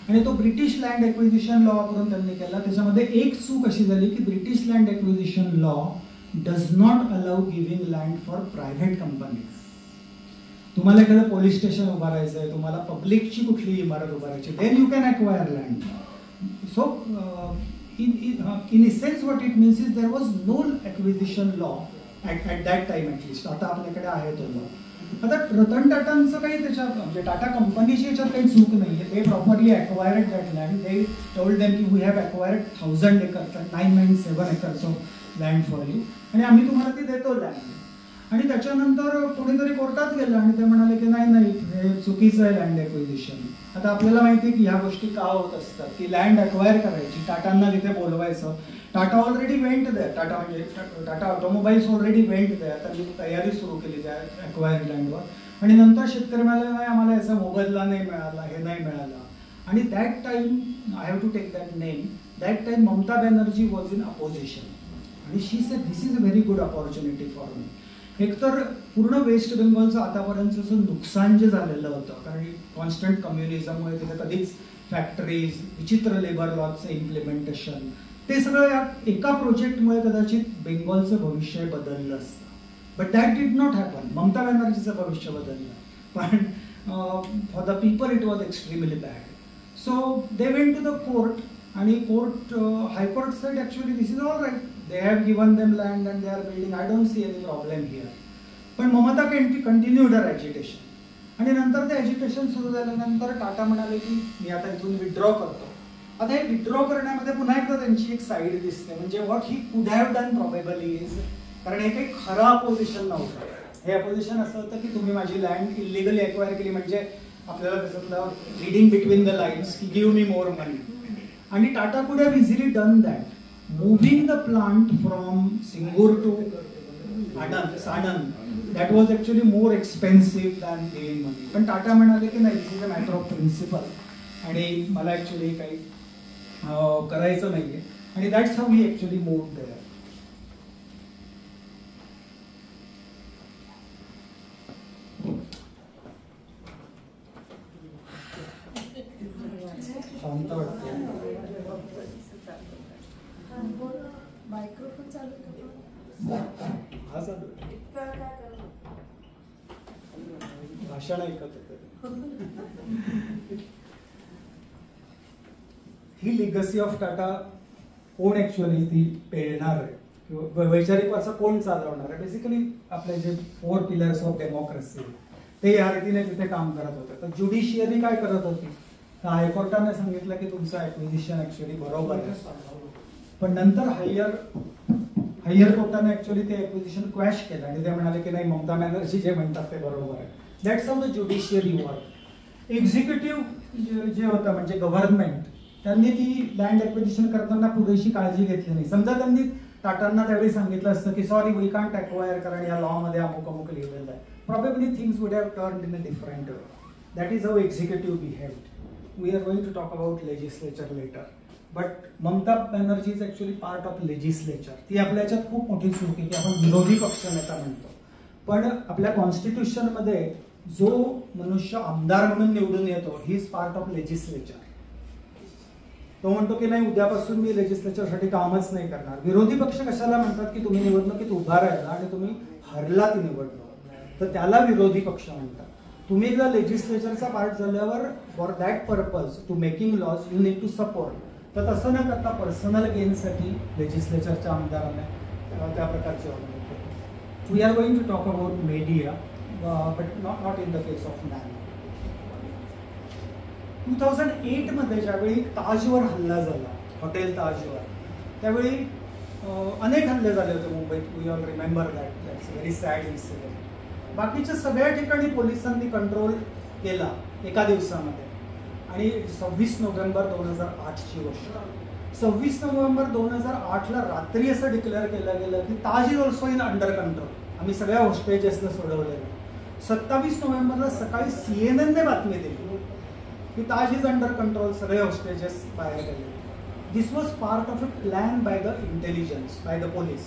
आणि तो ब्रिटिश लँड ॲक्विजिशन लॉ वापरून त्यांनी केला. त्याच्यामध्ये एक चूक अशी झाली की British land acquisition law does not allow giving land for private companies. तुम्हाला एखादं पोलीस स्टेशन उभारायचं आहे, तुम्हाला पब्लिकची कुठली इमारत उभारायची, then you can acquire land. So in essence what it means is there was no acquisition law at that time at least. आता आपल्याकडे आहे तो लॉ. आता रतन टाटांचं काही त्याच्यात म्हणजे टाटा कंपनीची याच्यात काही चूक नाही आहे. They properly acquired that land. They told them की we have acquired 1000 acres 997 acres of land for you आणि आम्ही तुम्हाला ती देतो लँड. आणि त्याच्यानंतर कोणीतरी कोर्टात गेलं आणि ते म्हणाले की नाही हे चुकीचं आहे लँड ॲक्विजिशन. आता आपल्याला माहिती आहे की ह्या गोष्टी का होत असतात की लँड ॲक्वायर करायची, टाटांना तिथे बोलवायचं. टाटा ऑलरेडी वेंट द्या. टाटा म्हणजे टाटा ऑटोमोबाईल्स ऑलरेडी वेंट द्या. त्यांनी तयारी सुरू केली त्या ॲक्वायर्ड लँडवर. आणि नंतर शेतकरी म्हणाले नाही आम्हाला याचा मोबदला नाही मिळाला, हे नाही मिळाला. आणि that time I have to take that name. That time Mamata Banerjee was in opposition. आणि she said this is a very good opportunity for me. एकतर पूर्ण वेस्ट बेंगॉलचं आतापर्यंतचं नुकसान जे झालेलं होतं, कारण कॉन्स्टंट कम्युनिझममुळे तिथे कधीच फॅक्टरीज, विचित्र लेबर लॉजचं इम्प्लिमेंटेशन, ते सगळं या एका प्रोजेक्टमुळे कदाचित बेंगॉलचं भविष्य बदललं असतं. But that did not happen. Mamata बॅनर्जीचं भविष्य बदललं, पण for the people it was extremely bad. So they went to the court, आणि court, high court said actually this is all right, they have given them land and they are building, I don't see any problem here. पण Mamata continued हर ॲजिटेशन. आणि नंतर ते ॲजिटेशन सुरू झाल्यानंतर टाटा म्हणाले की मी आता इथून विड्रॉ करतो. आता हे विड्रॉ करण्यामध्ये पुन्हा एकदा त्यांची एक साईड दिसते, म्हणजे what he could have done probably is, कारण हे काही खरं अपोजिशन नव्हतं. हे अपोजिशन असं होतं की तुम्ही माझी लँड इलिगली एक्वायर केली, म्हणजे आपल्याला त्याच्यातलं रीडिंग बिटवीन द लाईन्स की गिव्ह मी मोर मनी. आणि Tata could have easily done that, moving the plant from Singur to Sanand. That was actually more expensive than giving money. पण टाटा म्हणाले की नाही, this is a matter of principle, आणि मला actually काही करायचं नाही आहे. आणि that's how he actually moved there. शांत वाटते. मायक्रोफोन चालू हा चालू भाषण ऐकत होते. ही लिगसी ऑफ टाटा कोण ऍक्च्युअली ती पेलणार आहे किंवा वैचारिक असं कोण चालवणार आहे? बेसिकली आपले जे 4 पिलर्स ऑफ डेमोक्रेसी ते या रीतीने तिथे काम करत होते. तर ज्युडिशियरी काय करत होती? तर हायकोर्टाने सांगितलं की तुमचं ॲक्विजिशन ऍक्च्युअली बरोबर आहे, पण नंतर हायर कोर्टाने ऍक्च्युअली ते ॲक्विजिशन क्वॅश केलं आणि ते म्हणाले की नाही, ममता बॅनर्जी जे म्हणतात ते बरोबर आहे. That's how the judiciary work. Executive जे होतं म्हणजे गव्हर्नमेंट, त्यांनी ती लँड ॲक्विजिशन करताना पुरेशी काळजी घेतली नाही. समजा त्यांनी टाटांना त्यावेळी सांगितलं असतं की सॉरी वी कांट ॲक्वायर, कारण या लॉमध्ये अमुक अमुक लिहिलेलं आहे, probably things would have turned in a different way. That is how executive behaved. We are going to talk about legislature later. But Mamata Banerjee is actually part of legislature. ती आपल्या याच्यात खूप मोठी चूक आहे की आपण विरोधी पक्षनेता म्हणतो, पण आपल्या कॉन्स्टिट्यूशनमध्ये जो मनुष्य आमदार म्हणून निवडून येतो he is part of legislature. तो म्हणतो की नाही, उद्यापासून मी लेजिस्लेचरसाठी कामच नाही करणार. विरोधी पक्ष कशाला म्हणतात की तुम्ही निवडणुकीत उभा राहिला आणि तुम्ही हरला ती निवडणूक, तर त्याला विरोधी पक्ष म्हणतात. तुम्ही एकदा लेजिस्लेचरचा पार्ट झाल्यावर for that purpose to making laws you need to support. तर तसं न करता पर्सनल गेनसाठी लेजिस्लेचरच्या आमदारांना त्या प्रकारचे ऑर्डर केले. We are going to talk about media, but not in the case of nano. 2008 मध्ये ज्यावेळी ताजवर हल्ला झाला, हॉटेल ताजवर, त्यावेळी अनेक हल्ले झाले होते मुंबईत. We all remember that's very sad incident. बाकीच्या सगळ्या ठिकाणी पोलिसांनी कंट्रोल केला एका दिवसामध्ये. आणि 26 नोव्हेंबर 2008ची गोष्ट. 26 नोव्हेंबर 2008ला रात्री असं डिक्लेअर केलं गेलं की Taj is also in under control. आम्ही सगळ्या होस्टेजेसला सोडवलेलं. 27 नोव्हेंबरला सकाळी CNN ने बातमी दिली की ताज इज अंडर कंट्रोल, सगळे होस्टेजेस बाहेर गेले. This was part of a plan by the intelligence, by the police.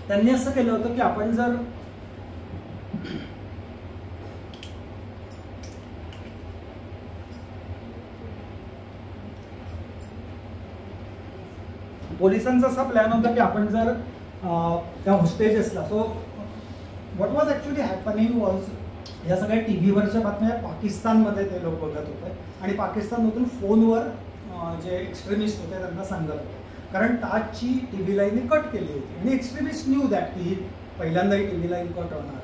त्यांनी असं केलं होतं की आपण जर पोलिसांचा असा प्लॅन होता की आपण जर त्या होस्टेजेसला, so what was actually happening was, या सगळ्या TV वरच्या बातम्या पाकिस्तानमध्ये ते लोक बघत होते आणि पाकिस्तानमधून फोनवर जे एक्स्ट्रीमिस्ट होते त्यांना सांगत होते, कारण ताजची TV लाईन कट केली होती आणि एक्स्ट्रीमिस्ट न्यू दॅट की पहिल्यांदा ही TV लाईन कट होणार.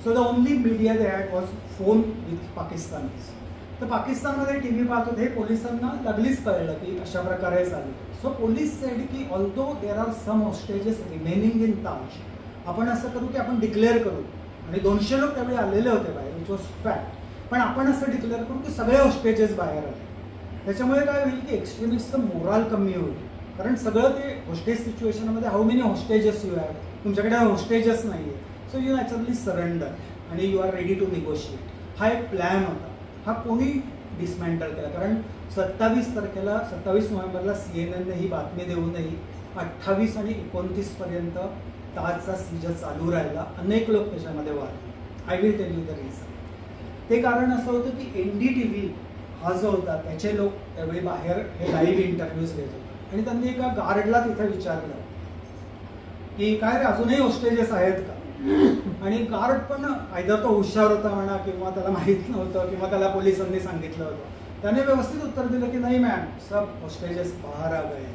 So the only media they had was phone with Pakistanis. तर पाकिस्तानमध्ये TV पाहत होते. पोलिसांना लागलीच कळलं की अशा प्रकारे चालू. सो पोलीस सेड की although there are some hostages remaining in Taj, आपण असं करू की आपण डिक्लेअर करू, आणि 200 लोक त्यावेळी आलेले होते बाहेर, विच वॉज फॅक्ट, पण आपण असं डिक्लेअर करू की सगळे होस्टेजेस बाहेर आले. त्याच्यामुळे काय होईल की एक्स्ट्रीमिस्टचं मोराल कमी होईल, कारण सगळं ते होस्टेज सिच्युएशनमध्ये how many hostages you have, तुमच्याकडे होस्टेजेस नाही आहे, सो यू नॅचरली सरेंडर आणि you are ready to negotiate. हा एक प्लॅन होता. हा कोणी डिसमेंटल केला, कारण 27 नोव्हेंबरला CNN ने ही बातमी देऊनही 28 आणि 29 पर्यंत ताजचा सीज चालू राहिला. अनेक लोक त्याच्यामध्ये वाढले. I will tell you the reason. ते कारण असं होतं की NDTV हा जो होता त्याचे लोक त्यावेळी बाहेर हे लाईव्ह इंटरव्ह्यूज घेत होते आणि त्यांनी एका गार्डला तिथे विचारलं की काय रे अजूनही होस्टेजेस आहेत का. आणि गार्ड पण आयदर तो हुशार होता म्हणा किंवा त्याला माहीत नव्हतं किंवा त्याला पोलिसांनी सांगितलं होतं. त्याने व्यवस्थित उत्तर दिलं की नाही मॅम, सब होस्टेजेस बाहेर आ गए.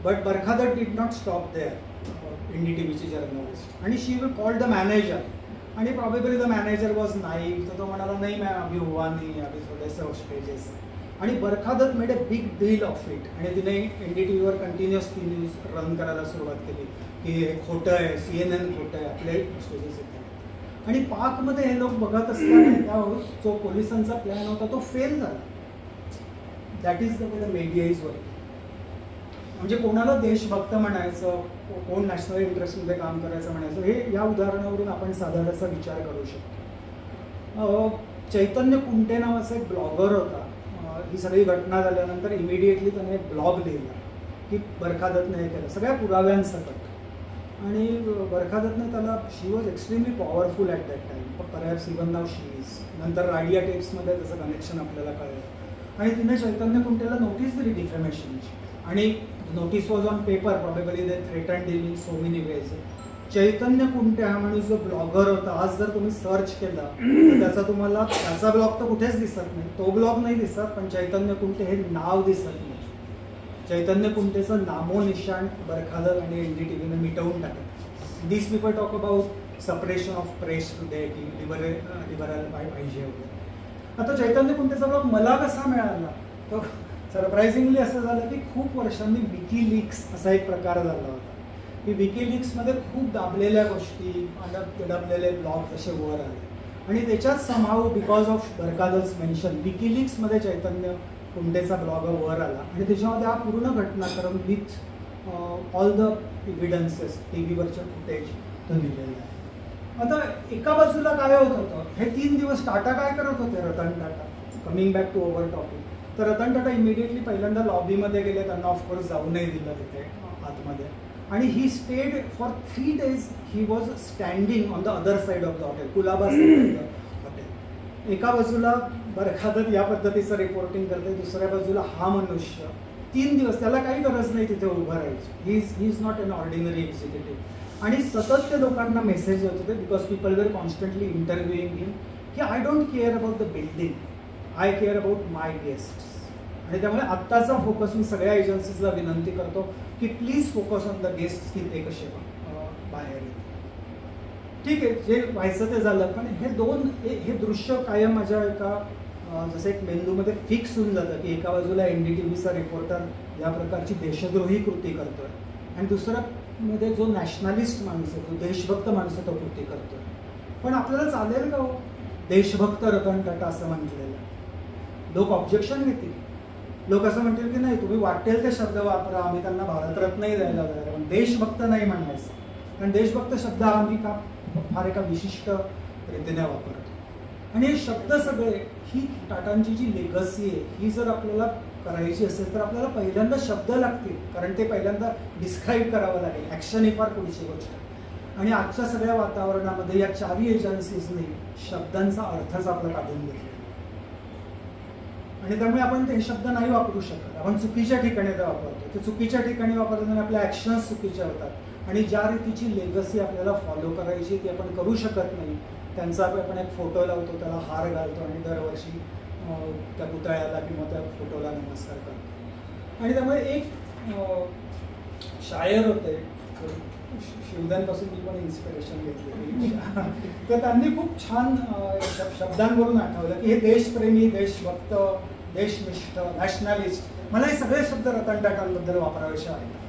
But Barkha Dutt did not stop there, NDTVची जर्नलिस्ट. आणि शी कॉल्ड द मॅनेजर आणि probably the manager was naive. तर तो म्हणाला नाही मॅम अभी हुआ नाही, अभी थोडेसे होस्टेजेस. आणि Barkha Dutt made a big deal of it आणि तिने NDTVवर कंटिन्युअस ती न्यूज रन करायला सुरुवात केली की हे खोटं आहे, CNN खोटं आहे, आपले होस्टेजेस येतात. आणि पाकमध्ये हे लोक बघत असताना त्या जो पोलिसांचा प्लॅन होता तो फेल झाला. That is the media is working. म्हणजे कोणाला देशभक्त म्हणायचं, कोण नॅशनल इंटरेस्टमध्ये काम करायचं म्हणायचं, हे या उदाहरणावरून आपण साधारणचा विचार करू शकतो. चैतन्य कुंटे नावाचा एक ब्लॉगर होता. ही सगळी घटना झाल्यानंतर इमिडिएटली त्याने एक ब्लॉग लिहिला की बरखा दत्तने हे केलं सगळ्या पुराव्यांसकट. आणि बरखा दत्तने त्याला, she was extremely powerful at that time, perhaps even now she is. नंतर राडिया टेप्समध्ये त्याचं कनेक्शन आपल्याला कळलं आणि तिने चैतन्य कुंटेला नोटीस दिली डिफेमेशनची. आणि notice was on paper, probably they threatened him in so many ways. Chaitanya Kunte हा माणूस जो ब्लॉगर होता, आज जर तुम्ही सर्च केला तर त्याचा तुम्हाला त्याचा ब्लॉग तर कुठेच दिसत नाही, तो ब्लॉग नाही दिसत, पण चैतन्य कुंटे हे नाव दिसत नाही. चैतन्य कुंटेचं नामोनिशाण बरखा दत्त आणि NDTVने मिटवून टाकलं. This people talk about separation of press today की लिबरल पाहिजे वगैरे. आता चैतन्य कुंटेचा ब्लॉग मला कसा मिळाला, तो सरप्रायझिंगली असं झालं की खूप वर्षांनी विकिलीक्स असा एक प्रकार झाला होता की विकिलीक्समध्ये खूप दाबलेल्या गोष्टी, दडपलेले ब्लॉग असे वर आले आणि त्याच्यात समाव because of Barkha Dutt mention विकिलीक्समध्ये चैतन्य कुंटेचा ब्लॉग वर आला आणि त्याच्यामध्ये हा पूर्ण घटनाक्रम विथ ऑल द एव्हिडन्सेस TVवरच्या फुटेज तो दिलेला आहे. आता एका बाजूला काय होत होतं, हे 3 दिवस टाटा काय करत होते, Ratan Tata. Coming back to over topic, तर रतन टाटा इमिडिएटली पहिल्यांदा लॉबीमध्ये गेले. त्यांना ऑफकोर्स जाऊ नाही दिलं तिथे आतमध्ये. आणि he stayed for 3 days. He was standing on the other side of the hotel, Colaba side of the hotel. एका बाजूला बरखा दत्त या पद्धतीचं रिपोर्टिंग करते, दुसऱ्या बाजूला हा मनुष्य 3 दिवस, त्याला काही गरज नाही तिथे उभं राहायची. He is not an ordinary executive. आणि सतत ते लोकांना मेसेज येत होते बिकॉज पीपल वेर कॉन्स्टंटली इंटरव्ह्यूइंग हिम की I don't care about the building, I care about my guests. आणि त्यामुळे आत्ताचा फोकस मी सगळ्या एजन्सीजला विनंती करतो की please focus on the guests की ते कसे बाहेर येते. ठीक आहे, जे व्हायचं ते झालं. पण हे दृश्य कायम माझ्या एका जसं एक मेंदूमध्ये फिक्स होऊन जातं की एका बाजूला NDTVचा रिपोर्टर या प्रकारची देशद्रोही कृती करतोय आणि दुसऱ्या मध्ये जो नॅशनलिस्ट माणूस आहे, जो देशभक्त माणूस आहे, तो कृती करतोय. पण आपल्याला चालेल का हो देशभक्त रतन टाटा असं म्हटलेलं? लोक ऑब्जेक्शन घेतील. लोक असं म्हणतील की नाही, तुम्ही वाटेल ते शब्द वापरा, आम्ही त्यांना भारतरत्नही द्यायला तयार, पण देशभक्त नाही म्हणायचं. कारण देशभक्त शब्द आम्ही फार एका विशिष्ट रीतीने वापरतो. आणि हे शब्द सगळे, ही टाटांची जी लेगसी आहे ही जर आपल्याला करायची असेल तर आपल्याला पहिल्यांदा शब्द लागतील, कारण ते पहिल्यांदा डिस्क्राईब करावं लागेल. ॲक्शन ही फार पुढची गोष्ट. आणि आजच्या सगळ्या वातावरणामध्ये या 4ही एजन्सीजने शब्दांचा अर्थच आपला काढून घेतला आणि त्यामुळे आपण ते शब्द नाही वापरू शकत. आपण चुकीच्या ठिकाणी ते वापरतो. ते चुकीच्या ठिकाणी वापरताना आपल्या ॲक्शन्स चुकीच्या होतात आणि ज्या रीतीची लेगसी आपल्याला फॉलो करायची ती आपण करू शकत नाही. त्यांचा आपण एक फोटो लावतो, त्याला हार घालतो आणि दरवर्षी त्या पुतळ्याला किंवा त्या फोटोला नमस्कार करतो. आणि त्यामुळे एक शायर होते, शिवदांपासून मी पण इन्स्पिरेशन घेतली, तर त्यांनी खूप छान शब्दांवरून आठवलं की हे देशप्रेमी, देशभक्त, देशनिष्ठ, नॅशनलिस्ट, मला हे सगळे शब्द रतन टाटांबद्दल वापरावेसे वाटतात.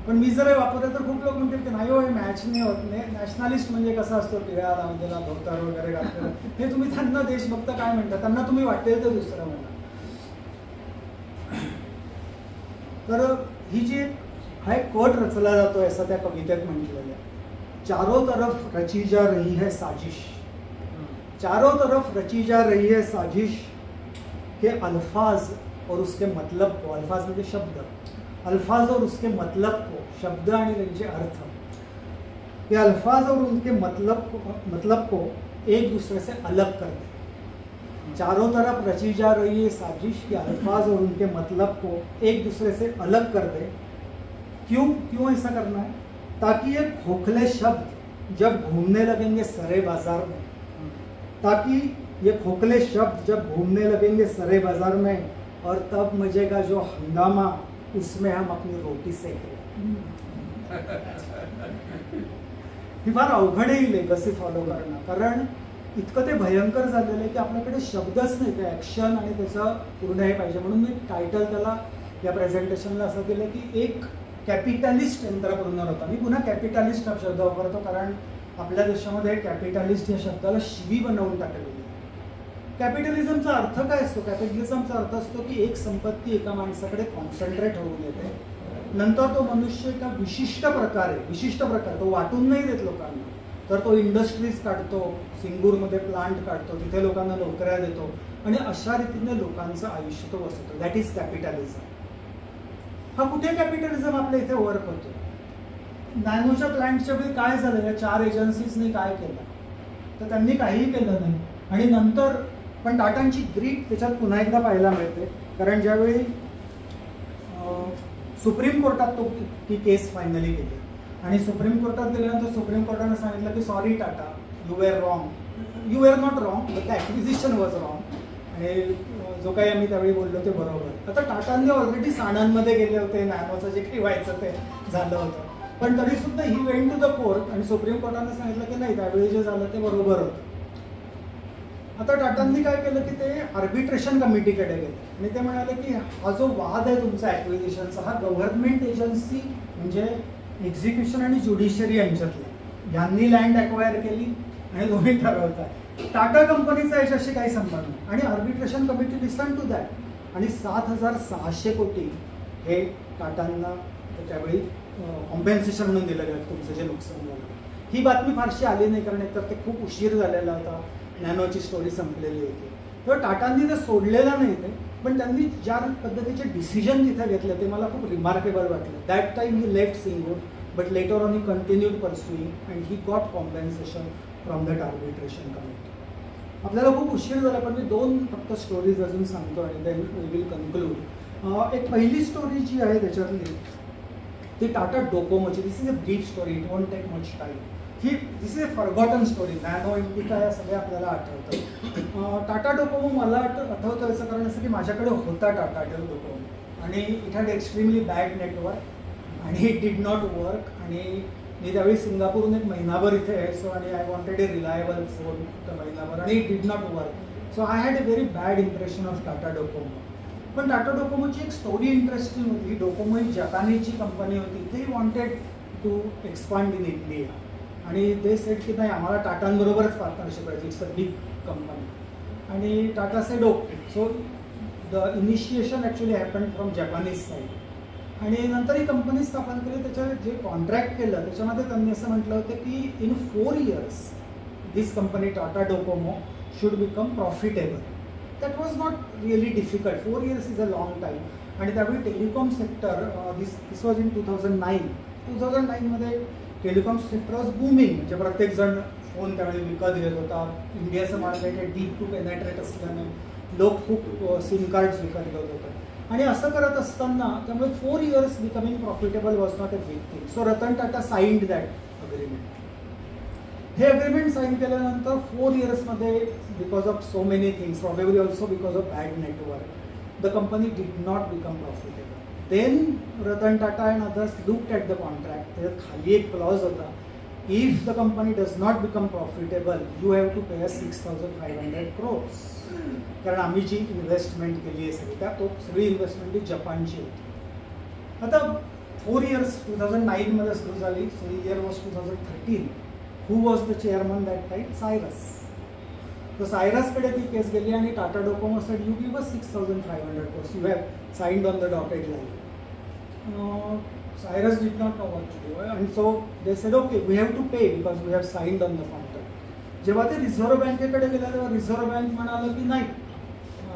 पण मी जर हे वापरलं तर खूप लोक म्हणतील की नाही हो, हे मॅच नाही होत. नाही, नॅशनलिस्ट म्हणजे कसा असतो, टिळा लावलेला धोतर वगैरे घातलेला, हे तुम्ही त्यांना देशभक्त काय म्हणता, त्यांना तुम्ही वाटेल तर दुसरं म्हणा. तर ही जी हा एक कट रचला जातो असं त्या कवितेत म्हटलेलं आहे. चारों तरफ रची जा रही है साजिश, चारों तरफ रची जा रही है साजिश के अल्फाज और उसके मतलब को, अल्फाज म्हणजे शब्द, अल्फाज और उसके मतलब को, शब्द आणि त्यांचे अर्थ, ये अल्फाज और उनके मतलब को एक दूसरे से अलग कर दे। चारों तरफ रची जा रही है साजिश कि अल्फाज और उनके मतलब को एक दूसरे से अलग कर दे। क्यों ऐसा करना है? ताकि ये खोखले शब्द जब घूमने लगेंगे सरे बाजार में, ताकि ये खोखले शब्द जब घूमने लगेंगे सरे बाजार में, और तब मजेगा जो हंगामा उसमें हम अपनी रोटी सेक रहे। ही फार अवघड आहे लेगसी फॉलो करणं, कारण इतकं ते भयंकर झालेलं आहे की आपल्याकडे शब्दच नाही, ते ॲक्शन आणि त्याचं पूर्ण हे पाहिजे. म्हणून मी टायटल त्याला या प्रेझेंटेशनला असं दिलं की एक कॅपिटलिस्ट एंटरप्रेन्योर होता. मी पुन्हा कॅपिटलिस्ट हा शब्द वापरतो कारण आपल्या देशामध्ये कॅपिटलिस्ट या शब्दाला शिवी बनवून टाकलेली. कॅपिटलिझमचा अर्थ काय असतो? कॅपिटलिझमचा अर्थ असतो की एक संपत्ती एका माणसाकडे कॉन्सन्ट्रेट होऊन येते, नंतर तो मनुष्य एका विशिष्ट प्रकार तो वाटून नाही देत लोकांना, तर तो इंडस्ट्रीज काढतो, सिंगूरमध्ये प्लांट काढतो, तिथे लोकांना नोकऱ्या देतो आणि अशा रीतीने लोकांचं आयुष्य तो बसवतो. That is capitalism. हा कुठे कॅपिटलिझम आपल्या इथे वर्क होतो? नॅनोच्या प्लांटच्या वेळी काय झालं? या 4 एजन्सीजनी काय केलं? तर त्यांनी काहीही केलं नाही. आणि नंतर पण टाटांची ग्रीड त्याच्यात पुन्हा एकदा पाहायला मिळते, कारण ज्यावेळी सुप्रीम कोर्टात तो ती केस फायनली गेली आणि सुप्रीम कोर्टात गेल्यानंतर सुप्रीम कोर्टाने सांगितलं की sorry Tata, you were not wrong but the acquisition was wrong, आणि जो काही आम्ही त्यावेळी बोललो ते बरोबर. आता टाटांनी ऑलरेडी साणांमध्ये गेले होते, नॅनोचं जे काही व्हायचं ते झालं होतं, पण तरीसुद्धा he went to the court आणि सुप्रीम कोर्टाने सांगितलं की नाही, त्यावेळी जे झालं ते बरोबर होतं. आता टाटांनी काय केलं की ते आर्बिट्रेशन कमिटीकडे गेले आणि ते म्हणाले की हा जो वाद आहे तुमचा ॲक्विजिशनचा, हा गव्हर्नमेंट एजन्सी म्हणजे एक्झिक्युशन आणि ज्युडिशरी यांच्यातला, यांनी लँड ॲक्वायर केली आणि तुम्ही ठरवताय. टाटा कंपनीचा याच्याशी काही संबंध नाही. आणि arbitration committee listen to that आणि 7,600 कोटी हे टाटांना त्यावेळी कॉम्पेन्सेशन म्हणून दिलं गेलं तुमचं जे नुकसान झालं. ही बातमी फारशी आली नाही कारण एकतर ते खूप उशीर झालेला होता, नॅनोची स्टोरी संपलेली होती. तर टाटांनी ते सोडलेलं नाही ते, पण त्यांनी ज्या पद्धतीचे डिसिजन तिथे घेतले ते मला खूप रिमार्केबल वाटलं. That time he left Singur but later on he continued pursuing and he got compensation from that arbitration committee. आपल्याला खूप उशीर झाला पण मी 2 फक्त स्टोरीज अजून सांगतो आणि देन वी विल कन्क्लूड. एक पहिली स्टोरी जी आहे त्याच्यातली ती टाटा डोकोमोची. This is a brief story, it won't take much time. This is a forgotten story. Nano, Indica या सगळ्या आपल्याला आठवतं. टाटा डोकोमो मला आठवतं याचं कारण असं की माझ्याकडे होता टाटा डोकोमो आणि it had extremely bad network आणि इट डिड नॉट वर्क. आणि मी त्यावेळी सिंगापूरहून एक महिनाभर इथे यायचो आणि I wanted a reliable phone त्या महिनाभर आणि it did not work. So I had a very bad impression of Tata Docomo. पण टाटा डोकोमोची एक स्टोरी इंटरेस्टिंग होती. डोकोमो ही जपानीची कंपनी होती. They wanted to expand in India आणि ते सेट की नाही आम्हाला टाटांबरोबरच पार्टनरशिप करायची, इट्स अ बिग कंपनी. आणि Tata sed okay. So the initiation actually happen from Japanese side. आणि नंतर ही कंपनी स्थापन केली. त्याच्यावर जे कॉन्ट्रॅक्ट केलं त्याच्यामध्ये त्यांनी असं म्हटलं होतं की in 4 years this company Tata Docomo should become profitable. That was not really difficult. 4 years is a long time. आणि त्यावेळी telecom sector this was in 2009मध्ये टेलिकॉम सेक्टर वॉज बूमिंग. म्हणजे प्रत्येकजण फोन त्यावेळी विकत घेत होता. इंडियाचं मार्केट हे डीप टू पेनेट्रेट असल्याने लोक खूप सिम कार्ड्स विकत घेत होते. आणि असं करत असताना त्यामुळे 4 years becoming profitable was not a big thing. So Ratan Tata signed that agreement. हे अग्रीमेंट साईन केल्यानंतर 4 yearsमध्ये because of so many things, probably also because of bad network, the company did not become profitable. Then Ratan Tata and others looked at the contract. त्याच्यात खाली एक clause होता, if the company does not become profitable you have to pay 6,500 crores. कारण आम्ही जी investment केली आहे सगळी सगळी इन्व्हेस्टमेंट ही जपानची होती. आता 4 years 2009मध्ये सुरू झाली. So year was 2013. Who was the chairman that time? Cyrus. तर सायरसकडे ती केस गेली आणि Tata Docomo sed you give us 6,500 crores. You have signed on the dotted line. Cyrus did not know what to do, and so they said, okay, we have to pay because we have signed on the contract. जेव्हा ते reserve बँकेकडे गेला तेव्हा reserve bank म्हणालं की नाही,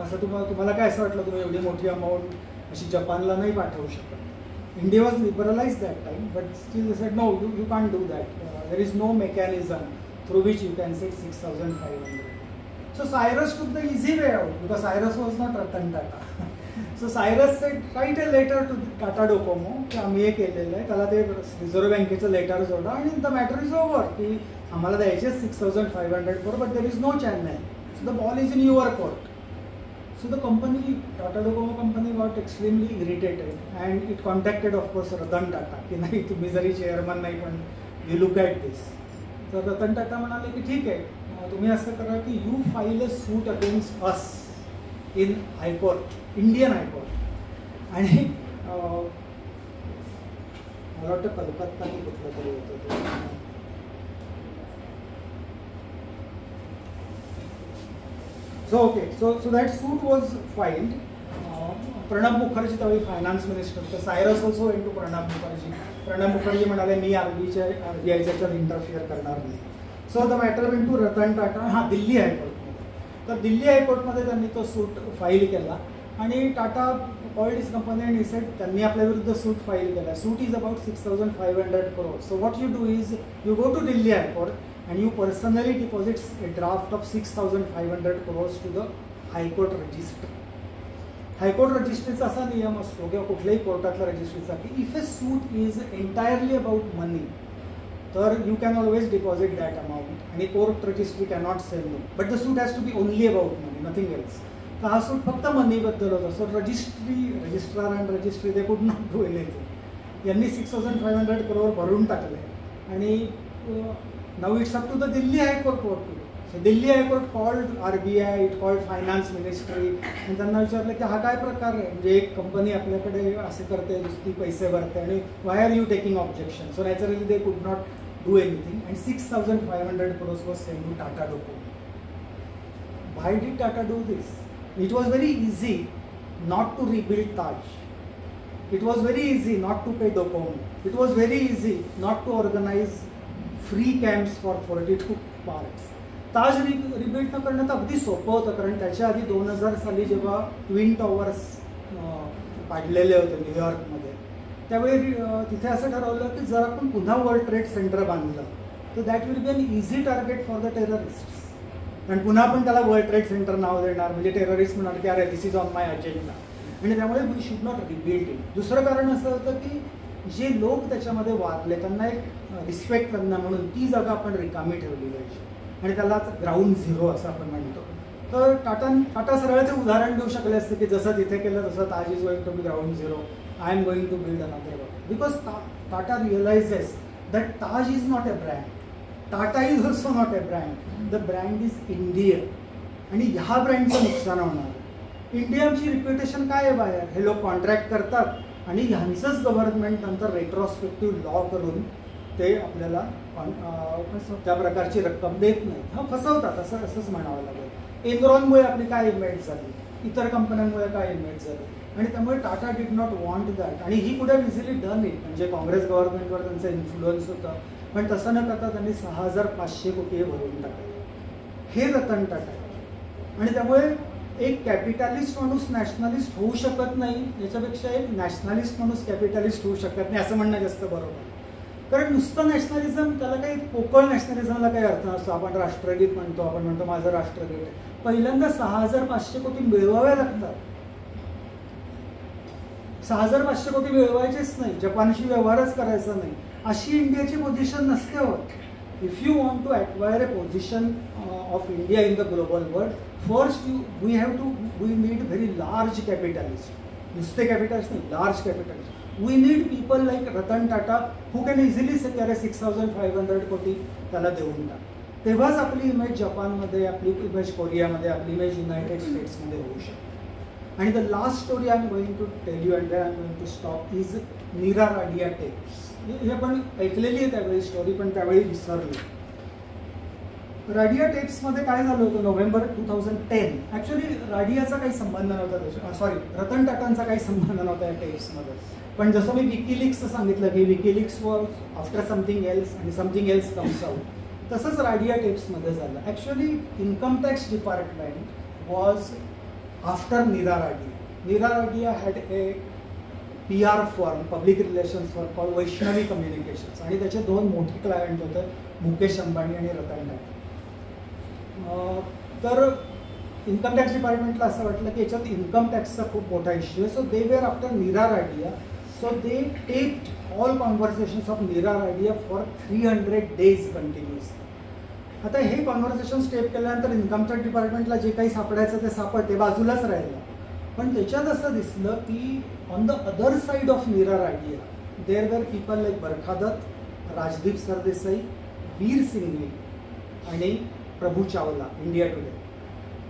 असं तुम्हाला काय असं वाटलं तुम्ही एवढी मोठी अमाऊंट अशी जपानला नाही पाठवू शकत. India was liberalized that time, but still they said, no, you can't do that. There is no mechanism through which you can set 6,500. So Cyrus took the easy way out because Cyrus was not Ratan Tata. So Cyrus said, write a letter to Tata Docomo की आम्ही हे केलेलं आहे, त्याला ते reserve बँकेचं letter जोडा आणि द मॅटर इज ओव्हर की आम्हाला द्यायचे 6,500 crore, but there is no channel. So the ball is in your court. So the company, Tata Docomo company got extremely irritated and it contacted of course Ratan Tata की नाही तुम्ही जरी chairman नाही पण you look at this. तर रतन टाटा म्हणाले की ठीक आहे, तुम्ही असं करा की you file a suit against us in high court, Indian high court. आणि मला वाटतं कलकत्ता की कुठलं तरी होतं ते. So okay, so that suit was filed. Pranab Mukherjee त्यावेळी फायनान्स मिनिस्टर होते. Cyrus also went to Pranab Mukherjee. Pranab Mukherjee म्हणाले मी RBIच्या इंटरफिअर करणार नाही. So the matter went to Ratan Tata. हां, दिल्ली हायकोर्टमध्ये. तर दिल्ली हायकोर्टमध्ये त्यांनी तो सूट फाईल केला आणि Tata called his company and he said त्यांनी आपल्या विरुद्ध सूट फाईल केला. Suit is about 6,500 crore. So what you do is you go to Delhi high court and you personally deposit a draft of 6,500 crores to the High Court Registry. High Court Registryचा असा नियम असतो किंवा कुठल्याही कोर्टातल्या रजिस्ट्रीचा की if a suit is entirely about money तर you can always deposit that amount आणि court registry cannot sell no, but the suit has to be only about money, nothing else. तर हा सूट फक्त मनीबद्दल होता. So registrar and registry they could not do anything. यांनी 6,500 crore भरून टाकले आणि now it's up to the Delhi High Court what to do. So Delhi High Court called RBI, it called Finance Ministry आणि त्यांना विचारलं की हा काय प्रकार आहे, म्हणजे एक कंपनी आपल्याकडे असे करते, नुसती पैसे भरते आणि why are you taking objection? So naturally they could not do anything and 6,500 crores was sent to Tata Docomo. Why did Tata do this? It was very easy not to rebuild Taj. It was very easy not to pay Docomo. It was very easy not to organize free camps for 42 parks. Taj rebuild न करणं तर अगदी सोपं होतं, कारण त्याच्या आधी 2000 साली जेव्हा ट्विन टॉवर्स पाडलेले होते न्यूयॉर्कमध्ये त्यावेळी तिथे असं ठरवलं की जर आपण पुन्हा वर्ल्ड ट्रेड सेंटर बांधलं तर that will be an easy target for the terrorist. आणि पुन्हा आपण त्याला वर्ल्ड ट्रेड सेंटर नाव देणार म्हणजे टेररिस्ट म्हणणार की अरे this is on my agenda, आणि त्यामुळे we should not rebuild it. दुसरं कारण असं होतं की जे लोक त्याच्यामध्ये वारले त्यांना एक रिस्पेक्ट करणार म्हणून ती जागा आपण रिकामी ठेवली पाहिजे आणि त्यालाच ग्राउंड झिरो असं आपण म्हणतो. तर टाटा सरळ ते उदाहरण देऊ शकले असते की जसं तिथे केलं तसं Taj is going to be ground zero, I am going to build another one. Because Tata realises that Taj is not a brand, Tata is also not a brand, the brand is India आणि ह्या ब्रँडचं नुकसान होणार. इंडियाची रिप्युटेशन काय आहे बाहेर, हे लोक कॉन्ट्रॅक्ट करतात आणि ह्यांचंच गव्हर्नमेंट नंतर रेट्रोस्पेक्टिव्ह लॉ करून ते आपल्याला त्या प्रकारची रक्कम देत नाही, हा फसवतात असंच म्हणावं लागेल. एनरॉनमुळे आपली काय इमेज झाली, इतर कंपन्यांमुळे काय इमेज झाली आणि त्यामुळे Tata did not want that आणि he could have easily done it. म्हणजे काँग्रेस गव्हर्नमेंटवर त्यांचा इन्फ्लुअन्स होता, पण तसं न करता त्यांनी 6,500 कोटी भरून टाकले. हे रतन टाटा आहे आणि त्यामुळे एक कॅपिटलिस्ट माणूस नॅशनलिस्ट होऊ शकत नाही, याच्यापेक्षा एक नॅशनलिस्ट माणूस कॅपिटलिस्ट होऊ शकत नाही असं म्हणणं जास्त बरोबर. कारण नुसतं नॅशनलिझम त्याला काही पोकळ नॅशनलिझमला काही अर्थ नसतो. आपण राष्ट्रगीत म्हणतो, आपण म्हणतो माझं राष्ट्रगीत आहे, पहिल्यांदा 6,500 कोटी मिळवाव्या लागतात. 6,500 कोटी मिळवायचेच नाही, जपानशी व्यवहारच करायचा नाही, अशी इंडियाची पोझिशन नसते होत. If you want to acquire a position of India in the global world, first we need very large capitalist. नुसते कॅपिटलिस्ट नाही, large capitalist. We need people like Ratan Tata who can easily say अरे 6,500 कोटी त्याला देऊन टाक. तेव्हाच आपली image जपानमध्ये, आपली इमेज कोरियामध्ये, आपली इमेज युनायटेड स्टेट्समध्ये होऊ शकते. आणि the last story I am going to tell you and then I am going to stop is Neera Radia tapes. हे आपण ऐकलेली आहे त्यावेळी स्टोरी, पण त्यावेळी विसरली. राडिया टेप्समध्ये काय झालं होतं नोव्हेंबर 2010. ॲक्च्युली राडियाचा काही संबंध नव्हता, सॉरी रतन टाटांचा काही संबंध नव्हता या टेप्समध्ये. पण जसं मी विकिलीक्सचं सांगितलं की WikiLeaks was after something else आणि समथिंग एल्स कम्स आउट, तसंच राडिया टेप्समध्ये झालं. Actually income tax department was after Nira Radia. Neera Radia had a PR firm, public relations firm call Vaishnavi communications, आणि त्याचे 2 मोठे क्लायंट होते, मुकेश अंबानी आणि रतन टाटा. तर इन्कम टॅक्स डिपार्टमेंटला असं वाटलं की याच्यात इन्कम टॅक्सचा खूप मोठा इश्यू आहे. So they were after Nira Radia. So they tapped all conversations of Niira Radia for 300 days continuous. आता हे कॉन्व्हर्सेशन स्टेप केल्यानंतर इन्कम टॅक्स डिपार्टमेंटला जे काही सापडायचं ते सापडते, बाजूलाच राहिलं. पण त्याच्यात असं दिसलं की on the other side of Niira Radia there were people like Barkha Dutt, Rajdeep Sardesai, Vir Sanghvi आणि प्रभू चावला, इंडिया टुडे.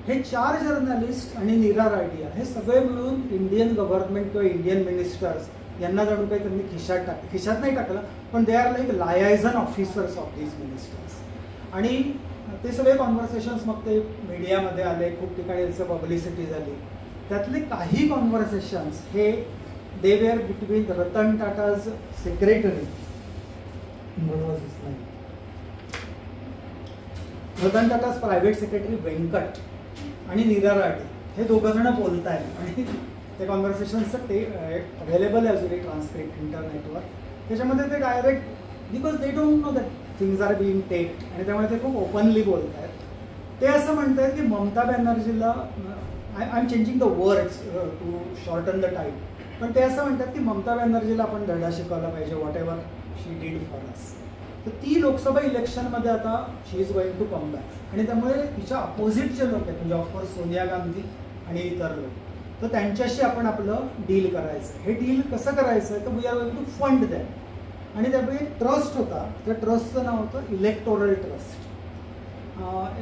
हे 4 जर्नलिस्ट आणि नीरा राडिया हे सगळे मिळून इंडियन गव्हर्नमेंट किंवा इंडियन मिनिस्टर्स यांना जणू काही त्यांनी खिशात नाही टाकलं, पण they are like लायझन officers of these ministers. आणि ते सगळे कॉन्व्हर्सेशन्स मग ते मीडियामध्ये आले, खूप ठिकाणी त्याचं पब्लिसिटी झाली. त्यातले काही कॉन्व्हर्सेशन्स हे they were between Ratan Tata's secretary, Ratan Tata's private secretary Venkat आणि नीरा राडी, हे 2 जण बोलत आहेत. आणि ते कॉन्व्हर्सेशन्सचं ते अवेलेबल आहे अजूनही ट्रान्सक्रिप्ट इंटरनेटवर. त्याच्यामध्ये ते direct because they don't know that things are being tapped, आणि त्यामुळे ते खूप ओपनली बोलत आहेत. ते असं म्हणत आहेत की ममता बॅनर्जीला, I am changing the words to shorten the time, पण ते असं म्हणतात की ममता बॅनर्जीला आपण धडा शिकवला पाहिजे, whatever she did for us. तर ती लोकसभा इलेक्शनमध्ये आता she is going to come back, आणि त्यामुळे तिच्या अपोजिट जे लोक आहेत म्हणजे ऑफकोर्स सोनिया गांधी आणि इतर लोक, तर त्यांच्याशी आपण आपलं डील करायचं. हे डील कसं करायचं तर we are going to fund that. आणि त्यामुळे एक ट्रस्ट होता, त्या ट्रस्टचं नाव होतं इलेक्टोरल ट्रस्ट,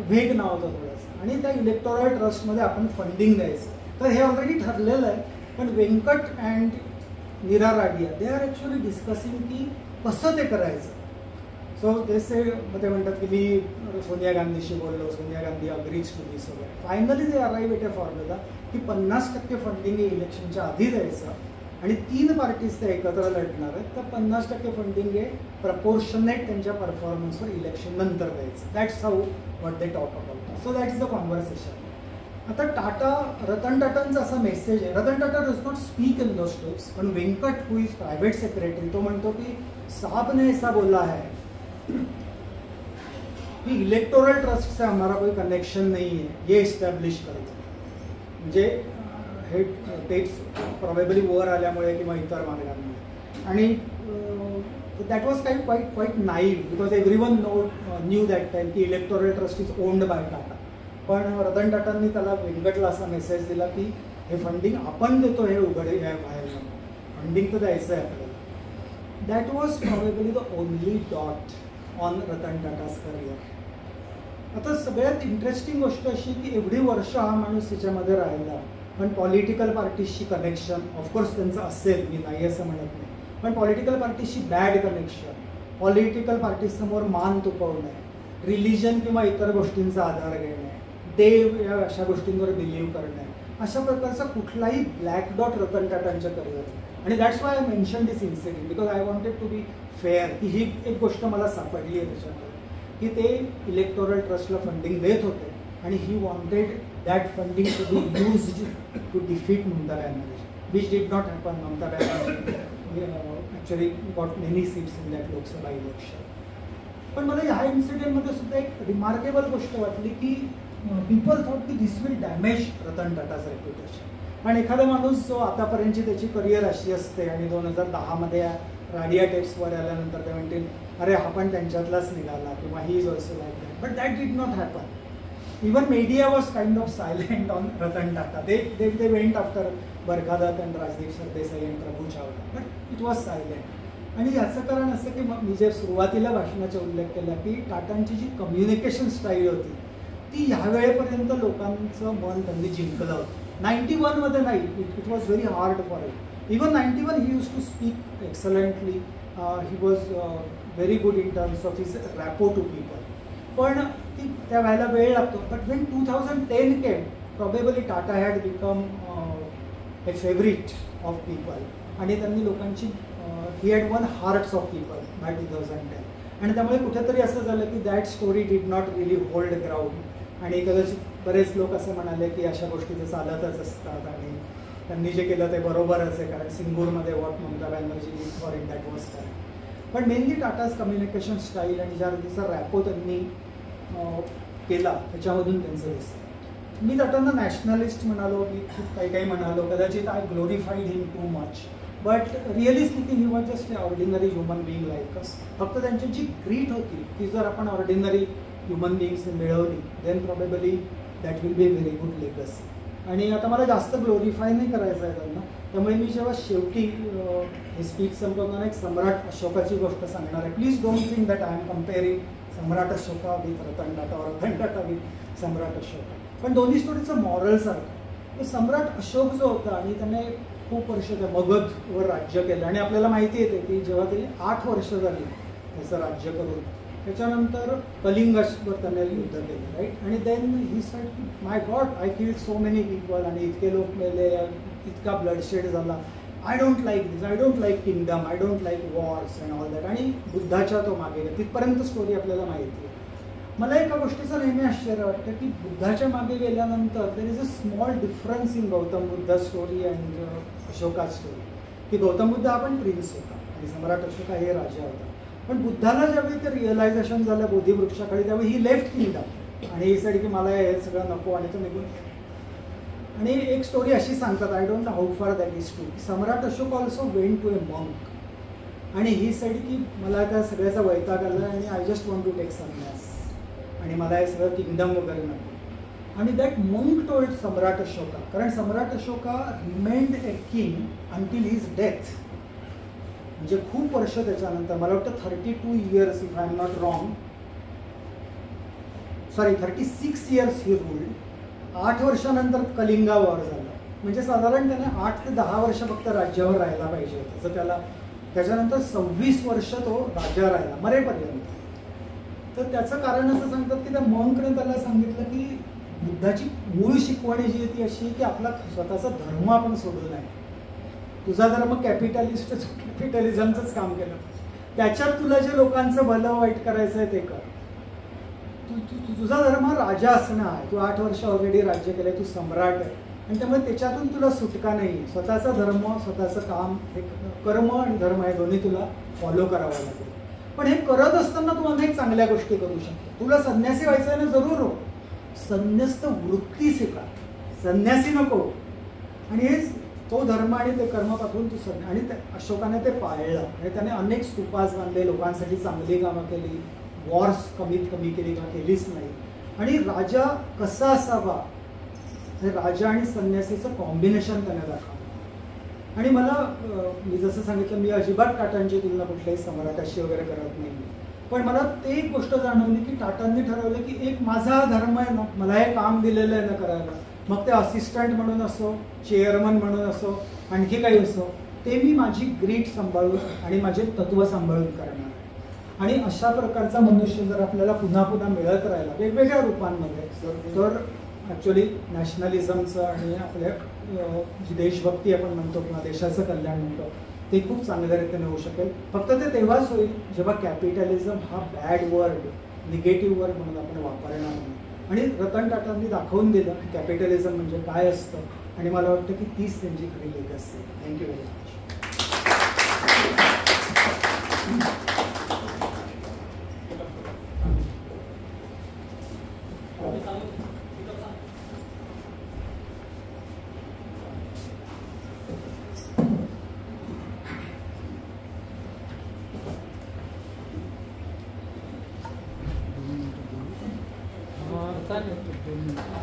व्हेग नाव होतं थोडंसं. आणि त्या इलेक्टोरल ट्रस्टमध्ये आपण फंडिंग द्यायचं. तर हे ऑलरेडी ठरलेलं आहे, पण Venkat and Neera Radia they are actually discussing की कसं ते करायचं. सो ते म्हणतात की मी सोनिया गांधीशी बोललो, सोनिया गांधी अग्रीज टू दिस वगैरे. Finally they arrive at a formula की 50% फंडिंग हे इलेक्शनच्या आधी द्यायचं, आणि 3 पार्टीज ते एकत्र लढणार आहेत, तर 50% फंडिंग हे प्रपोर्शनेट त्यांच्या परफॉर्मन्सवर इलेक्शन नंतर द्यायचं. That's how what they talk about. So that's the conversation. आता टाटा, रतन टाटांचा असा मेसेज आहे, Ratan Tata does not speak in those tapes, पण वेंकट हु इज प्रायव्हेट सेक्रेटरी तो म्हणतो की साहब ने ऐसा बोला है कि इलेक्टोरल ट्रस्ट से हमारा कोई कनेक्शन नहीं है, ये इस्टॅब्लिश करतो. म्हणजे हे टेप्स प्रॉबेबली वर आल्यामुळे किंवा इतर मार्गांमुळे. आणि that was quite naive because everyone knew that time की electoral trust is owned by Tata. पण रतन टाटांनी त्याला वेंकटला असा मेसेज दिला की हे फंडिंग आपण देतो, हे उघडे बाहेर फंडिंग तर द्यायचं आहे आपल्याला. That was probably the only dot on Ratan Tatas career. आता सगळ्यात इंटरेस्टिंग गोष्ट अशी की एवढी वर्ष हा माणूस त्याच्यामध्ये राहिला, पण पॉलिटिकल पार्टीजशी कनेक्शन ऑफकोर्स त्यांचं असेल, मी नाही असं म्हणत नाही, पण पॉलिटिकल पार्टीजशी बॅड कनेक्शन, पॉलिटिकल पार्टीजसमोर मान तुपवणे, रिलिजन किंवा इतर गोष्टींचा आधार घेणे, देव या अशा गोष्टींवर बिलीव्ह करणे, अशा प्रकारचा कुठलाही ब्लॅक डॉट रतन टाटांच्या करिअर. आणि that's why I mention this incident because I wanted to be fair की ही एक गोष्ट मला सापडली आहे त्याच्यामध्ये की ते इलेक्टोरल ट्रस्टला फंडिंग देत होते, आणि he wanted that funding to be used to defeat Mamata Banerjee, which did not happen. Mamata Banerjee actually got many seats in that Lok Sabha election. पण मला ह्या इन्सिडेंटमध्ये सुद्धा एक रिमार्केबल गोष्ट वाटली की पीपल थॉट की this will damage Ratan Tata's reputation. पण एखादा माणूस जो आतापर्यंतची त्याची करिअर अशी असते आणि 2010मध्ये राडिया टेप्सवर आल्यानंतर ते म्हणतील अरे हा पण त्यांच्यातलाच निघाला किंवा he is also like that, but that did not happen. Even media was kind of silent on Ratan Tata. They went after Barkha Dutt and Rajdeep Sardesai and Prabhu Chawla, but it was silent. आणि याचं कारण असं की मी जे सुरुवातीला भाषणाचा उल्लेख केला की टाटांची जी कम्युनिकेशन स्टाईल होती ती ह्यावेळेपर्यंत लोकांचं मन त्यांनी जिंकलं होतं. 91मध्ये नाही, it was very hard for it. Even 91 he used to speak excellently, he was very good in terms of his rapport to people, पण ती त्या व्हायला वेळ लागतो. But when 2010 came probably Tata had become a favourite of people, आणि त्यांनी लोकांची he had won hearts of people by 2010. आणि त्यामुळे कुठेतरी असं झालं की that story did not really hold ground, आणि कदाचित बरेच लोक असं म्हणाले की अशा गोष्टी तर चालतच असतात आणि त्यांनी जे केलं ते बरोबरच आहे, कारण सिंगूरमध्ये what Mamata Banerjee did for it that was correct. पण मेनली टाटाज कम्युनिकेशन स्टाईल आणि ज्या रीतीचा रॅपो त्यांनी केला त्याच्यामधून त्यांचं दिसतं. मी टाटांना नॅशनलिस्ट म्हणालो, मी खूप काही काही म्हणालो, कदाचित I glorified him too much, but really speaking he was just ordinary human being like us. फक्त त्यांची जी ग्रीट होती ती जर आपण ऑर्डिनरी ह्युमन बिईंग्स मिळवली then probably that will be a very good legacy. आणि आता मला जास्त ग्लोरिफाय नाही करायचं आहे त्यांना, त्यामुळे मी जेव्हा शेवटी हे स्पीच संपवताना एक सम्राट अशोकाची गोष्ट सांगणार आहे. Please don't think that I am comparing Samrat Ashoka with Ratan Tata और रतन टाटा विथ सम्राट अशोका, पण दोन्ही स्टोरीचं मॉरल सारखं. तर सम्राट अशोक जो होता आणि त्याने खूप वर्ष त्या मगधवर राज्य केलं आणि आपल्याला माहिती येते की जेव्हा ते 8 वर्ष झाली त्याचं राज्य करून, त्याच्यानंतर कलिंगवर त्याने युद्ध केलं, राईट. आणि देन ही सेड की my God I killed so many people आणि इतके लोक मेले, इतका ब्लडशेड झाला, I don't like this, I don't like kingdom, I don't like wars and all that. आणि बुद्धाच्या तो मागे गेला, तिथपर्यंत स्टोरी आपल्याला माहिती आहे. मला एका गोष्टीचं नेहमी आश्चर्य वाटतं की बुद्धाच्या मागे गेल्यानंतर there is a small difference in Gautam Buddha story and Ashoka story. की गौतम बुद्ध हा पण प्रिन्स होता आणि सम्राट अशोका हे राजा होता, पण बुद्धाला ज्यावेळी ते रिअलायझेशन झालं बोधिवृक्षाखाली त्यावेळी ही लेफ्ट किंगडम आणि ही सेड की मला हे सगळं नको आणि तो निघून. आणि एक स्टोरी अशी सांगतात, I don't know how far that is true, की सम्राट Ashoka also went to a monk आणि ही सेड की मला त्या सगळ्याचा वैताग आला आणि I just want to take संन्यास आणि मला हे सगळं किंगडम वगैरे नको. आणि दॅट मंक टोल्ड सम्राट अशोका, कारण सम्राट Ashoka remained a king until his death, म्हणजे खूप वर्ष त्याच्यानंतर, मला वाटतं 32 years if I am not wrong, sorry 36 years he ruled. 8 वर्षानंतर कलिंगा वॉर झाला, म्हणजे साधारण त्याने 8 ते 10 वर्ष फक्त राज्यावर राहायला पाहिजे होतं. तर त्याला त्याच्यानंतर 26 वर्ष तो राजा राहिला मरेपर्यंत. तर त्याचं कारण असं सांगतात की त्या मॉन्कने त्याला सांगितलं की बुद्धाची मूळ शिकवण जी आहे ती अशी आहे की आपला स्वतःचा धर्म आपण सोडू नये. तुझा धर्म कॅपिटलिस्ट, कॅपिटलिझमचंच काम केलं, त्याच्यात तुला जे लोकांचं भलं वाईट करायचं आहे ते कर. तुझा धर्म राजा असणं आहे, तू 8 वर्ष ऑलरेडी राज्य केलंय, तू सम्राट आहे आणि त्यामुळे त्याच्यातून तुला सुटका नाही. स्वतःचा धर्म, स्वतःचं काम, हे कर्म आणि धर्म हे दोन्ही तुला फॉलो करावं लागेल. पण हे करत असताना तू अनेक चांगल्या गोष्टी करू शकतो. तुला संन्यासी व्हायचं आहे ना, जरूर हो, संन्यस्त वृत्ती शिका, संन्यासी नको. आणि हे तो धर्म आणि ते कर्म पाठवून तू आणि अशोकाने ते पाळलं आणि त्याने अनेक स्तूपास बांधले, लोकांसाठी चांगली कामं केली, वॉर्स कमीत कमी केली का केलीच नाही. आणि राजा कसा असावा हे राजा आणि संन्यासीचं कॉम्बिनेशन त्याने दाखवलं. आणि मला मी जसं सांगितलं मी अजिबात टाटांची तुलना कुठल्याही सम्राटाशी वगैरे करत नाही, पण मला ते एक गोष्ट जाणवली की टाटांनी ठरवलं की एक माझा धर्म आहे ना, मला हे काम दिलेलं आहे ना करायला, मग ते असिस्टंट म्हणून असो, चेअरमन म्हणून असो, आणखी काही असो, ते मी माझी ग्रीट सांभाळून आणि माझे तत्त्व सांभाळून करणार. आणि अशा प्रकारचा मनुष्य जर आपल्याला पुन्हा पुन्हा मिळत राहिला वेगवेगळ्या रूपांमध्ये, तर ॲक्च्युली नॅशनलिझमचं आणि आपल्या जी देशभक्ती आपण म्हणतो किंवा देशाचं कल्याण म्हणतो ते खूप चांगल्या रीतीने होऊ शकेल. फक्त ते तेव्हाच होईल जेव्हा कॅपिटलिझम हा बॅड वर्ड, निगेटिव्ह वर्ड म्हणून आपण वापरणार नाही. आणि रतन टाटांनी दाखवून दिलं की कॅपिटलिझम म्हणजे काय असतं आणि मला वाटतं की तीच त्यांची खरी लेगसी. Thank you very much.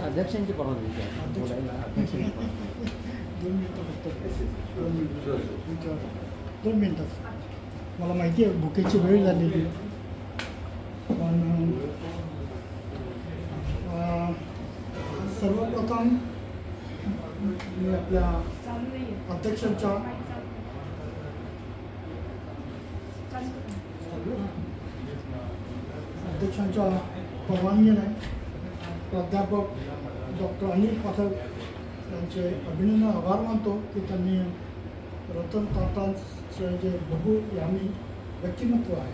अध्यक्षांची परवानगी बोलायला. दोन मिनटं. मला माहिती आहे बुकेची वेळ झालेली, पण सर्वप्रथम मी आपल्या अध्यक्षांच्या परवानगीने प्राध्यापक डॉक्टर अनिल पाठक यांचे अभिनंदन आभार मानतो की त्यांनी रतन टाटांचे जे बहुयामी व्यक्तिमत्व आहे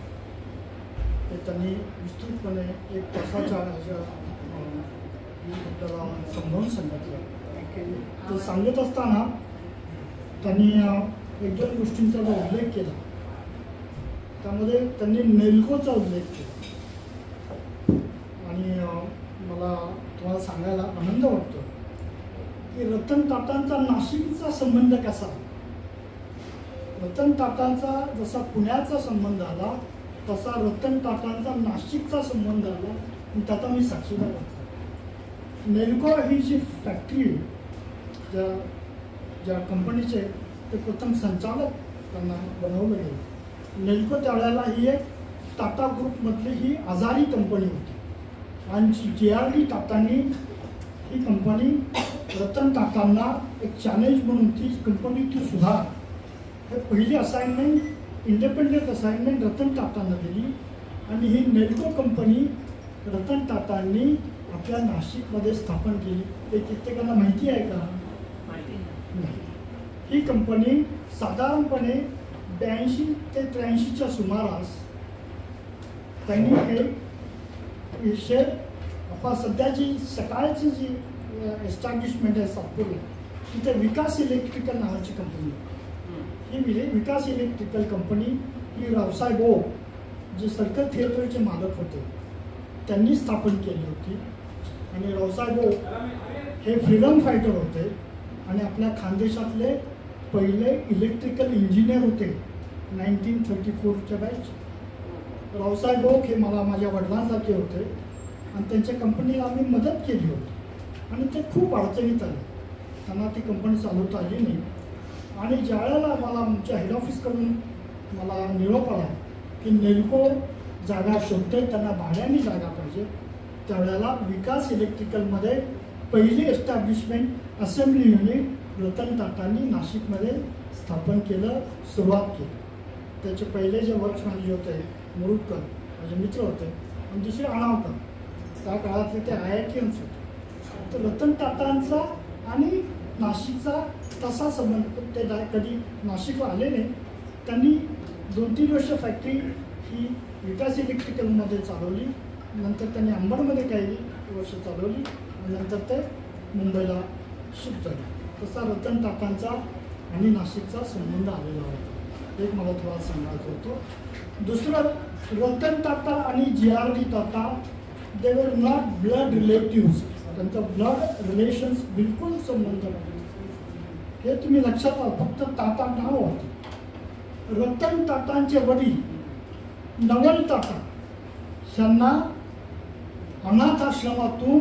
ते त्यांनी विस्तृतपणे 1 तासाच्या आपल्याला समजावून सांगितलं. ते सांगत असताना त्यांनी एक दोन गोष्टींचा जो उल्लेख केला त्यामध्ये त्यांनी नेल्कोचा उल्लेख केला आणि मला तुम्हाला सांगायला आनंद वाटतो की रतन टाटांचा नाशिकचा संबंध कसा, रतन टाटांचा जसा पुण्याचा संबंध आला तसा रतन टाटांचा नाशिकचा संबंध आला आणि त्याचा मी साक्षीदार होतो. नेल्को ही जी फॅक्टरी ज्या कंपनीचे ते प्रथम संचालक त्यांना बनवलं गेलं. नेल्को त्यावेळेला ही एक टाटा ग्रुपमधली ही आजारी कंपनी होती आणि JRD टाटांनी ही कंपनी रतन टाटांना एक चॅलेंज म्हणून ती कंपनी ती सुधार हे पहिली असाइनमेंट इंडिपेंडंट असाइनमेंट रतन टाटांना दिली आणि ही नेल्को कंपनी रतन टाटांनी आपल्या नाशिकमध्ये स्थापन केली. ते कित्येकांना माहिती आहे का? नाही. ही कंपनी साधारणपणे 82 ते 83च्या सुमारास त्यांनी हे शेअर आपण सध्याची सकाळची जी एस्टॅब्लिशमेंट आहे सातपूरला तिथे विकास इलेक्ट्रिकल नावाची कंपनी ही विकास इलेक्ट्रिकल कंपनी ही रावसाहेब ओक जे सर्कल थिएटरचे मालक होते त्यांनी स्थापन केली होती. आणि रावसाहेब ओक हे फ्रीडम फायटर होते आणि आपल्या खानदेशातले पहिले इलेक्ट्रिकल इंजिनियर होते 1934च्या बॅच. रावसाहेब ओक हे माझ्या वडिलांसारखे होते आणि त्यांच्या कंपनीला आम्ही मदत केली होती आणि ते खूप अडचणीत आले. त्यांना ती कंपनी चालवता आली नाही आणि ज्यावेळेला मला आमच्या हेड ऑफिसकडून मला निरोप आला की नेल्को जागा शोधते त्यांना भाड्याने जागा पाहिजे त्यावेळेला विकास इलेक्ट्रिकलमध्ये पहिली एस्टॅब्लिशमेंट असेंब्ली युनिट रतन टाटांनी नाशिकमध्ये स्थापन केलं, सुरुवात केली. त्याचे पहिले जे वर्क्स मॅनेजर होते मुरुडकर माझे मित्र होते आणि दुसरे अणावकर त्या काळातले ते IITians होते. तर रतन टाटांचा आणि नाशिकचा तसा संबंध ते कधी नाशिकला आले नाही. त्यांनी 2-3 वर्ष फॅक्टरी ही विकास इलेक्ट्रिकलमध्ये चालवली. नंतर त्यांनी अंबडमध्ये काही वर्ष चालवली आणि नंतर ते मुंबईला शिफ्ट झाले. तसा रतन टाटांचा आणि नाशिकचा संबंध आलेला होता. एक मला तुम्हाला सांगायचं होतं. दुसरं, रतन टाटा आणि JRD Tata they were not blood relatives. त्यांचं ब्लड रिलेशन्स बिलकुल संबंध नाही. हे तुम्ही लक्षात आहात. फक्त टाटा नाव होते. रतन टाटांचे वडील नवल टाटा यांना अनाथ आश्रमातून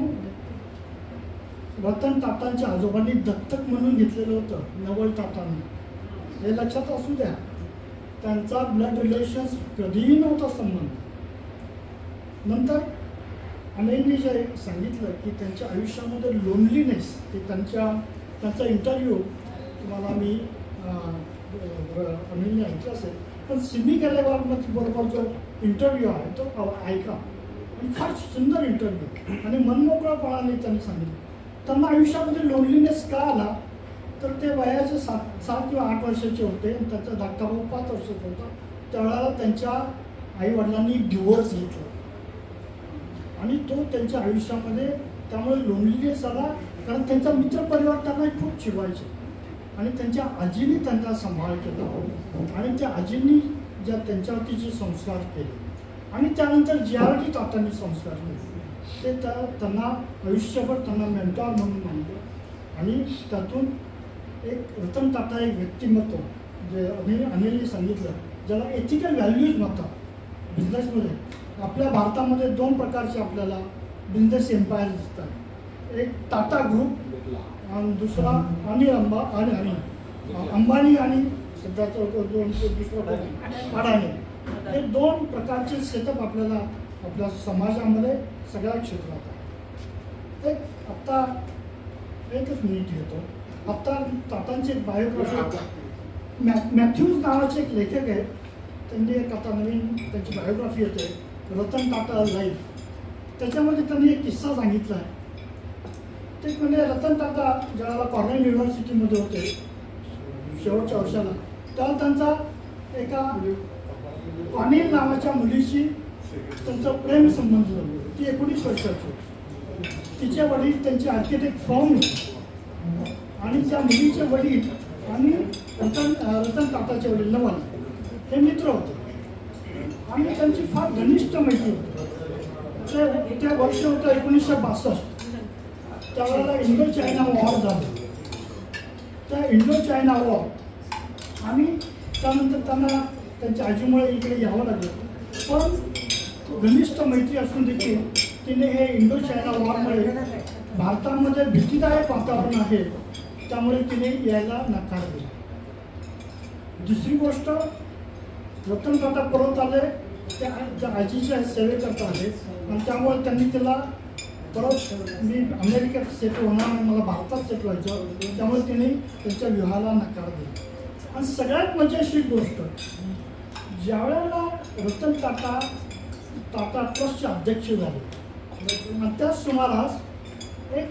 रतन टाटांच्या आजोबांनी दत्तक म्हणून घेतलेलं होतं नवल टाटांना. हे लक्षात असू द्या. त्यांचा ब्लड रिलेशन्स कधीही नव्हता संबंध. नंतर अनिलनी जे सांगितलं की त्यांच्या आयुष्यामध्ये लोनलीनेस ते त्यांचा इंटरव्ह्यू तुम्हाला मी अनिलने ऐकलं असेल पण सिमी गॅलेवारमध्ये बरोबर जो इंटरव्ह्यू आहे तो ऐका आणि फार सुंदर इंटरव्ह्यू आणि मनमोकळेपणाने त्यांनी सांगितलं. त्यांना आयुष्यामध्ये लोनलीनेस का आला तर ते वयाचे 7 किंवा 8 वर्षाचे होते आणि त्यांचा धाकटा भाऊ 5 वर्षाचा होता. त्यावेळेला त्यांच्या आईवडिलांनी डिवोर्स घेतला आणि तो त्यांच्या आयुष्यामध्ये त्यामुळे लोनलीनेस आला कारण त्यांचा मित्रपरिवार त्यांना खूप चिडवायचे आणि त्यांच्या आजीने त्यांचा सांभाळ केला आणि त्या आजींनी ज्या त्यांच्यावरती जे संस्कार केले आणि त्यानंतर JRD टाटांनी संस्कार केले ते त्यांना आयुष्यभर त्यांना मेंटॉर म्हणून मानलं आणि त्यातून एक रतन टाटा एक व्यक्तिमत्व जे अनिलने सांगितलं ज्याला एथिकल व्हॅल्यूज म्हणतात बिझनेसमध्ये. आपल्या भारतामध्ये 2 प्रकारचे आपल्याला बिझनेस एम्पायर दिसतात. एक टाटा ग्रुप आणि दुसरा अंबानी आणि सध्याचं दुसरं अडाणी. हे 2 प्रकारचे सेटअप आपल्याला आपल्या समाजामध्ये सगळ्या क्षेत्रात आहे. आत्ता एकच मिनिट घेतो. आत्ता टाटांची बायोग्राफी मॅथ्यूज नावाचे एक लेखक आहेत. त्यांनी एक आता नवीन त्यांची बायोग्राफी येते रतन टाटा लाईफ. त्याच्यामध्ये त्यांनी एक किस्सा सांगितला आहे. ते म्हणजे रतन टाटा ज्यावेळेला कॉर्नेल युनिव्हर्सिटीमध्ये होते शेवटच्या वर्षाला तेव्हा त्यांचा एका अनिल नावाच्या मुलीशी त्यांचा प्रेम संबंध झाला. ती 19 वर्षाची होती. तिचे वडील त्यांचे आर्किटेक्ट फर्म होते आणि त्या मुलीचे वडील आणि रतन टाटाचे वडील नवल हे मित्र होते आणि त्यांची फार घनिष्ठ मैत्री होती. ते वर्ष होतं 1962. त्यावेळेला इंडो चायना वॉर झाला. त्या इंडो चायना वॉर आणि त्यानंतर त्यांना त्यांच्या आजीमुळे इकडे यावं लागलं. पण घनिष्ठ मैत्री असून देखील तिने हे इंडो चायना वॉरमुळे भारतामध्ये भीतीदायक वातावरण आहे त्यामुळे तिने यायला नकार दिला. दुसरी गोष्ट, रतन टाटा परत आले त्या आजीच्या सेवेकरता आहेत आणि त्यामुळे त्यांनी तिला परत मी अमेरिकेत सेटल होणार नाही, मला भारतात सेटल व्हायचं, त्यामुळे तिने त्यांच्या विवाहाला नकार दिला. आणि सगळ्यात मजेशीर गोष्ट, ज्यावेळेला रतन टाटा ट्रस्टचे अध्यक्ष झाले आणि त्याच सुमारास एक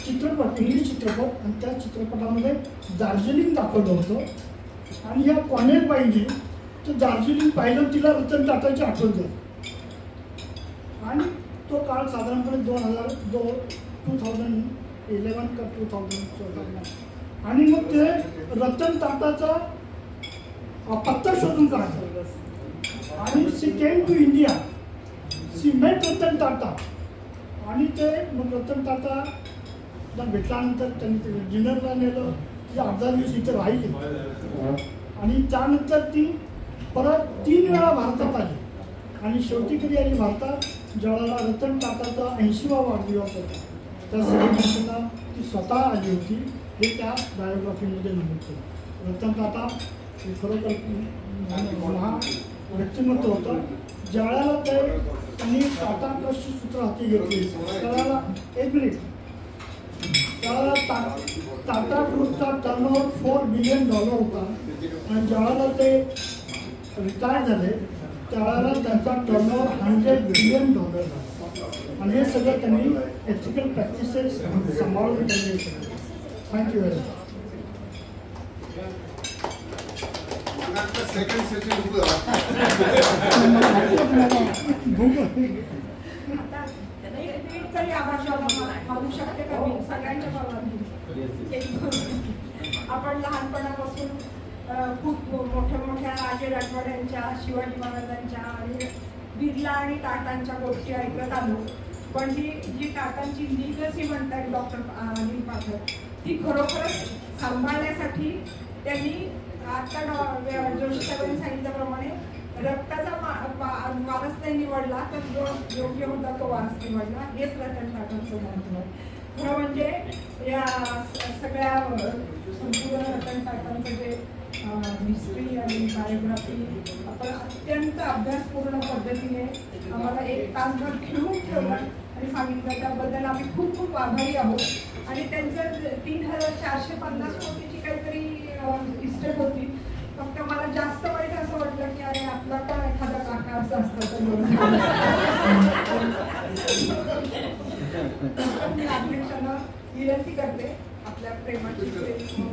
चित्रपट, इंग्लिश चित्रपट, आणि त्या चित्रपटामध्ये दार्जिलिंग दाखवलं होतं आणि या कॉनेलबाईंनी ते दार्जिलिंग पाहिलं, तिला रतन टाटाची आठवण झाली. आणि तो काळ साधारणपणे 2011 का 2014. आणि मग ते रतन टाटाचा पत्ता शोधून काढला आणि she came to India, she met Ratan Tata. आणि ते मग रतन टाटा भेटल्यानंतर त्यांनी ते डिनरला नेलं, ती 18 दिवस इथे राहिली आणि त्यानंतर ती परत 3 वेळा भारतात आली आणि शेवटी कधी आली भारतात, ज्यावेळेला रतन टाटाचा 80वा वाढदिवस होता त्या सेलिब्रेशनला ती स्वतः आली होती. हे त्या बायोग्राफीमध्ये नमूद केलं. रतन टाटा हे खरोखर महान व्यक्तिमत्व होतं. ज्यावेळेला त्यांनी टाटा ट्रस्टची सूत्र हाती घेतली त्यावेळेला त्यावेळेला टाटा ग्रुपचा टर्नओव्हर $4 बिलियन होता आणि ज्यावेळेला ते रिटायर झाले त्यावेळेला त्यांचा टर्नओव्हर $100 बिलियन झाला आणि हे सगळं त्यांनी एथिकल प्रॅक्टिसेस सांभाळून त्यांनी केलं. Thank you very much. मागू शकते का मी सगळ्यांच्या परवानगी? आपण लहानपणापासून खूप मोठ्या राजे राजवाड्यांच्या, शिवाजी महाराजांच्या आणि बिर्ला आणि टाटांच्या गोष्टी ऐकत आलो. पण ही जी टाटांची लिगसी म्हणतात डॉक्टर अनिल पाठक, ती खरोखरच सांभाळण्यासाठी त्यांनी आता जोशी साहेबांनी सांगितल्याप्रमाणे रक्ताचा वारस नाही निवडला तर जो योग्य होता तो वारस निवडला. हेच रतन टाटांचं महत्त्व आहे. खरं म्हणजे या सगळ्या संपूर्ण रतन टाटांचं जे हिस्ट्री आणि बायोग्राफी आपण अत्यंत अभ्यासपूर्ण पद्धतीने आम्हाला 1 तासभर खेळून ठेवला आणि सांगितलं. त्याबद्दल आम्ही खूप खूप आभारी आहोत. आणि त्यांचं 3,450 कोटीची काहीतरी इस्टेट होती. फक्त मला जास्त वाईट असं वाटलं की अरे आपला पण एखादा काका असं असतं तर मी अध्यक्षांना विनंती करते आपल्या प्रेमाची सेलिब्रेशन